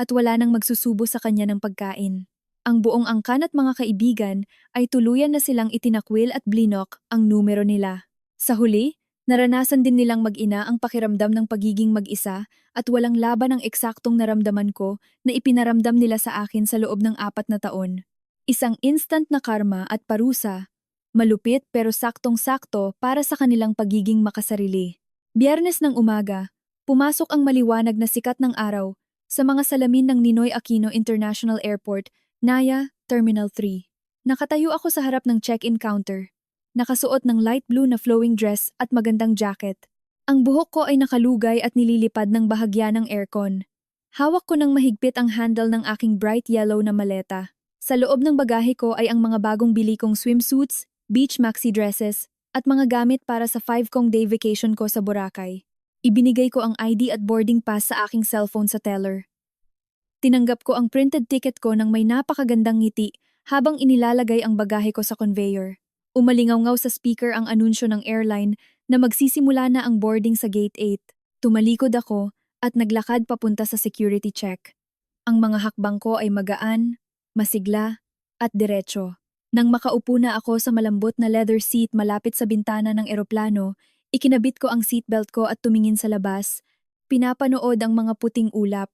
at wala nang magsusubo sa kanya ng pagkain. Ang buong angkan at mga kaibigan ay tuluyan na silang itinakwil at blinok ang numero nila. Sa huli, naranasan din nilang mag-ina ang pakiramdam ng pagiging mag-isa at walang laban ang eksaktong naramdaman ko na ipinaramdam nila sa akin sa loob ng 4 na taon. Isang instant na karma at parusa, malupit pero saktong-sakto para sa kanilang pagiging makasarili. Biyernes ng umaga, pumasok ang maliwanag na sikat ng araw sa mga salamin ng Ninoy Aquino International Airport, Naya, Terminal 3. Nakatayo ako sa harap ng check-in counter. Nakasuot ng light blue na flowing dress at magandang jacket. Ang buhok ko ay nakalugay at nililipad ng bahagya ng aircon. Hawak ko ng mahigpit ang handle ng aking bright yellow na maleta. Sa loob ng bagahe ko ay ang mga bagong bili kong swimsuits, beach maxi dresses, at mga gamit para sa 5 day vacation ko sa Boracay. Ibinigay ko ang ID at boarding pass sa aking cellphone sa teller. Tinanggap ko ang printed ticket ko ng may napakagandang ngiti habang inilalagay ang bagahe ko sa conveyor. Umalingaw-ngaw sa speaker ang anunsyo ng airline na magsisimula na ang boarding sa Gate 8. Tumalikod ako at naglakad papunta sa security check. Ang mga hakbang ko ay magaan, masigla, at diretso. Nang makaupo na ako sa malambot na leather seat malapit sa bintana ng eroplano, ikinabit ko ang seatbelt ko at tumingin sa labas. Pinapanood ang mga puting ulap.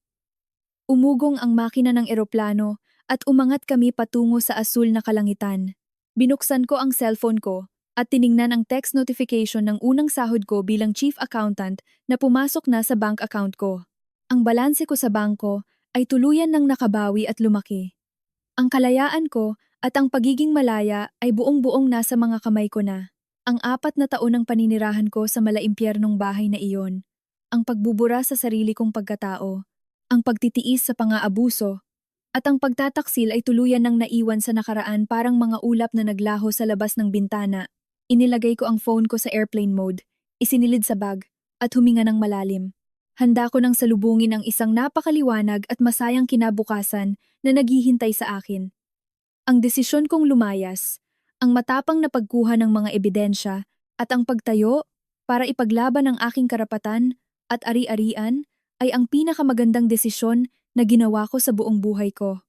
Umugong ang makina ng eroplano at umangat kami patungo sa asul na kalangitan. Binuksan ko ang cellphone ko at tiningnan ang text notification ng unang sahod ko bilang chief accountant na pumasok na sa bank account ko. Ang balanse ko sa bangko ay tuluyan ng nakabawi at lumaki. Ang kalayaan ko at ang pagiging malaya ay buong-buong nasa mga kamay ko na. Ang 4 na taon ng paninirahan ko sa malaimpyernong bahay na iyon, ang pagbubura sa sarili kong pagkatao, ang pagtitiis sa pang-aabuso, at ang pagtataksil ay tuluyan ng naiwan sa nakaraan parang mga ulap na naglaho sa labas ng bintana. Inilagay ko ang phone ko sa airplane mode, isinilid sa bag, at huminga ng malalim. Handa ko nang salubungin ang isang napakaliwanag at masayang kinabukasan na naghihintay sa akin. Ang desisyon kong lumayas, ang matapang na pagkuha ng mga ebidensya, at ang pagtayo para ipaglaban ang aking karapatan at ari-arian ay ang pinakamagandang desisyon na ginawa ko sa buong buhay ko.